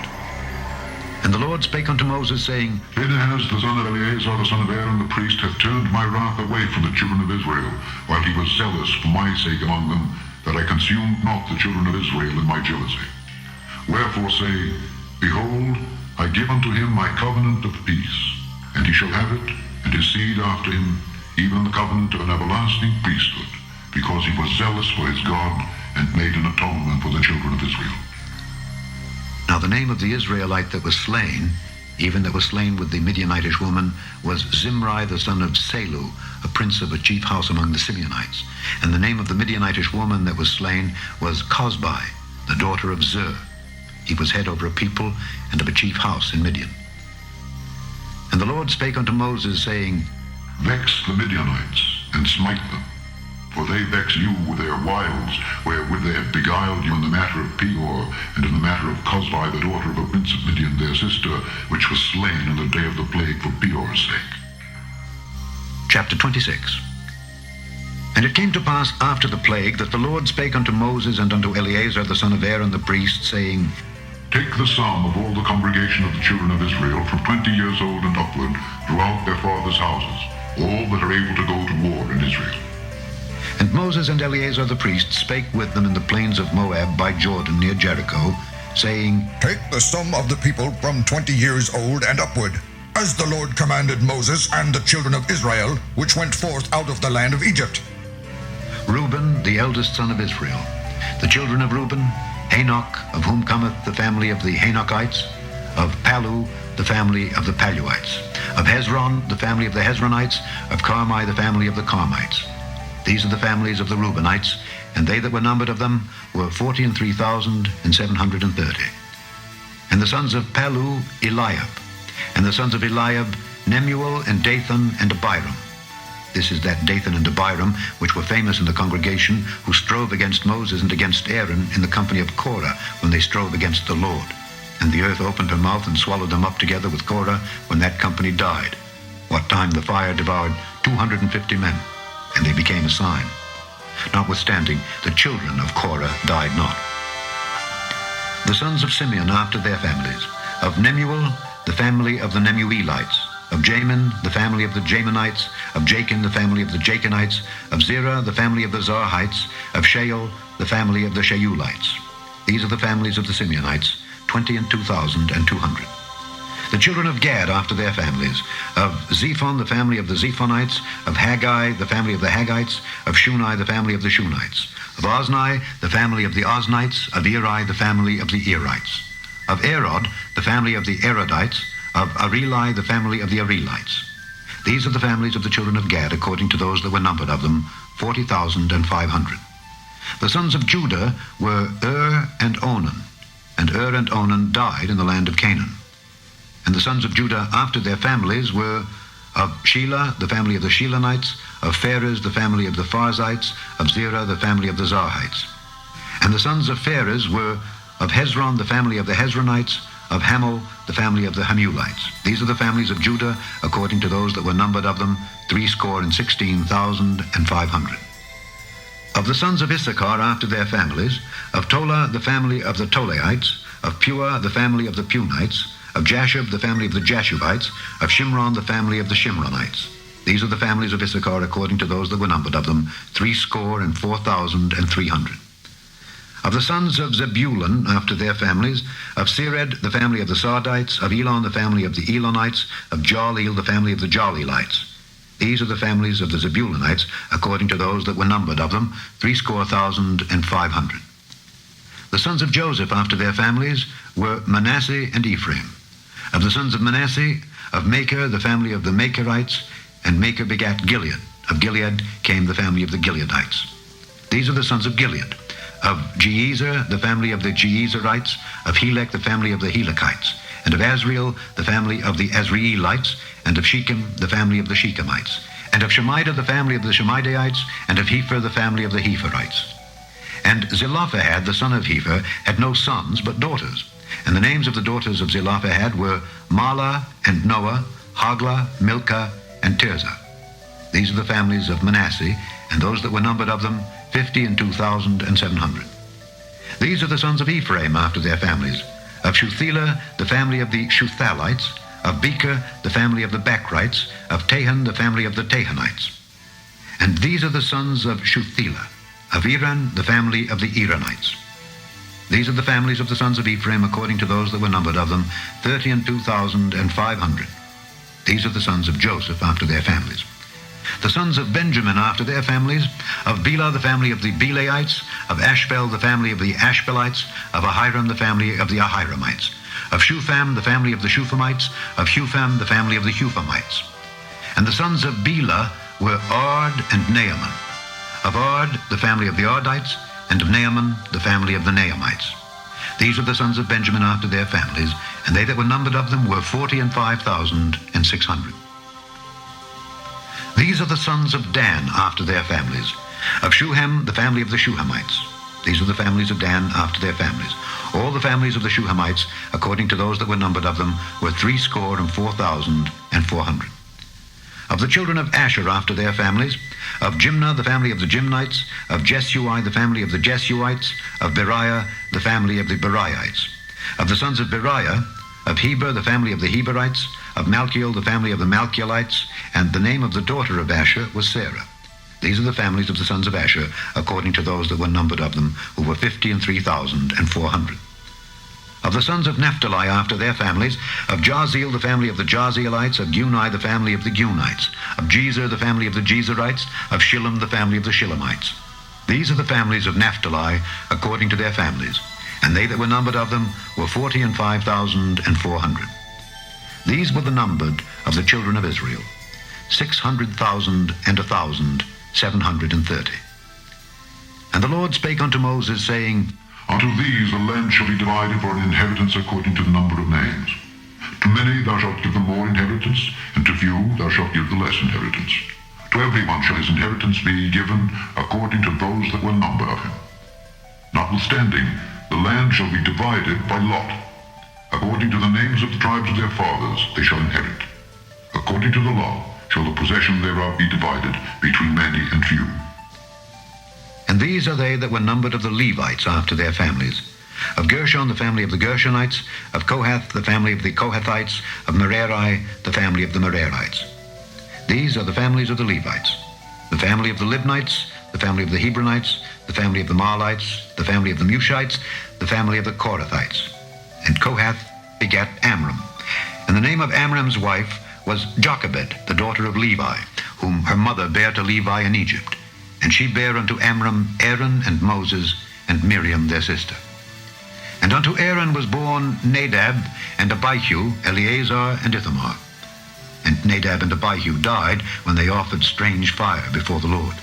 And the Lord spake unto Moses, saying, Phinehas, the son of Eleazar, the son of Aaron, the priest, hath turned my wrath away from the children of Israel, while he was zealous for my sake among them, that I consumed not the children of Israel in my jealousy. Wherefore say, Behold, I give unto him my covenant of peace, and he shall have it, and his seed after him, even the covenant of an everlasting priesthood, because he was zealous for his God, and made an atonement for the children of Israel. Now the name of the Israelite that was slain, even that was slain with the Midianitish woman, was Zimri the son of Salu, a prince of a chief house among the Simeonites. And the name of the Midianitish woman that was slain was Cosbi, the daughter of Zer. He was head over a people and of a chief house in Midian. And the Lord spake unto Moses, saying, Vex the Midianites, and smite them, for they vex you with their wiles, wherewith they have beguiled you in the matter of Peor, and in the matter of Cosbi, the daughter of a prince of Midian, their sister, which was slain in the day of the plague for Peor's sake. Chapter 26. And it came to pass after the plague that the Lord spake unto Moses and unto Eleazar the son of Aaron the priest, saying, Take the sum of all the congregation of the children of Israel from 20 years old and upward throughout their fathers' houses, all that are able to go to war in Israel. And Moses and Eleazar the priest spake with them in the plains of Moab by Jordan near Jericho, saying, Take the sum of the people from 20 years old and upward, as the Lord commanded Moses and the children of Israel, which went forth out of the land of Egypt. Reuben, the eldest son of Israel. The children of Reuben, Hanok, of whom cometh the family of the Hanokites, of Palu, the family of the Paluites, of Hezron, the family of the Hezronites, of Carmi, the family of the Carmites. These are the families of the Reubenites, and they that were numbered of them were 43,730. And the sons of Palu, Eliab. And the sons of Eliab, Nemuel, and Dathan, and Abiram. This is that Dathan and Abiram, which were famous in the congregation, who strove against Moses and against Aaron in the company of Korah, when they strove against the Lord. And the earth opened her mouth and swallowed them up together with Korah, when that company died, what time the fire devoured 250 men. And they became a sign. Notwithstanding, the children of Korah died not. The sons of Simeon after their families, of Nemuel, the family of the Nemuelites, of Jamin, the family of the Jaminites, of Jachin, the family of the Jachinites, of Zerah, the family of the Zarhites, of Shael, the family of the Sheulites. These are the families of the Simeonites, 22,200. The children of Gad after their families, of Zephon, the family of the Zephonites, of Haggai, the family of the Haggites, of Shuni, the family of the Shunites, of Ozni, the family of the Oznites, of Eri, the family of the Erites, of Erod, the family of the Erodites, of Areli, the family of the Arelites. These are the families of the children of Gad, according to those that were numbered of them, 40,500. The sons of Judah were and Onan, and and Onan died in the land of Canaan. And the sons of Judah after their families were of Shelah, the family of the Shelonites, of Pharez, the family of the Pharzites, of Zerah, the family of the Zarhites. And the sons of Pharez were of Hezron, the family of the Hezronites, of Hamul, the family of the Hamulites. These are the families of Judah, according to those that were numbered of them, 16,500. Of the sons of Issachar after their families, of Tola, the family of the Tolaites, of Peor, the family of the Punites, of Jashub, the family of the Jashubites, of Shimron, the family of the Shimronites. These are the families of Issachar, according to those that were numbered of them, 64,300. Of the sons of Zebulun, after their families, of Sered, the family of the Sardites, of Elon, the family of the Elonites, of Jaleel, the family of the Jaleelites. These are the families of the Zebulunites, according to those that were numbered of them, 60,500. The sons of Joseph, after their families, were Manasseh and Ephraim. Of the sons of Manasseh, of Machir, the family of the Machirites, and Machir begat Gilead. Of Gilead came the family of the Gileadites. These are the sons of Gilead. Of Jeezer, the family of the Jeezerites, of Helek, the family of the Helekites, and of Azriel, the family of the Azrielites, and of Shechem, the family of the Shechemites, and of Shemida, the family of the Shemidaites, and of Hepher, the family of the Hepherites. And Zelophehad, the son of Hepher, had no sons but daughters. And the names of the daughters of Zelophehad were Mahlah and Noah, Haglah, Milcah, and Tirzah. These are the families of Manasseh, and those that were numbered of them, 52,700. These are the sons of Ephraim after their families. Of Shuthelah, the family of the Shuthalites, of Becher, the family of the Bachrites, of Tahan, the family of the Tahanites. And these are the sons of Shuthelah, of Eran, the family of the Eranites. These are the families of the sons of Ephraim, according to those that were numbered of them, 32,500. These are the sons of Joseph after their families. The sons of Benjamin after their families, of Bela, the family of the Belaites, of Ashbel, the family of the Ashbelites, of Ahiram, the family of the Ahiramites, of Shupham, the family of the Shuphamites, of Hupham, the family of the Huphamites. And the sons of Bela were Ard and Naaman. Of Ard, the family of the Ardites, and of Naaman, the family of the Naamites. These are the sons of Benjamin after their families, and they that were numbered of them were 45,600. These are the sons of Dan after their families. Of Shuham, the family of the Shuhamites. These are the families of Dan after their families. All the families of the Shuhamites, according to those that were numbered of them, were 64,400. Of the children of Asher after their families, of Jimnah, the family of the Jimnites, of Jesui, the family of the Jesuites, of Beriah, the family of the Beriites. Of the sons of Beriah, of Heber, the family of the Heberites, of Malchiel, the family of the Malchielites, and the name of the daughter of Asher was Sarah. These are the families of the sons of Asher, according to those that were numbered of them, who were 53,400. Of the sons of Naphtali after their families, of Jaziel, the family of the Jazielites, of Guni, the family of the Gunites, of Jezer, the family of the Jezerites, of Shillem, the family of the Shillemites. These are the families of Naphtali, according to their families, and they that were numbered of them were 45,400. These were the numbered of the children of Israel, 600,1,730. And the Lord spake unto Moses, saying, Unto these the land shall be divided for an inheritance according to the number of names. To many thou shalt give the more inheritance, and to few thou shalt give the less inheritance. To every one shall his inheritance be given according to those that were numbered of him. Notwithstanding, the land shall be divided by lot. According to the names of the tribes of their fathers they shall inherit. According to the law shall the possession thereof be divided between many and few. And these are they that were numbered of the Levites after their families. Of Gershon, the family of the Gershonites, of Kohath, the family of the Kohathites, of Merari, the family of the Merarites. These are the families of the Levites. The family of the Libnites, the family of the Hebronites, the family of the Mahlites, the family of the Mushites, the family of the Korathites. And Kohath begat Amram. And the name of Amram's wife was Jochebed, the daughter of Levi, whom her mother bare to Levi in Egypt. And she bare unto Amram Aaron and Moses and Miriam their sister. And unto Aaron was born Nadab and Abihu, Eleazar and Ithamar. And Nadab and Abihu died when they offered strange fire before the Lord.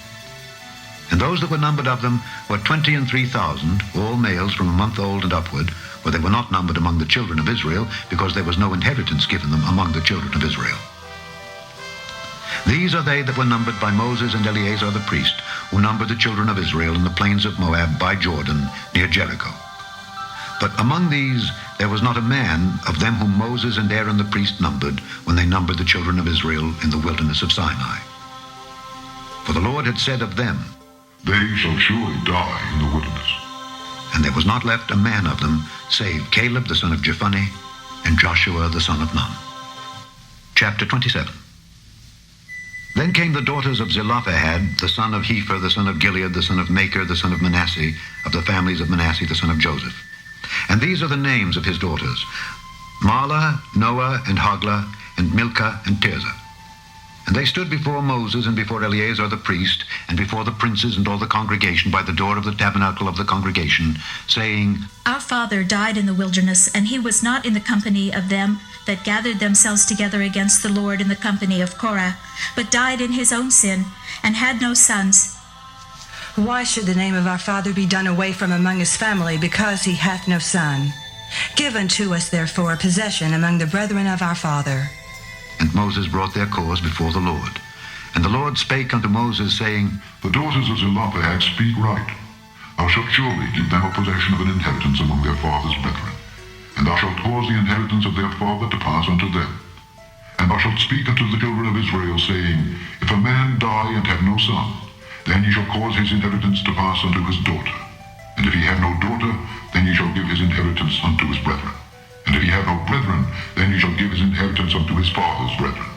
And And those that were numbered of them were 23,000, all males from a month old and upward, for they were not numbered among the children of Israel, because there was no inheritance given them among the children of Israel. These are they that were numbered by Moses and Eleazar the priest, who numbered the children of Israel in the plains of Moab by Jordan, near Jericho. But among these there was not a man of them whom Moses and Aaron the priest numbered, when they numbered the children of Israel in the wilderness of Sinai. For the Lord had said of them, They shall surely die in the wilderness. And there was not left a man of them, save Caleb the son of Jephunneh, and Joshua the son of Nun. Chapter 27. Then came the daughters of Zelophehad, the son of Hepher, the son of Gilead, the son of Machir, the son of Manasseh, of the families of Manasseh, the son of Joseph. And these are the names of his daughters: Mahlah, Noah, and Hoglah, and Milcah, and Tirzah. And they stood before Moses and before Eleazar the priest, and before the princes and all the congregation by the door of the tabernacle of the congregation, saying, Our father died in the wilderness, and he was not in the company of them that gathered themselves together against the Lord in the company of Korah, but died in his own sin, and had no sons. Why should the name of our father be done away from among his family, because he hath no son? Give unto us therefore a possession among the brethren of our father. And Moses brought their cause before the Lord. And the Lord spake unto Moses, saying, The daughters of Zelophehad speak right. Thou shalt surely give them a possession of an inheritance among their father's brethren. And thou shalt cause the inheritance of their father to pass unto them. And thou shalt speak unto the children of Israel, saying, If a man die and have no son, then ye shall cause his inheritance to pass unto his daughter. And if he have no daughter, then ye shall give his inheritance unto his brethren. And if he have no brethren, then ye shall give his inheritance unto his father's brethren.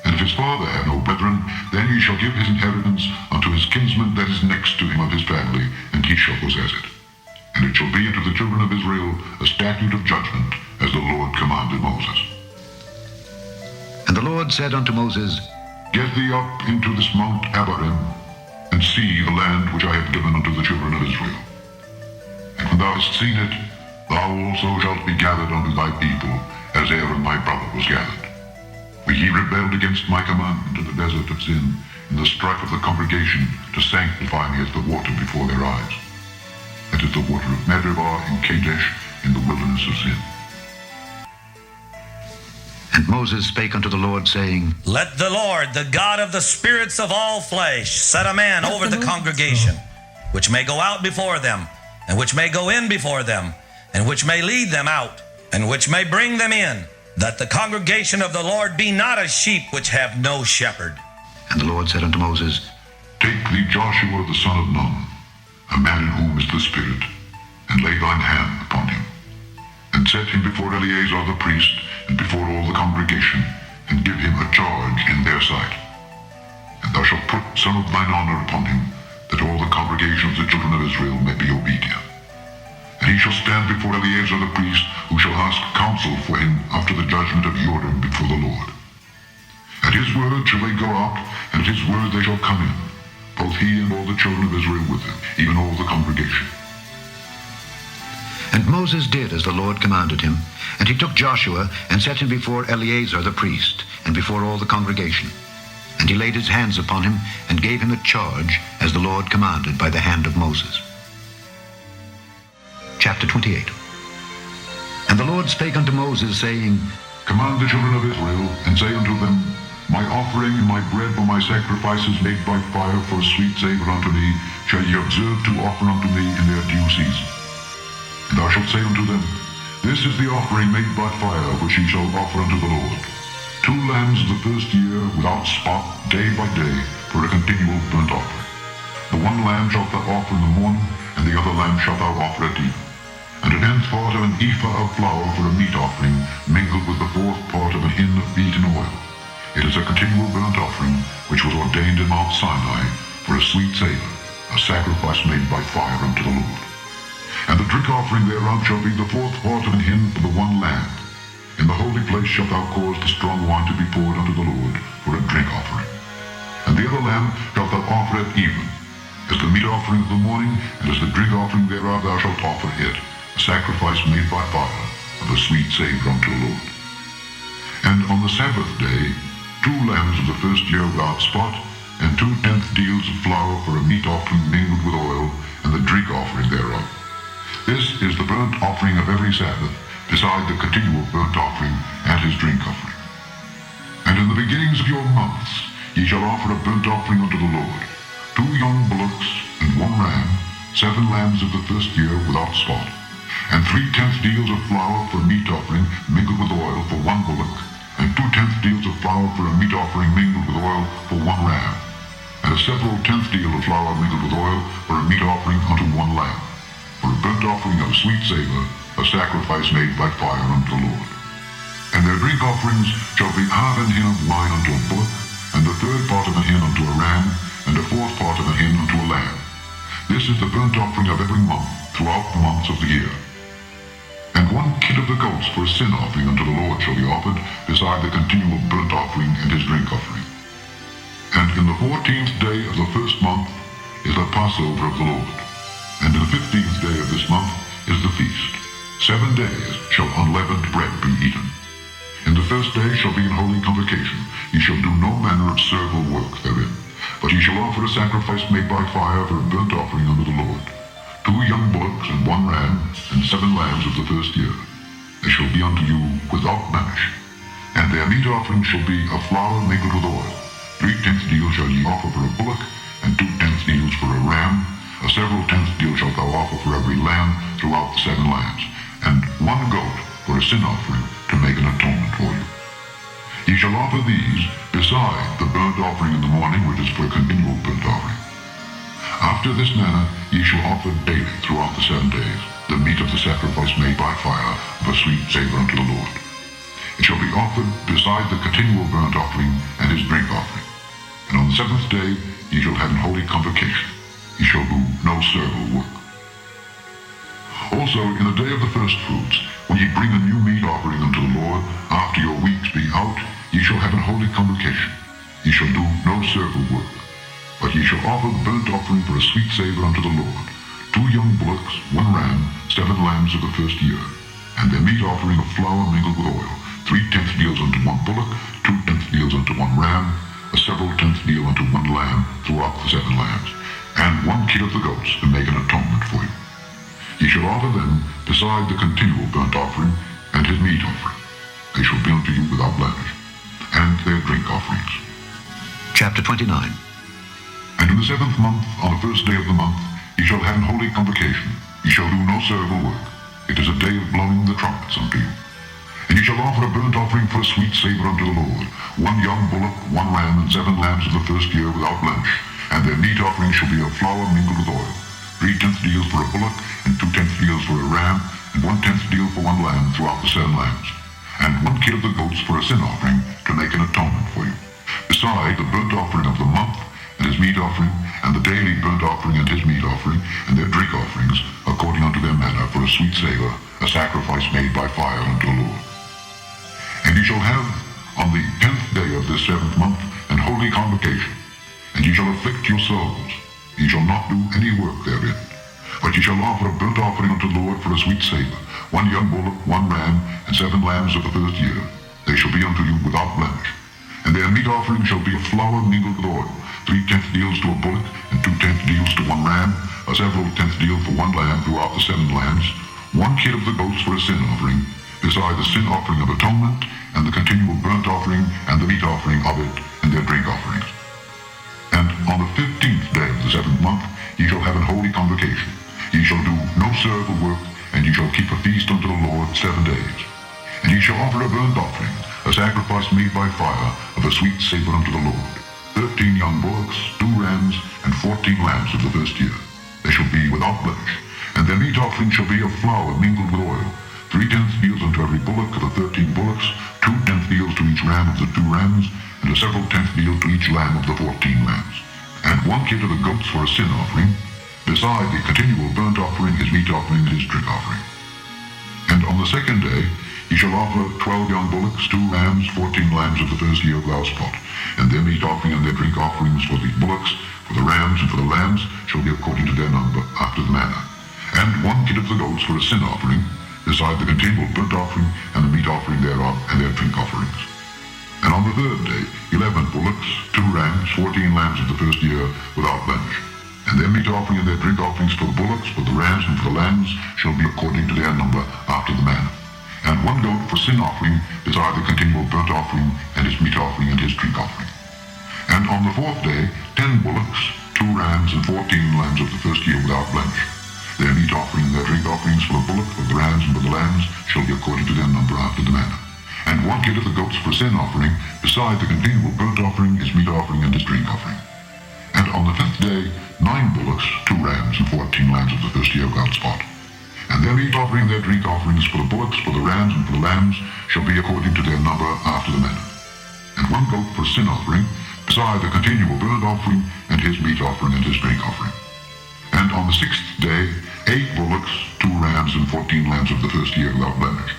And if his father have no brethren, then ye shall give his inheritance unto his kinsman that is next to him of his family, and he shall possess it. And it shall be unto the children of Israel a statute of judgment, as the Lord commanded Moses. And the Lord said unto Moses, Get thee up into this Mount Abarim, and see the land which I have given unto the children of Israel. And when thou hast seen it, thou also shalt be gathered unto thy people, as Aaron thy brother was gathered. For ye rebelled against my commandment in the desert of Zin, in the strife of the congregation, to sanctify me as the water before their eyes. That is the water of Meribah in Kadesh, in the wilderness of Zin. And Moses spake unto the Lord, saying, Let the Lord, the God of the spirits of all flesh, set a man over the congregation, which may go out before them, and which may go in before them, and which may lead them out, and which may bring them in, that the congregation of the Lord be not as sheep which have no shepherd. And the Lord said unto Moses, Take thee Joshua the son of Nun, a man in whom is the Spirit, and lay thine hand upon him, and set him before Eleazar the priest, and before all the congregation, and give him a charge in their sight. And thou shalt put some of thine honor upon him, that all the congregation of the children of Israel may be obedient. And he shall stand before Eleazar the priest, who shall ask counsel for him after the judgment of Jordan before the Lord. At his word shall they go out, and at his word they shall come in, both he and all the children of Israel with him, even all the congregation. And Moses did as the Lord commanded him, and he took Joshua and set him before Eleazar the priest, and before all the congregation. And he laid his hands upon him, and gave him a charge, as the Lord commanded by the hand of Moses. Chapter 28. And the Lord spake unto Moses, saying, Command the children of Israel, and say unto them, My offering and my bread for my sacrifices made by fire for a sweet savor unto me, shall ye observe to offer unto me in their due season. And thou shalt say unto them, This is the offering made by fire, which ye shall offer unto the Lord. 2 lambs of the first year, without spot, day by day, for a continual burnt offering. The one lamb shalt thou offer in the morning, and the other lamb shalt thou offer at even. And an 1/10 part of an ephah of flour for a meat offering, mingled with the 4th part of an hin of beaten oil. It is a continual burnt offering, which was ordained in Mount Sinai, for a sweet savor, a sacrifice made by fire unto the Lord. And the drink offering thereof shall be the 4th part of an hin for the one lamb. In the holy place shalt thou cause the strong wine to be poured unto the Lord for a drink offering. And the other lamb shalt thou offer at even, as the meat offering of the morning, and as the drink offering thereof thou shalt offer it, a sacrifice made by fire, of a sweet savor unto the Lord. And on the Sabbath day, 2 lambs of the first year without spot, and 2/10 deals of flour for a meat offering mingled with oil, and the drink offering thereof. This is the burnt offering of every Sabbath, beside the continual burnt offering and his drink offering. And in the beginnings of your months ye shall offer a burnt offering unto the Lord, 2 young bullocks and 1 ram, 7 lambs of the first year without spot, and 3/10 deals of flour for a meat offering mingled with oil for 1 bullock, and 2/10 deals of flour for a meat offering mingled with oil for 1 ram, and a several 10th deal of flour mingled with oil for a meat offering unto 1 lamb, for a burnt offering of sweet savor, a sacrifice made by fire unto the Lord. And their drink offerings shall be half an hin of wine unto a bullock, and the 3rd part of an hin unto a ram, and a 4th part of an hin unto a lamb. This is the burnt offering of every month throughout the months of the year. And 1 kid of the goats for a sin offering unto the Lord shall be offered, beside the continual burnt offering and his drink offering. And in the 14th day of the 1st month is the Passover of the Lord, and in the 15th day of this month is the feast. 7 days shall unleavened bread be eaten. In the 1st day shall be an holy convocation. Ye shall do no manner of servile work therein, but ye shall offer a sacrifice made by fire for a burnt offering unto the Lord, 2 young bullocks and 1 ram, and 7 lambs of the first year. They shall be unto you without blemish. And their meat offering shall be of flour mingled with oil. 3/10 deals shall ye offer for a bullock, and 2/10 deals for a ram. A several 10th deal shalt thou offer for every lamb throughout the 7 lambs, and 1 goat for a sin offering to make an atonement for you. Ye shall offer these beside the burnt offering in the morning, which is for a continual burnt offering. After this manner ye shall offer daily throughout the 7 days the meat of the sacrifice made by fire of a sweet savor unto the Lord. It shall be offered beside the continual burnt offering and his drink offering. And on the 7th day ye shall have an holy convocation. Ye shall do no servile work. Also in the day of the first fruits, when ye bring a new meat offering unto the Lord, after your weeks be out, ye shall have an holy convocation. Ye shall do no servile work. But ye shall offer the burnt offering for a sweet savor unto the Lord, 2 young bullocks, 1 ram, 7 lambs of the first year, and their meat offering of flour mingled with oil, 3/10 deals unto 1 bullock, 2/10 deals unto 1 ram, a several 10th deal unto 1 lamb throughout the 7 lambs, and 1 kid of the goats to make an atonement for you. Ye shall offer them beside the continual burnt offering and his meat offering. They shall be unto you without blemish, and their drink offerings. Chapter 29. And in the 7th month, on the 1st day of the month, ye shall have an holy convocation. Ye shall do no servile work. It is a day of blowing the trumpets unto you. And ye shall offer a burnt offering for a sweet savor unto the Lord, 1 young bullock, 1 ram, and 7 lambs of the first year without blemish. And their meat offering shall be of flour mingled with oil, 3/10 deals for a bullock, and 2/10 deals for a ram, and 1/10 deal for 1 lamb throughout the 7 lambs, and 1 kid of the goats for a sin offering to make an atonement for you, beside the burnt offering of the month and his meat offering, and the daily burnt offering and his meat offering, and their drink offerings, according unto their manner, for a sweet savor, a sacrifice made by fire unto the Lord. And ye shall have on the 10th day of this 7th month an holy convocation, and ye shall afflict your souls. Ye shall not do any work therein, but ye shall offer a burnt offering unto the Lord for a sweet savor, 1 young bullock, 1 ram, and 7 lambs of the first year. They shall be unto you without blemish. And their meat offering shall be of flour mingled with oil, 3/10 deals to a bullock, and 2/10 deals to 1 ram, a several 10th deal for 1 lamb throughout the 7 lambs, 1 kid of the goats for a sin offering, beside the sin offering of atonement, and the continual burnt offering, and the meat offering of it, and their drink offerings. And on the 15th day of the 7th month ye shall have an holy convocation. Ye shall do no servile work, and ye shall keep a feast unto the Lord 7 days. And ye shall offer a burnt offering, a sacrifice made by fire, of a sweet savor unto the Lord, 13 young bullocks, 2 rams, and 14 lambs of the first year. They shall be without blemish. And their meat offering shall be of flour mingled with oil, 3/10 deals unto every bullock of the 13 bullocks, 2/10 deals to each ram of the 2 rams, and a several 10th deal to each lamb of the 14 lambs, and 1 kid of the goats for a sin offering, beside the continual burnt offering, his meat offering, and his drink offering. And on the 2nd day ye shall offer 12 young bullocks, 2 rams, 14 lambs of the first year without spot, and their meat offering and their drink offerings for the bullocks, for the rams, and for the lambs shall be according to their number, after the manner. And 1 kid of the goats for a sin offering, beside the continual burnt offering and the meat offering thereof, and their drink offerings. And on the third day, 11 bullocks, 2 rams, 14 lambs of the first year without blemish. And their meat offering and their drink offerings for the bullocks, for the rams, and for the lambs shall be according to their number after the manner. And 1 goat for sin offering, beside the continual burnt offering, and his meat offering and his drink offering. And on the 4th day, 10 bullocks, 2 rams, and 14 lambs of the first year without blemish. Their meat offering and their drink offerings for the bullock, for the rams, and for the lambs shall be according to their number after the manner. And 1 kid of the goats for sin offering, beside the continual burnt offering, his meat offering, and his drink offering. And on the 5th day, 9 bullocks, 2 rams, and 14 lambs of the first year without spot. And their meat offering, their drink offerings for the bullocks, for the rams, and for the lambs shall be according to their number after the manner. And 1 goat for sin offering, beside the continual burnt offering, and his meat offering, and his drink offering. And on the 6th day, 8 bullocks, 2 rams, and 14 lambs of the first year without blemish.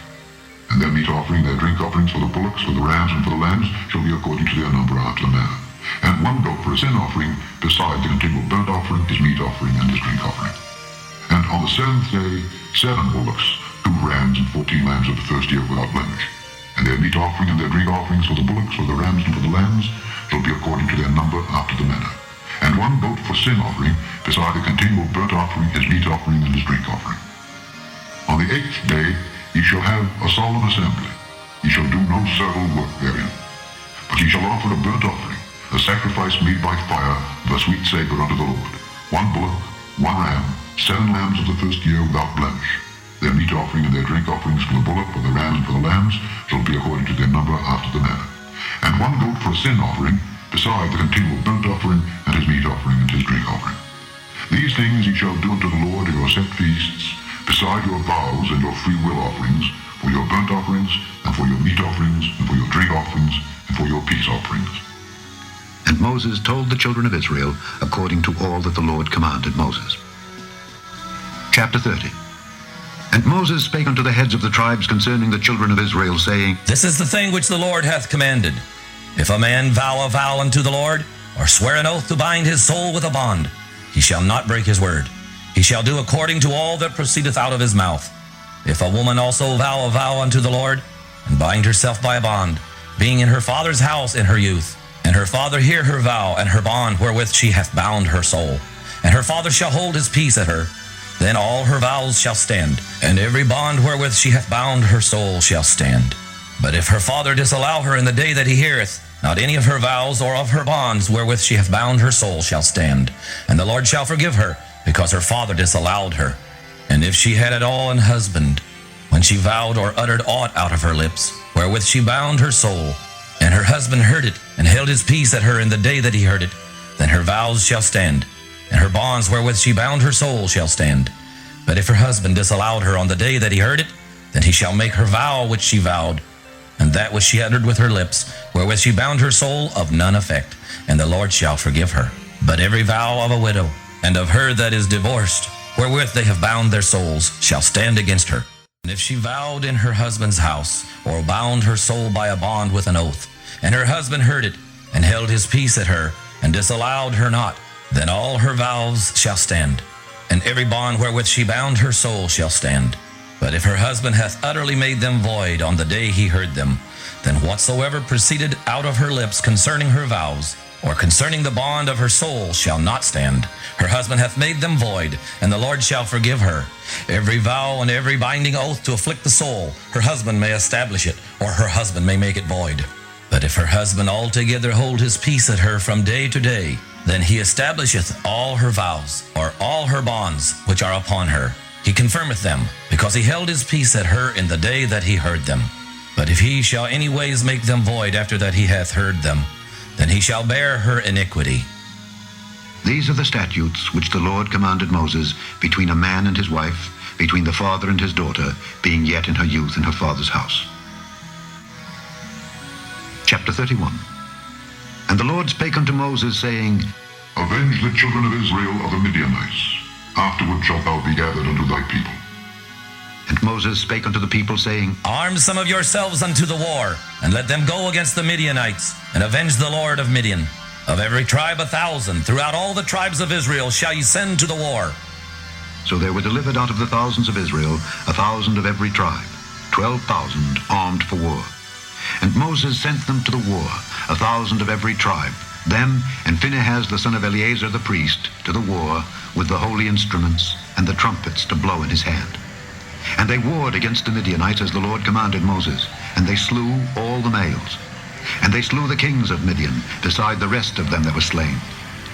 And their meat offering, their drink offerings for the bullocks, for the rams, and for the lambs shall be according to their number after the manner. And 1 goat for a sin offering, beside the continual burnt offering, his meat offering, and his drink offering. And on the 7th day, 7 bullocks, 2 rams, and 14 lambs of the first year without blemish. And their meat offering and their drink offerings for the bullocks, for the rams, and for the lambs shall be according to their number after the manner. And 1 goat for sin offering, beside the continual burnt offering, his meat offering, and his drink offering. On the 8th day, ye shall have a solemn assembly. Ye shall do no servile work therein. But ye shall offer a burnt offering, a sacrifice made by fire, of a sweet savor unto the Lord. 1 bullock, 1 ram, 7 lambs of the first year without blemish. Their meat offering and their drink offerings for the bullock, for the rams, and for the lambs shall be according to their number after the manner. And 1 goat for a sin offering, beside the continual burnt offering, and his meat offering, and his drink offering. These things ye shall do unto the Lord at your set feasts, beside your vows and your free will offerings, for your burnt offerings, and for your meat offerings, and for your drink offerings, and for your peace offerings. And Moses told the children of Israel according to all that the Lord commanded Moses. Chapter 30. And Moses spake unto the heads of the tribes concerning the children of Israel, saying, This is the thing which the Lord hath commanded. If a man vow a vow unto the Lord, or swear an oath to bind his soul with a bond, he shall not break his word. He shall do according to all that proceedeth out of his mouth. If a woman also vow a vow unto the Lord, and bind herself by a bond, being in her father's house in her youth, and her father hear her vow and her bond wherewith she hath bound her soul, and her father shall hold his peace at her, then all her vows shall stand, and every bond wherewith she hath bound her soul shall stand. But if her father disallow her in the day that he heareth, not any of her vows or of her bonds wherewith she hath bound her soul shall stand, and the Lord shall forgive her, because her father disallowed her. And if she had at all an husband, when she vowed or uttered aught out of her lips, wherewith she bound her soul, and her husband heard it, and held his peace at her in the day that he heard it, then her vows shall stand, and her bonds wherewith she bound her soul shall stand. But if her husband disallowed her on the day that he heard it, then he shall make her vow which she vowed, and that which she uttered with her lips, wherewith she bound her soul, of none effect, and the Lord shall forgive her. But every vow of a widow, and of her that is divorced, wherewith they have bound their souls, shall stand against her. And if she vowed in her husband's house, or bound her soul by a bond with an oath, and her husband heard it, and held his peace at her, and disallowed her not, then all her vows shall stand, and every bond wherewith she bound her soul shall stand. But if her husband hath utterly made them void on the day he heard them, then whatsoever proceeded out of her lips concerning her vows, or concerning the bond of her soul, shall not stand. Her husband hath made them void, and the Lord shall forgive her. Every vow and every binding oath to afflict the soul, her husband may establish it, or her husband may make it void. But if her husband altogether hold his peace at her from day to day, then he establisheth all her vows, or all her bonds which are upon her. He confirmeth them, because he held his peace at her in the day that he heard them. But if he shall any ways make them void after that he hath heard them, then he shall bear her iniquity. These are the statutes which the Lord commanded Moses between a man and his wife, between the father and his daughter, being yet in her youth in her father's house. Chapter 31. And the Lord spake unto Moses, saying, Avenge the children of Israel of the Midianites. Afterward shalt thou be gathered unto thy people. And Moses spake unto the people, saying, Arm some of yourselves unto the war, and let them go against the Midianites, and avenge the Lord of Midian. Of every tribe 1,000, throughout all the tribes of Israel shall ye send to the war. So there were delivered out of the thousands of Israel 1,000 of every tribe, 12,000 armed for war. And Moses sent them to the war, 1,000 of every tribe, them and Phinehas the son of Eleazar the priest, to the war, with the holy instruments and the trumpets to blow in his hand. And they warred against the Midianites as the Lord commanded Moses, and they slew all the males. And they slew the kings of Midian, beside the rest of them that were slain,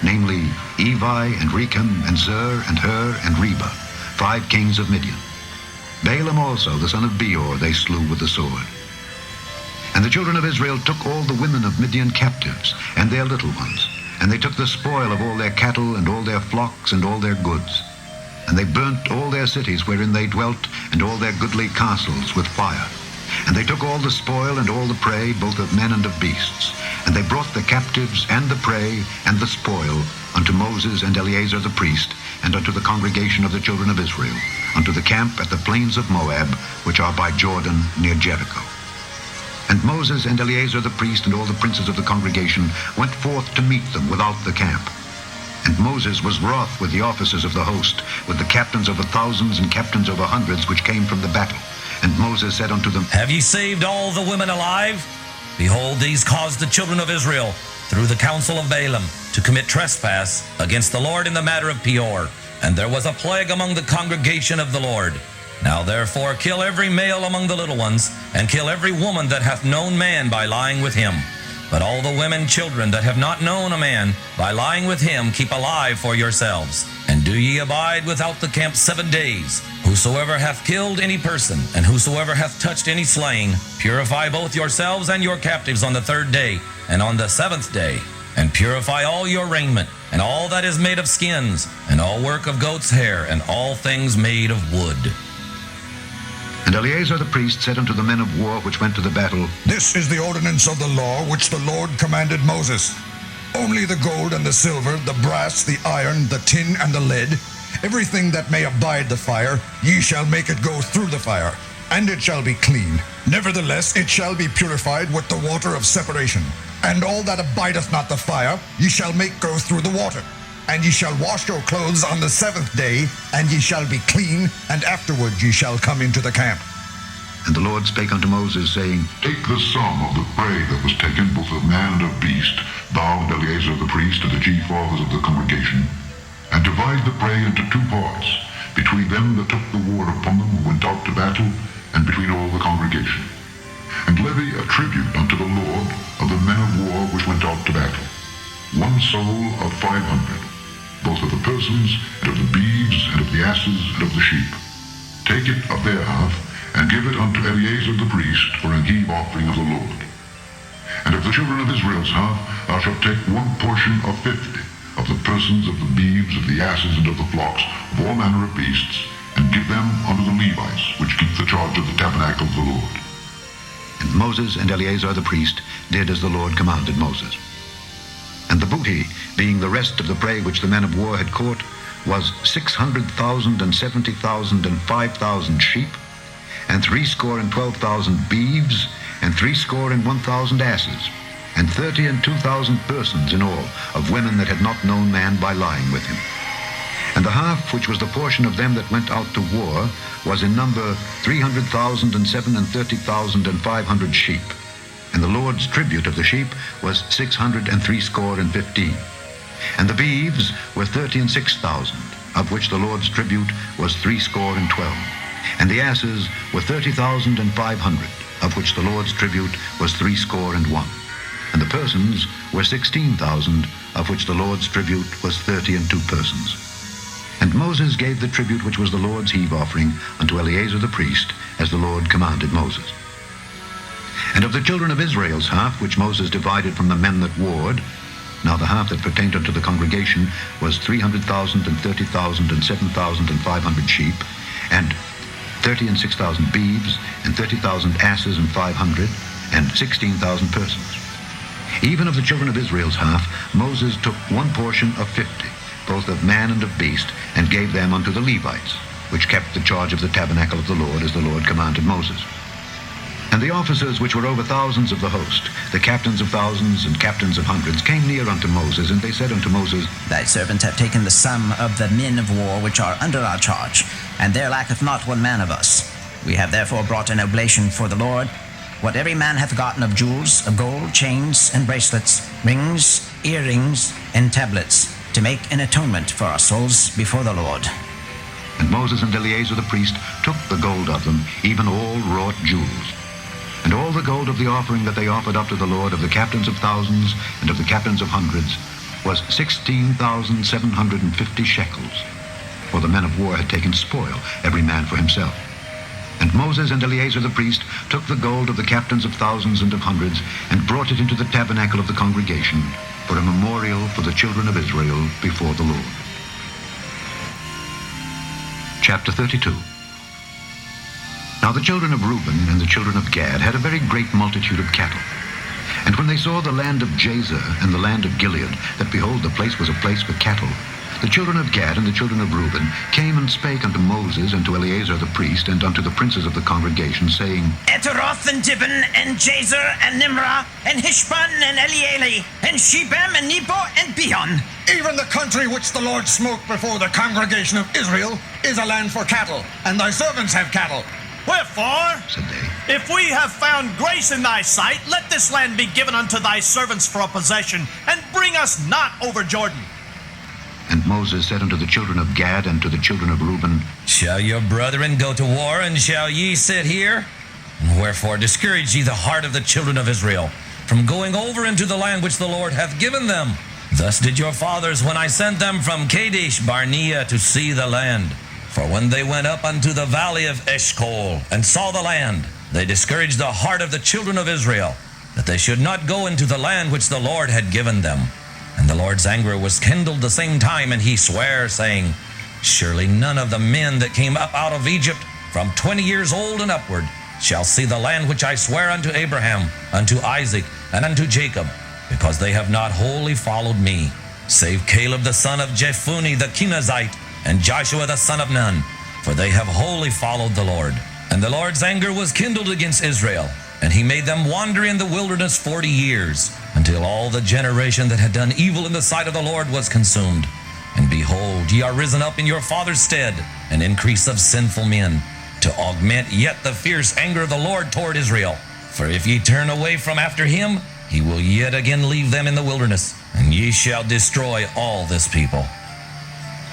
namely Evi and Rechem and Zur and Hur and Reba, 5 kings of Midian. Balaam also, the son of Peor, they slew with the sword. And the children of Israel took all the women of Midian captives, and their little ones, and they took the spoil of all their cattle, and all their flocks, and all their goods. And they burnt all their cities wherein they dwelt, and all their goodly castles with fire. And they took all the spoil and all the prey, both of men and of beasts. And they brought the captives and the prey and the spoil unto Moses and Eleazar the priest, and unto the congregation of the children of Israel, unto the camp at the plains of Moab, which are by Jordan near Jericho. And Moses and Eleazar the priest and all the princes of the congregation went forth to meet them without the camp. And Moses was wroth with the officers of the host, with the captains over thousands and captains over hundreds, which came from the battle. And Moses said unto them, Have ye saved all the women alive? Behold, these caused the children of Israel, through the counsel of Balaam, to commit trespass against the Lord in the matter of Peor. And there was a plague among the congregation of the Lord. Now therefore kill every male among the little ones, and kill every woman that hath known man by lying with him. But all the women children that have not known a man by lying with him keep alive for yourselves. And do ye abide without the camp 7 days. Whosoever hath killed any person, and whosoever hath touched any slain, purify both yourselves and your captives on the 3rd day, and on the 7th day. And purify all your raiment, and all that is made of skins, and all work of goat's hair, and all things made of wood. And Eleazar the priest said unto the men of war which went to the battle, This is the ordinance of the law which the Lord commanded Moses. Only the gold and the silver, the brass, the iron, the tin, and the lead, everything that may abide the fire, ye shall make it go through the fire, and it shall be clean. Nevertheless, it shall be purified with the water of separation. And all that abideth not the fire, ye shall make go through the water. And ye shall wash your clothes on the 7th day, and ye shall be clean, and afterward ye shall come into the camp. And the Lord spake unto Moses, saying, Take the sum of the prey that was taken, both of man and of beast, thou and Eleazar the priest, and the chief fathers of the congregation, and divide the prey into 2 parts, between them that took the war upon them who went out to battle, and between all the congregation. And levy a tribute unto the Lord of the men of war which went out to battle, 1 soul of 500, both of the persons, and of the beeves, and of the asses, and of the sheep. Take it of their half, and give it unto Eleazar the priest for an heave offering of the Lord. And of the children of Israel's half, thou shalt take 1 portion of 50, of the persons, of the beeves, of the asses, and of the flocks, of all manner of beasts, and give them unto the Levites, which keep the charge of the tabernacle of the Lord. And Moses and Eleazar the priest did as the Lord commanded Moses. And the booty, being the rest of the prey which the men of war had caught, was 600,000 and 70,000 and 5,000 sheep, and 12,000 beeves, and 1,000 asses, and 32,000 persons in all, of women that had not known man by lying with him. And the half which was the portion of them that went out to war was in number 300,000 and 37,000 and 500 sheep. And the Lord's tribute of the sheep was 615. And the beeves were 36,000, of which the Lord's tribute was 312. And the asses were 30,500, of which the Lord's tribute was 301. And the persons were 16,000, of which the Lord's tribute was 32 persons. And Moses gave the tribute which was the Lord's heave offering unto Eleazar the priest, as the Lord commanded Moses. And of the children of Israel's half, which Moses divided from the men that warred, now the half that pertained unto the congregation was 300,000 and 30,000 and 7,500 sheep, and 36,000 beeves, and 30,000 asses and 500, and 16,000 persons. Even of the children of Israel's half, Moses took 1 portion of 50, both of man and of beast, and gave them unto the Levites, which kept the charge of the tabernacle of the Lord, as the Lord commanded Moses. And the officers which were over thousands of the host, the captains of thousands and captains of hundreds, came near unto Moses, and they said unto Moses, Thy servants have taken the sum of the men of war which are under our charge, and there lacketh not 1 man of us. We have therefore brought an oblation for the Lord, what every man hath gotten of jewels, of gold, chains, and bracelets, rings, earrings, and tablets, to make an atonement for our souls before the Lord. And Moses and Eleazar the priest took the gold of them, even all wrought jewels. And all the gold of the offering that they offered up to the Lord of the captains of thousands and of the captains of hundreds was 16,750 shekels. For the men of war had taken spoil, every man for himself. And Moses and Eleazar the priest took the gold of the captains of thousands and of hundreds and brought it into the tabernacle of the congregation for a memorial for the children of Israel before the Lord. Chapter 32. Now the children of Reuben and the children of Gad had a very great multitude of cattle. And when they saw the land of Jazer and the land of Gilead, that behold, the place was a place for cattle, the children of Gad and the children of Reuben came and spake unto Moses and to Eleazar the priest and unto the princes of the congregation, saying, Eteroth and Dibon and Jazer and Nimrah and Heshbon and Elealeh and Shebam and Nebo and Beon. Even the country which the Lord smote before the congregation of Israel is a land for cattle, and thy servants have cattle. Wherefore, said they, if we have found grace in thy sight, let this land be given unto thy servants for a possession, and bring us not over Jordan. And Moses said unto the children of Gad and to the children of Reuben, Shall your brethren go to war, and shall ye sit here? And wherefore discourage ye the heart of the children of Israel from going over into the land which the Lord hath given them? Thus did your fathers when I sent them from Kadesh Barnea to see the land. For when they went up unto the valley of Eshcol and saw the land, they discouraged the heart of the children of Israel, that they should not go into the land which the Lord had given them. And the Lord's anger was kindled the same time, and he sware, saying, Surely none of the men that came up out of Egypt from 20 years old and upward shall see the land which I swear unto Abraham, unto Isaac, and unto Jacob, because they have not wholly followed me, save Caleb the son of Jephunneh the Kenizzite, and Joshua the son of Nun, for they have wholly followed the Lord. And the Lord's anger was kindled against Israel, and he made them wander in the wilderness 40 years, until all the generation that had done evil in the sight of the Lord was consumed. And behold, ye are risen up in your father's stead, an increase of sinful men, to augment yet the fierce anger of the Lord toward Israel. For if ye turn away from after him, he will yet again leave them in the wilderness, and ye shall destroy all this people.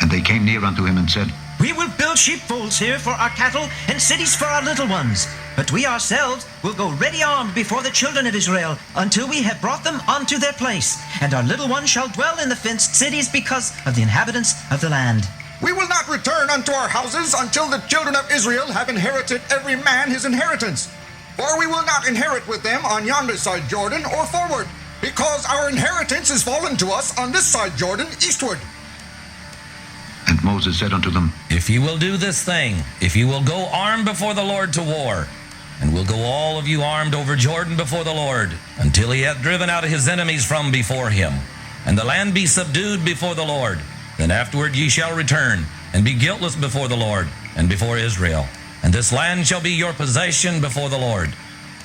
And they came near unto him and said, We will build sheepfolds here for our cattle and cities for our little ones. But we ourselves will go ready armed before the children of Israel until we have brought them unto their place. And our little ones shall dwell in the fenced cities because of the inhabitants of the land. We will not return unto our houses until the children of Israel have inherited every man his inheritance. For we will not inherit with them on yonder side Jordan or forward, because our inheritance is fallen to us on this side Jordan eastward. And Moses said unto them, If ye will do this thing, if ye will go armed before the Lord to war, and will go all of you armed over Jordan before the Lord, until he hath driven out his enemies from before him, and the land be subdued before the Lord, then afterward ye shall return, and be guiltless before the Lord, and before Israel. And this land shall be your possession before the Lord.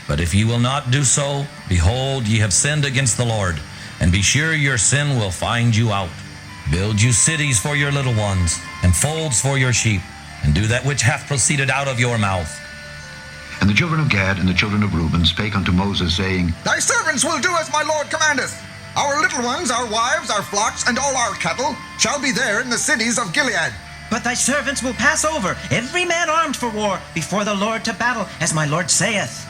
But if ye will not do so, behold, ye have sinned against the Lord, and be sure your sin will find you out. Build you cities for your little ones, and folds for your sheep, and do that which hath proceeded out of your mouth. And the children of Gad and the children of Reuben spake unto Moses, saying, Thy servants will do as my Lord commandeth. Our little ones, our wives, our flocks, and all our cattle shall be there in the cities of Gilead. But thy servants will pass over, every man armed for war, before the Lord to battle, as my Lord saith.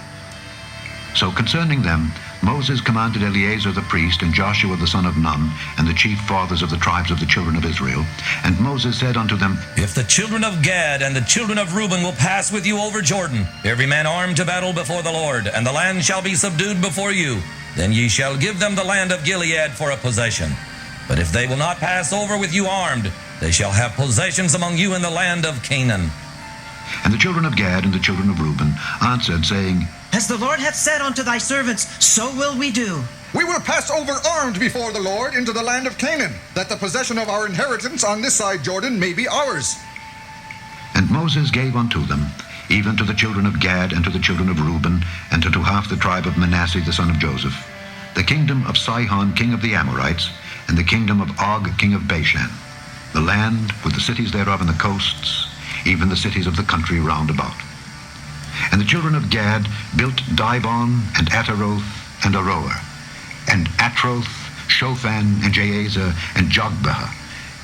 So concerning them, Moses commanded Eleazar the priest and Joshua the son of Nun and the chief fathers of the tribes of the children of Israel. And Moses said unto them, If the children of Gad and the children of Reuben will pass with you over Jordan, every man armed to battle before the Lord, and the land shall be subdued before you, then ye shall give them the land of Gilead for a possession. But if they will not pass over with you armed, they shall have possessions among you in the land of Canaan. And the children of Gad and the children of Reuben answered, saying, As the Lord hath said unto thy servants, so will we do. We will pass over armed before the Lord into the land of Canaan, that the possession of our inheritance on this side Jordan may be ours. And Moses gave unto them, even to the children of Gad and to the children of Reuben, and unto half the tribe of Manasseh the son of Joseph, the kingdom of Sihon king of the Amorites, and the kingdom of Og king of Bashan, the land with the cities thereof and the coasts, even the cities of the country round about. And the children of Gad built Dibon, and Ataroth, and Aroer, and Atroth, Shophan, and Jazer, and Jogbehah,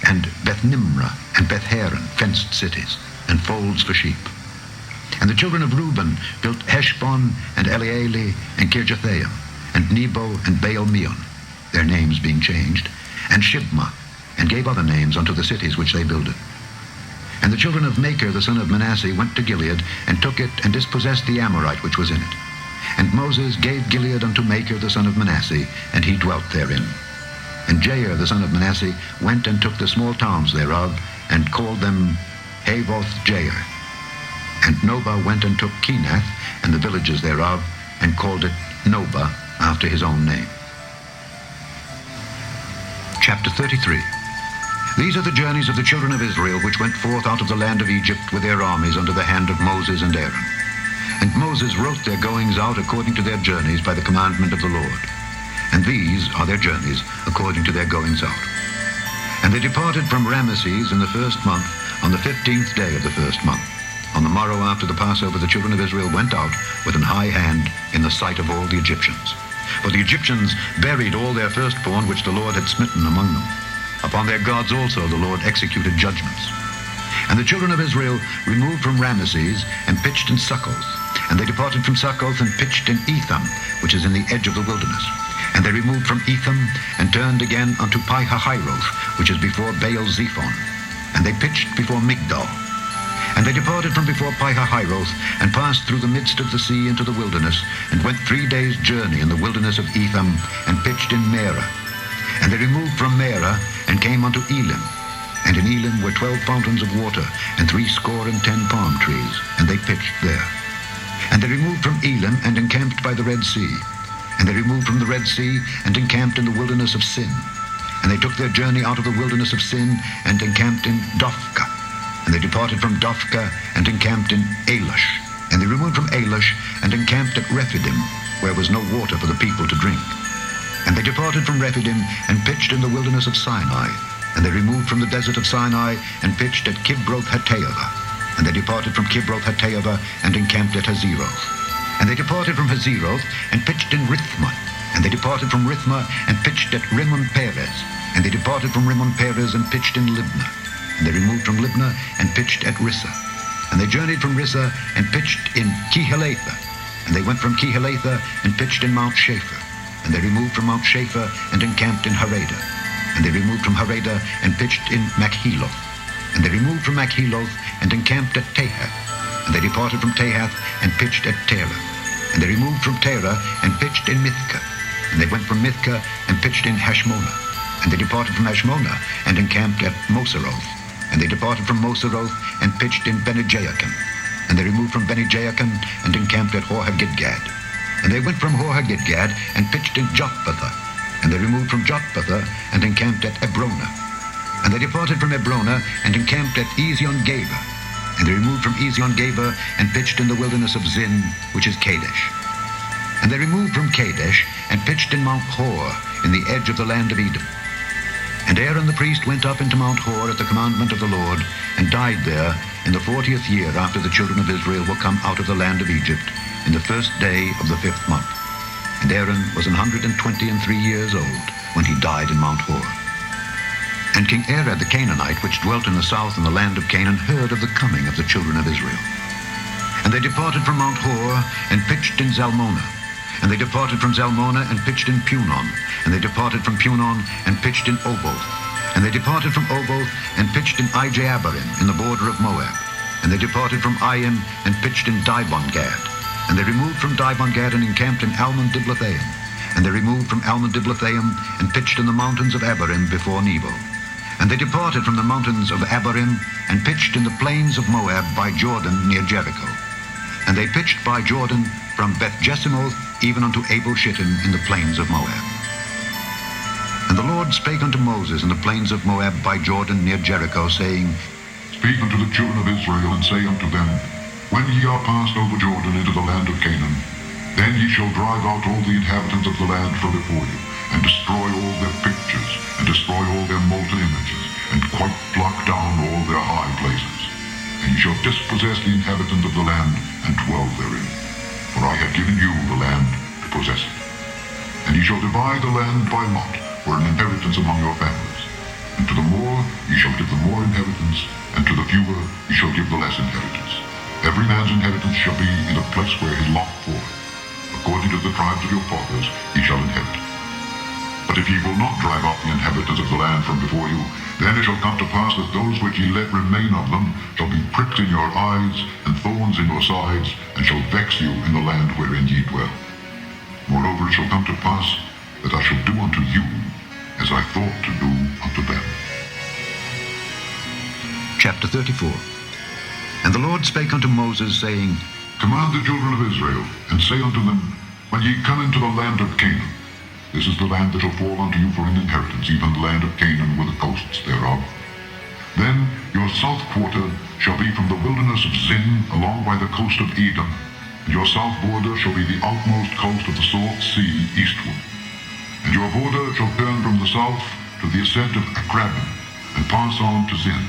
and Beth-Nimrah, and Beth-Haran, fenced cities, and folds for sheep. And the children of Reuben built Heshbon, and Elealeh, and Kirjathaim, and Nebo, and Baal-Meon, their names being changed, and Shibmah, and gave other names unto the cities which they builded. And the children of Machir the son of Manasseh went to Gilead, and took it, and dispossessed the Amorite which was in it. And Moses gave Gilead unto Machir the son of Manasseh, and he dwelt therein. And Jair the son of Manasseh went and took the small towns thereof, and called them Havoth Jair. And Nobah went and took Kenath, and the villages thereof, and called it Nobah, after his own name. Chapter 33. These are the journeys of the children of Israel, which went forth out of the land of Egypt with their armies under the hand of Moses and Aaron. And Moses wrote their goings out according to their journeys by the commandment of the Lord. And these are their journeys according to their goings out. And they departed from Ramesses in the first month, on the 15th day of the first month. On the morrow after the Passover, the children of Israel went out with an high hand in the sight of all the Egyptians. For the Egyptians buried all their firstborn which the Lord had smitten among them. Upon their gods also the Lord executed judgments. And the children of Israel removed from Ramesses and pitched in Succoth. And they departed from Succoth and pitched in Etham, which is in the edge of the wilderness. And they removed from Etham and turned again unto Pi-hahiroth, which is before Baal-zephon. And they pitched before Migdol. And they departed from before Pi-hahiroth and passed through the midst of the sea into the wilderness, and went 3 days' journey in the wilderness of Etham, and pitched in Merah. And they removed from Merah and came unto Elim. And in Elim were 12 fountains of water, and 60 palm trees, and they pitched there. And they removed from Elim and encamped by the Red Sea. And they removed from the Red Sea and encamped in the wilderness of Sin. And they took their journey out of the wilderness of Sin and encamped in Dophkah. And they departed from Dophkah and encamped in Ailash. And they removed from Ailash and encamped at Rephidim, where was no water for the people to drink. And they departed from Rephidim and pitched in the wilderness of Sinai. And they removed from the desert of Sinai and pitched at Kibroth-Hattaavah. And they departed from Kibroth-Hattaavah and encamped at Hazeroth. And they departed from Hazeroth and pitched in Rithmah. And they departed from Rithmah and pitched at Rimmon-Perez. And they departed from Rimmon-Perez and pitched in Libnah. And they removed from Libnah and pitched at Rissah. And they journeyed from Rissah and pitched in Kehelatha. And they went from Kehelatha and pitched in Mount Shapher. And they removed from Mount Shapher and encamped in Haradah. And they removed from Haradah and pitched in Machheloth. And they removed from Machheloth and encamped at Tahath. And they departed from Tahath and pitched at Terah. And they removed from Terah and pitched in Mithkah. And they went from Mithkah and pitched in Hashmonah. And they departed from Hashmonah and encamped at Moseroth. And they departed from Moseroth and pitched in Bene-Jaakon. And they removed from Bene-Jaakon and encamped at Hor-Haggidgad. And they went from Hor-Haggidgad and pitched in Jotbathah. And they removed from Jotbathah and encamped at Ebrona. And they departed from Ebrona and encamped at Ezion-Geber. And they removed from Ezion-Geber and pitched in the wilderness of Zin, which is Kadesh. And they removed from Kadesh and pitched in Mount Hor, in the edge of the land of Edom. And Aaron the priest went up into Mount Hor at the commandment of the Lord, and died there in the 40th year after the children of Israel were come out of the land of Egypt, in the first day of the 5th month. And Aaron was 123 years old when he died in Mount Hor. And King Arad the Canaanite, which dwelt in the south in the land of Canaan, heard of the coming of the children of Israel. And they departed from Mount Hor and pitched in Zalmonah. And they departed from Zalmonah and pitched in Punon. And they departed from Punon and pitched in Oboth. And they departed from Oboth and pitched in Ijeabarim in the border of Moab. And they departed from Aim and pitched in Dibon-Gad. And they removed from Dibon-Gad and encamped in Almon-Diblathaim. And they removed from Almon-Diblathaim and pitched in the mountains of Abarim before Nebo. And they departed from the mountains of Abarim and pitched in the plains of Moab by Jordan near Jericho. And they pitched by Jordan from Beth-Jesimoth even unto Abel-Shittim in the plains of Moab. And the Lord spake unto Moses in the plains of Moab by Jordan near Jericho, saying, Speak unto the children of Israel, and say unto them, When ye are passed over Jordan into the land of Canaan, then ye shall drive out all the inhabitants of the land from before you, and destroy all their pictures, and destroy all their molten images, and quite pluck down all their high places. and ye shall dispossess the inhabitants of the land, and dwell therein. For I have given you the land to possess it. And ye shall divide the land by lot, for an inheritance among your families. And to the more ye shall give the more inheritance, and to the fewer ye shall give the less inheritance. Every man's inheritance shall be in a place where his lot falleth. According to the tribes of your fathers ye shall inherit. But if ye will not drive out the inhabitants of the land from before you, then it shall come to pass that those which ye let remain of them shall be pricks in your eyes, and thorns in your sides, and shall vex you in the land wherein ye dwell. Moreover, it shall come to pass that I shall do unto you as I thought to do unto them. Chapter 34. And the Lord spake unto Moses, saying, Command the children of Israel, and say unto them, When ye come into the land of Canaan, this is the land that shall fall unto you for an inheritance, even the land of Canaan with the coasts thereof. Then your south quarter shall be from the wilderness of Zin along by the coast of Edom, and your south border shall be the outmost coast of the Salt Sea eastward. And your border shall turn from the south to the ascent of Akrabim, and pass on to Zin.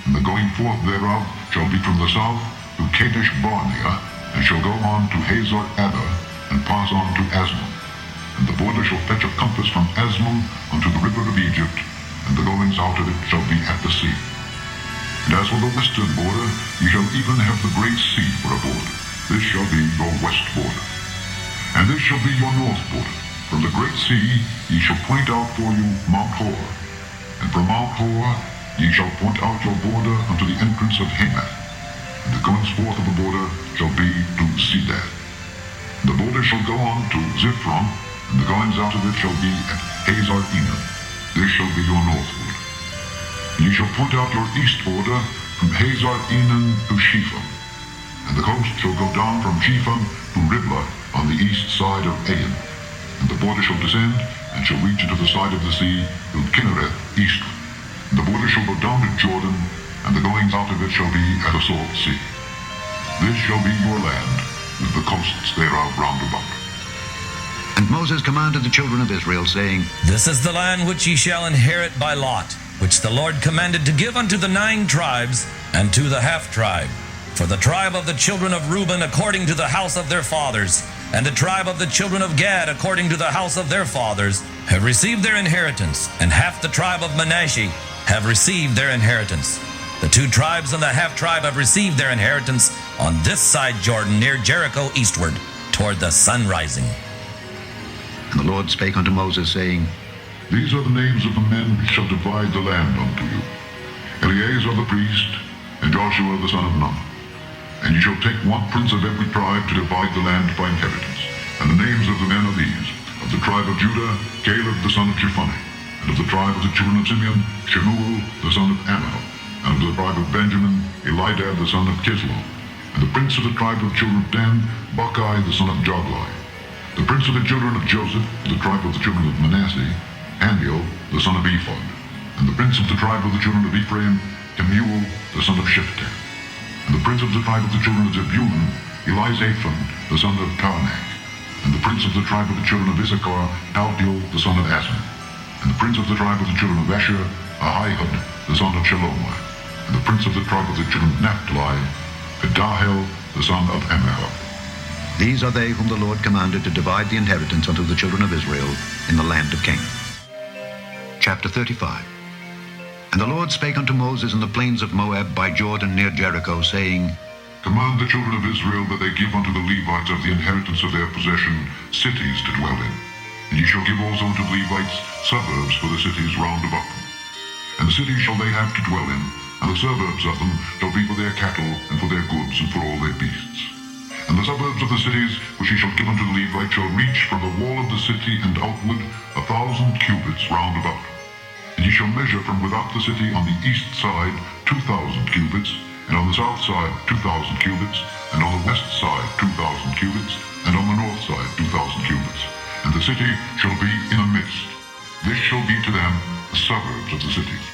And the going forth thereof shall be from the south to Kadesh Barnea, and shall go on to Hazar Adar, and pass on to Asmon. And the border shall fetch a compass from Asmon unto the river of Egypt, and the goings out of it shall be at the sea. And as for the western border, ye shall even have the great sea for a border. This shall be your west border. And this shall be your north border. From the great sea ye shall point out for you Mount Hor. And from Mount Hor ye shall point out your border unto the entrance of Hamath. And the goings forth of the border shall be to Zedad. And the border shall go on to Ziphron, and the goings out of it shall be at Hazar Enan. This shall be your north border. And ye shall point out your east border from Hazar Enan to Shepham. And the coast shall go down from Shepham to Riblah on the east side of Ain. And the border shall descend, and shall reach into the side of the sea to Kinnereth eastward. And the border shall go down to Jordan, and the goings out of it shall be at a salt sea. This shall be your land, with the coasts thereof round about. And Moses commanded the children of Israel, saying, This is the land which ye shall inherit by lot, which the Lord commanded to give unto the 9 tribes, and to the half-tribe. For the tribe of the children of Reuben according to the house of their fathers, and the tribe of the children of Gad according to the house of their fathers, have received their inheritance, and half the tribe of Manasseh have received their inheritance. The 2 tribes and the half-tribe have received their inheritance on this side Jordan, near Jericho eastward, toward the sun rising. And the Lord spake unto Moses, saying, These are the names of the men which shall divide the land unto you: Eleazar the priest, and Joshua the son of Nun. And ye shall take 1 prince of every tribe to divide the land by inheritance. And the names of the men are these: of the tribe of Judah, Caleb the son of Jephunneh; and of the tribe of the children of Simeon, Shemuel the son of Ammiel; and of the tribe of Benjamin, Elidad the son of Kislon; and the prince of the tribe of the children of Dan, Buckai the son of Joglai; the prince of the children of Joseph, the tribe of the children of Manasseh, Handiel the son of Ephod; and the prince of the tribe of the children of Ephraim, Kemuel the son of Shephatan; and the prince of the tribe of the children of Zebulun, Elizaphan the son of Taanach; and the prince of the tribe of the children of Issachar, Paltiel the son of Asman; and the prince of the tribe of the children of Asher, Ahihud the son of Shelomah; and the prince of the tribe of the children of Naphtali, Pedahel the son of Ammihud. These are they whom the Lord commanded to divide the inheritance unto the children of Israel in the land of Canaan. Chapter 35. And the Lord spake unto Moses in the plains of Moab by Jordan near Jericho, saying, Command the children of Israel that they give unto the Levites of the inheritance of their possession cities to dwell in. And ye shall give also unto the Levites suburbs for the cities round about them. And the cities shall they have to dwell in, and the suburbs of them shall be for their cattle, and for their goods, and for all their beasts. And the suburbs of the cities which ye shall give unto the Levites shall reach from the wall of the city and outward 1,000 cubits round about. And ye shall measure from without the city on the east side 2,000 cubits, and on the south side 2,000 cubits, and on the west side 2,000 cubits, and on the north side 2,000 cubits. And the city shall be in the midst. This shall be to them the suburbs of the cities.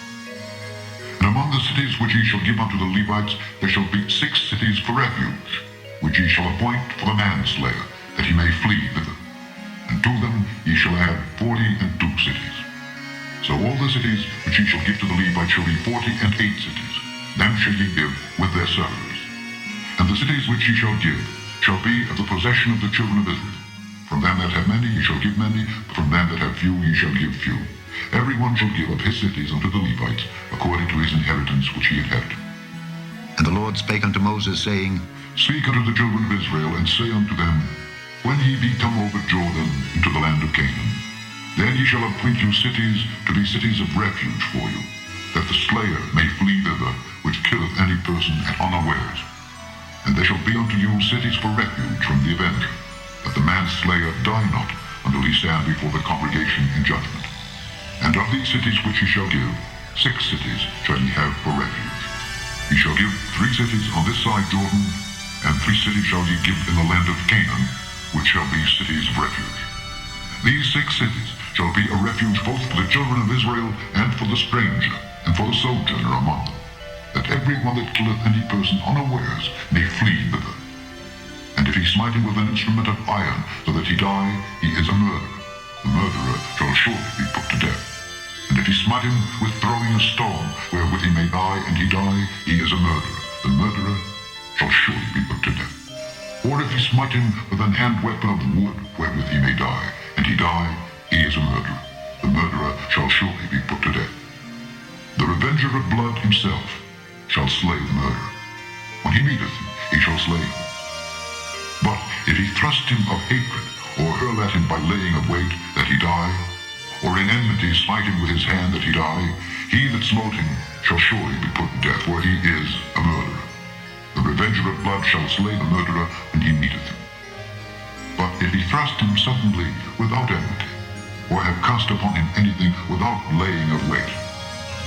And among the cities which ye shall give unto the Levites there shall be 6 cities for refuge, which ye shall appoint for the manslayer, that he may flee thither. And to them ye shall add 42 cities. So all the cities which ye shall give to the Levites shall be 48 cities. them shall ye give with their servants. And the cities which ye shall give shall be of the possession of the children of Israel. From them that have many ye shall give many, but from them that have few ye shall give few. Every one shall give of his cities unto the Levites, according to his inheritance which he inherited. And the Lord spake unto Moses, saying, Speak unto the children of Israel, and say unto them, When ye be come over Jordan into the land of Canaan, then ye shall appoint you cities to be cities of refuge for you, that the slayer may flee thither, which killeth any person at unawares. And they shall be unto you cities for refuge from the avenger, that the manslayer die not until he stand before the congregation in judgment. And of these cities which ye shall give, 6 cities shall ye have for refuge. Ye shall give 3 cities on this side Jordan, and 3 cities shall ye give in the land of Canaan, which shall be cities of refuge. These 6 cities shall be a refuge both for the children of Israel, and for the stranger, and for the sojourner among them, that every one that killeth any person unawares may flee thither. And if he smite him with an instrument of iron, so that he die, he is a murderer. The murderer shall surely be put to death. And if he smite him with throwing a stone, wherewith he may die, and he die, he is a murderer. The murderer shall surely be put to death. Or if he smite him with an hand weapon of wood, wherewith he may die, and he die, he is a murderer. The murderer shall surely be put to death. The revenger of blood himself shall slay the murderer. When he meeteth him, he shall slay him. But if he thrust him of hatred, or hurl at him by laying of wait, that he die, or in enmity smite him with his hand that he die, he that smote him shall surely be put to death, for he is a murderer. The revenger of blood shall slay the murderer when he meeteth him. But if he thrust him suddenly without enmity, or have cast upon him anything without laying of wait,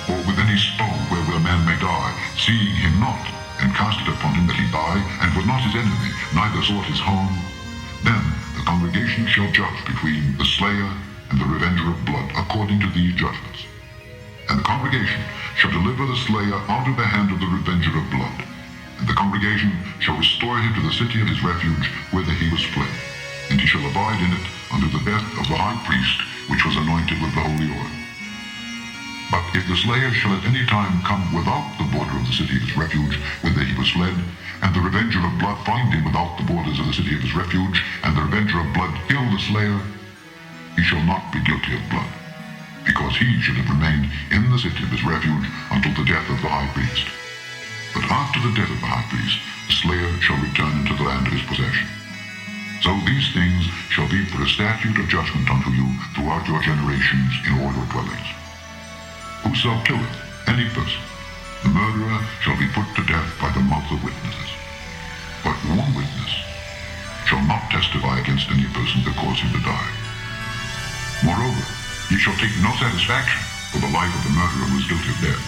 or with any stone wherewith a man may die, seeing him not, and cast it upon him that he die, and was not his enemy, neither sought his harm, then the congregation shall judge between the slayer and the revenger of blood, according to these judgments. And the congregation shall deliver the slayer out of the hand of the revenger of blood, and the congregation shall restore him to the city of his refuge, whither he was fled, and he shall abide in it unto the death of the high priest, which was anointed with the holy oil. But if the slayer shall at any time come without the border of the city of his refuge, whither he was fled, and the revenger of blood find him without the borders of the city of his refuge, and the revenger of blood kill the slayer, he shall not be guilty of blood, because he should have remained in the city of his refuge until the death of the high priest. But after the death of the high priest, the slayer shall return into the land of his possession. So these things shall be for a statute of judgment unto you throughout your generations in all your dwellings. Whoso killeth any person, the murderer shall be put to death by the mouth of witnesses. But one witness shall not testify against any person that cause him to die. Moreover, ye shall take no satisfaction for the life of the murderer who is guilty of death,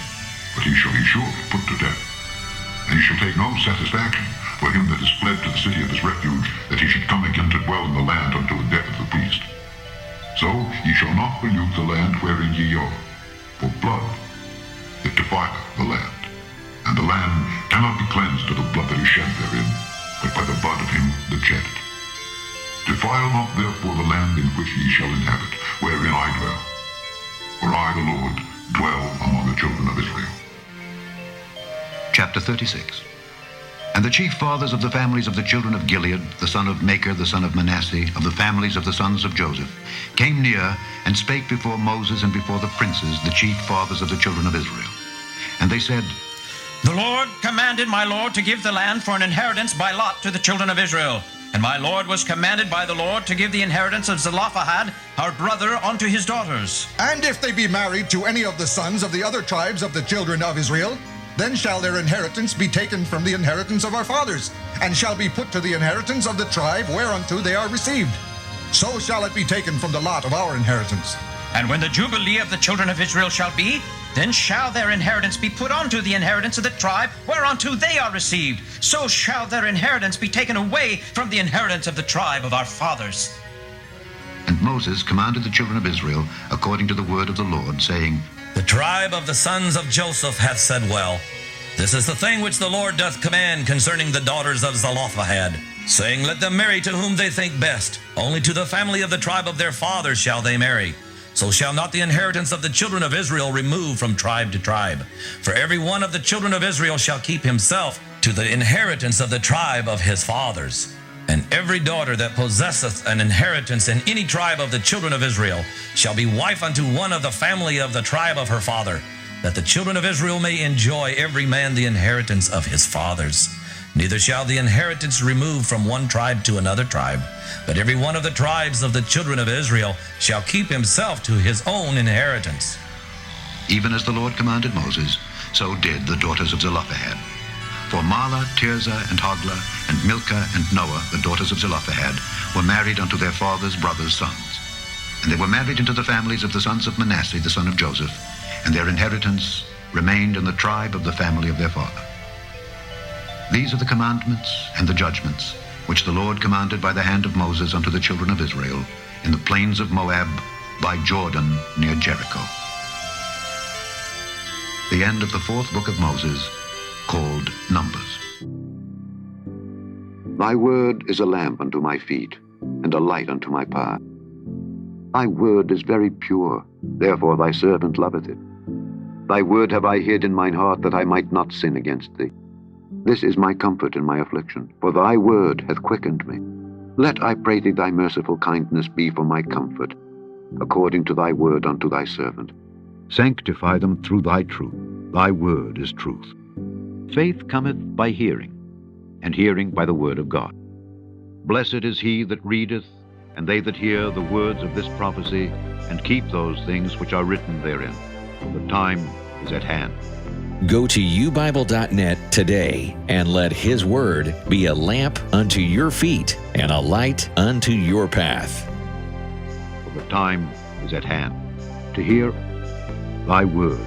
but he shall be surely put to death. And ye shall take no satisfaction for him that is fled to the city of his refuge, that he should come again to dwell in the land until the death of the priest. So ye shall not pollute the land wherein ye are. For blood, it defileth the land, and the land cannot be cleansed of the blood that is shed therein, but by the blood of him that shed it. Defile not therefore the land in which ye shall inhabit, wherein I dwell. For I, the Lord, dwell among the children of Israel. Chapter 36. And the chief fathers of the families of the children of Gilead, the son of Machir, the son of Manasseh, of the families of the sons of Joseph, came near and spake before Moses and before the princes, the chief fathers of the children of Israel. And they said, The Lord commanded my Lord to give the land for an inheritance by lot to the children of Israel. And my Lord was commanded by the Lord to give the inheritance of Zelophehad, our brother, unto his daughters. And if they be married to any of the sons of the other tribes of the children of Israel, then shall their inheritance be taken from the inheritance of our fathers, and shall be put to the inheritance of the tribe whereunto they are received. So shall it be taken from the lot of our inheritance. And when the jubilee of the children of Israel shall be, then shall their inheritance be put unto the inheritance of the tribe whereunto they are received. So shall their inheritance be taken away from the inheritance of the tribe of our fathers. And Moses commanded the children of Israel according to the word of the Lord, saying, The tribe of the sons of Joseph hath said well. This is the thing which the Lord doth command concerning the daughters of Zelophehad, saying, Let them marry to whom they think best. Only to the family of the tribe of their fathers shall they marry. So shall not the inheritance of the children of Israel remove from tribe to tribe. For every one of the children of Israel shall keep himself to the inheritance of the tribe of his fathers. And every daughter that possesseth an inheritance in any tribe of the children of Israel shall be wife unto one of the family of the tribe of her father, that the children of Israel may enjoy every man the inheritance of his fathers. Neither shall the inheritance remove from one tribe to another tribe, but every one of the tribes of the children of Israel shall keep himself to his own inheritance. Even as the Lord commanded Moses, so did the daughters of Zelophehad. For Mahlah, Tirzah, and Hoglah, and Milcah, and Noah, the daughters of Zelophehad, were married unto their father's brothers' sons. And they were married into the families of the sons of Manasseh, the son of Joseph, and their inheritance remained in the tribe of the family of their father. These are the commandments and the judgments which the Lord commanded by the hand of Moses unto the children of Israel in the plains of Moab by Jordan near Jericho. The end of the fourth book of Moses, called Numbers. Thy word is a lamp unto my feet, and a light unto my path. Thy word is very pure, therefore thy servant loveth it. Thy word have I hid in mine heart, that I might not sin against thee. This is my comfort in my affliction, for thy word hath quickened me. Let, I pray thee, thy merciful kindness be for my comfort, according to thy word unto thy servant. Sanctify them through thy truth. Thy word is truth. Faith cometh by hearing, and hearing by the word of God. Blessed is he that readeth, and they that hear the words of this prophecy, and keep those things which are written therein. For the time is at hand. Go to ubible.net today and let His Word be a lamp unto your feet and a light unto your path. For the time is at hand to hear thy word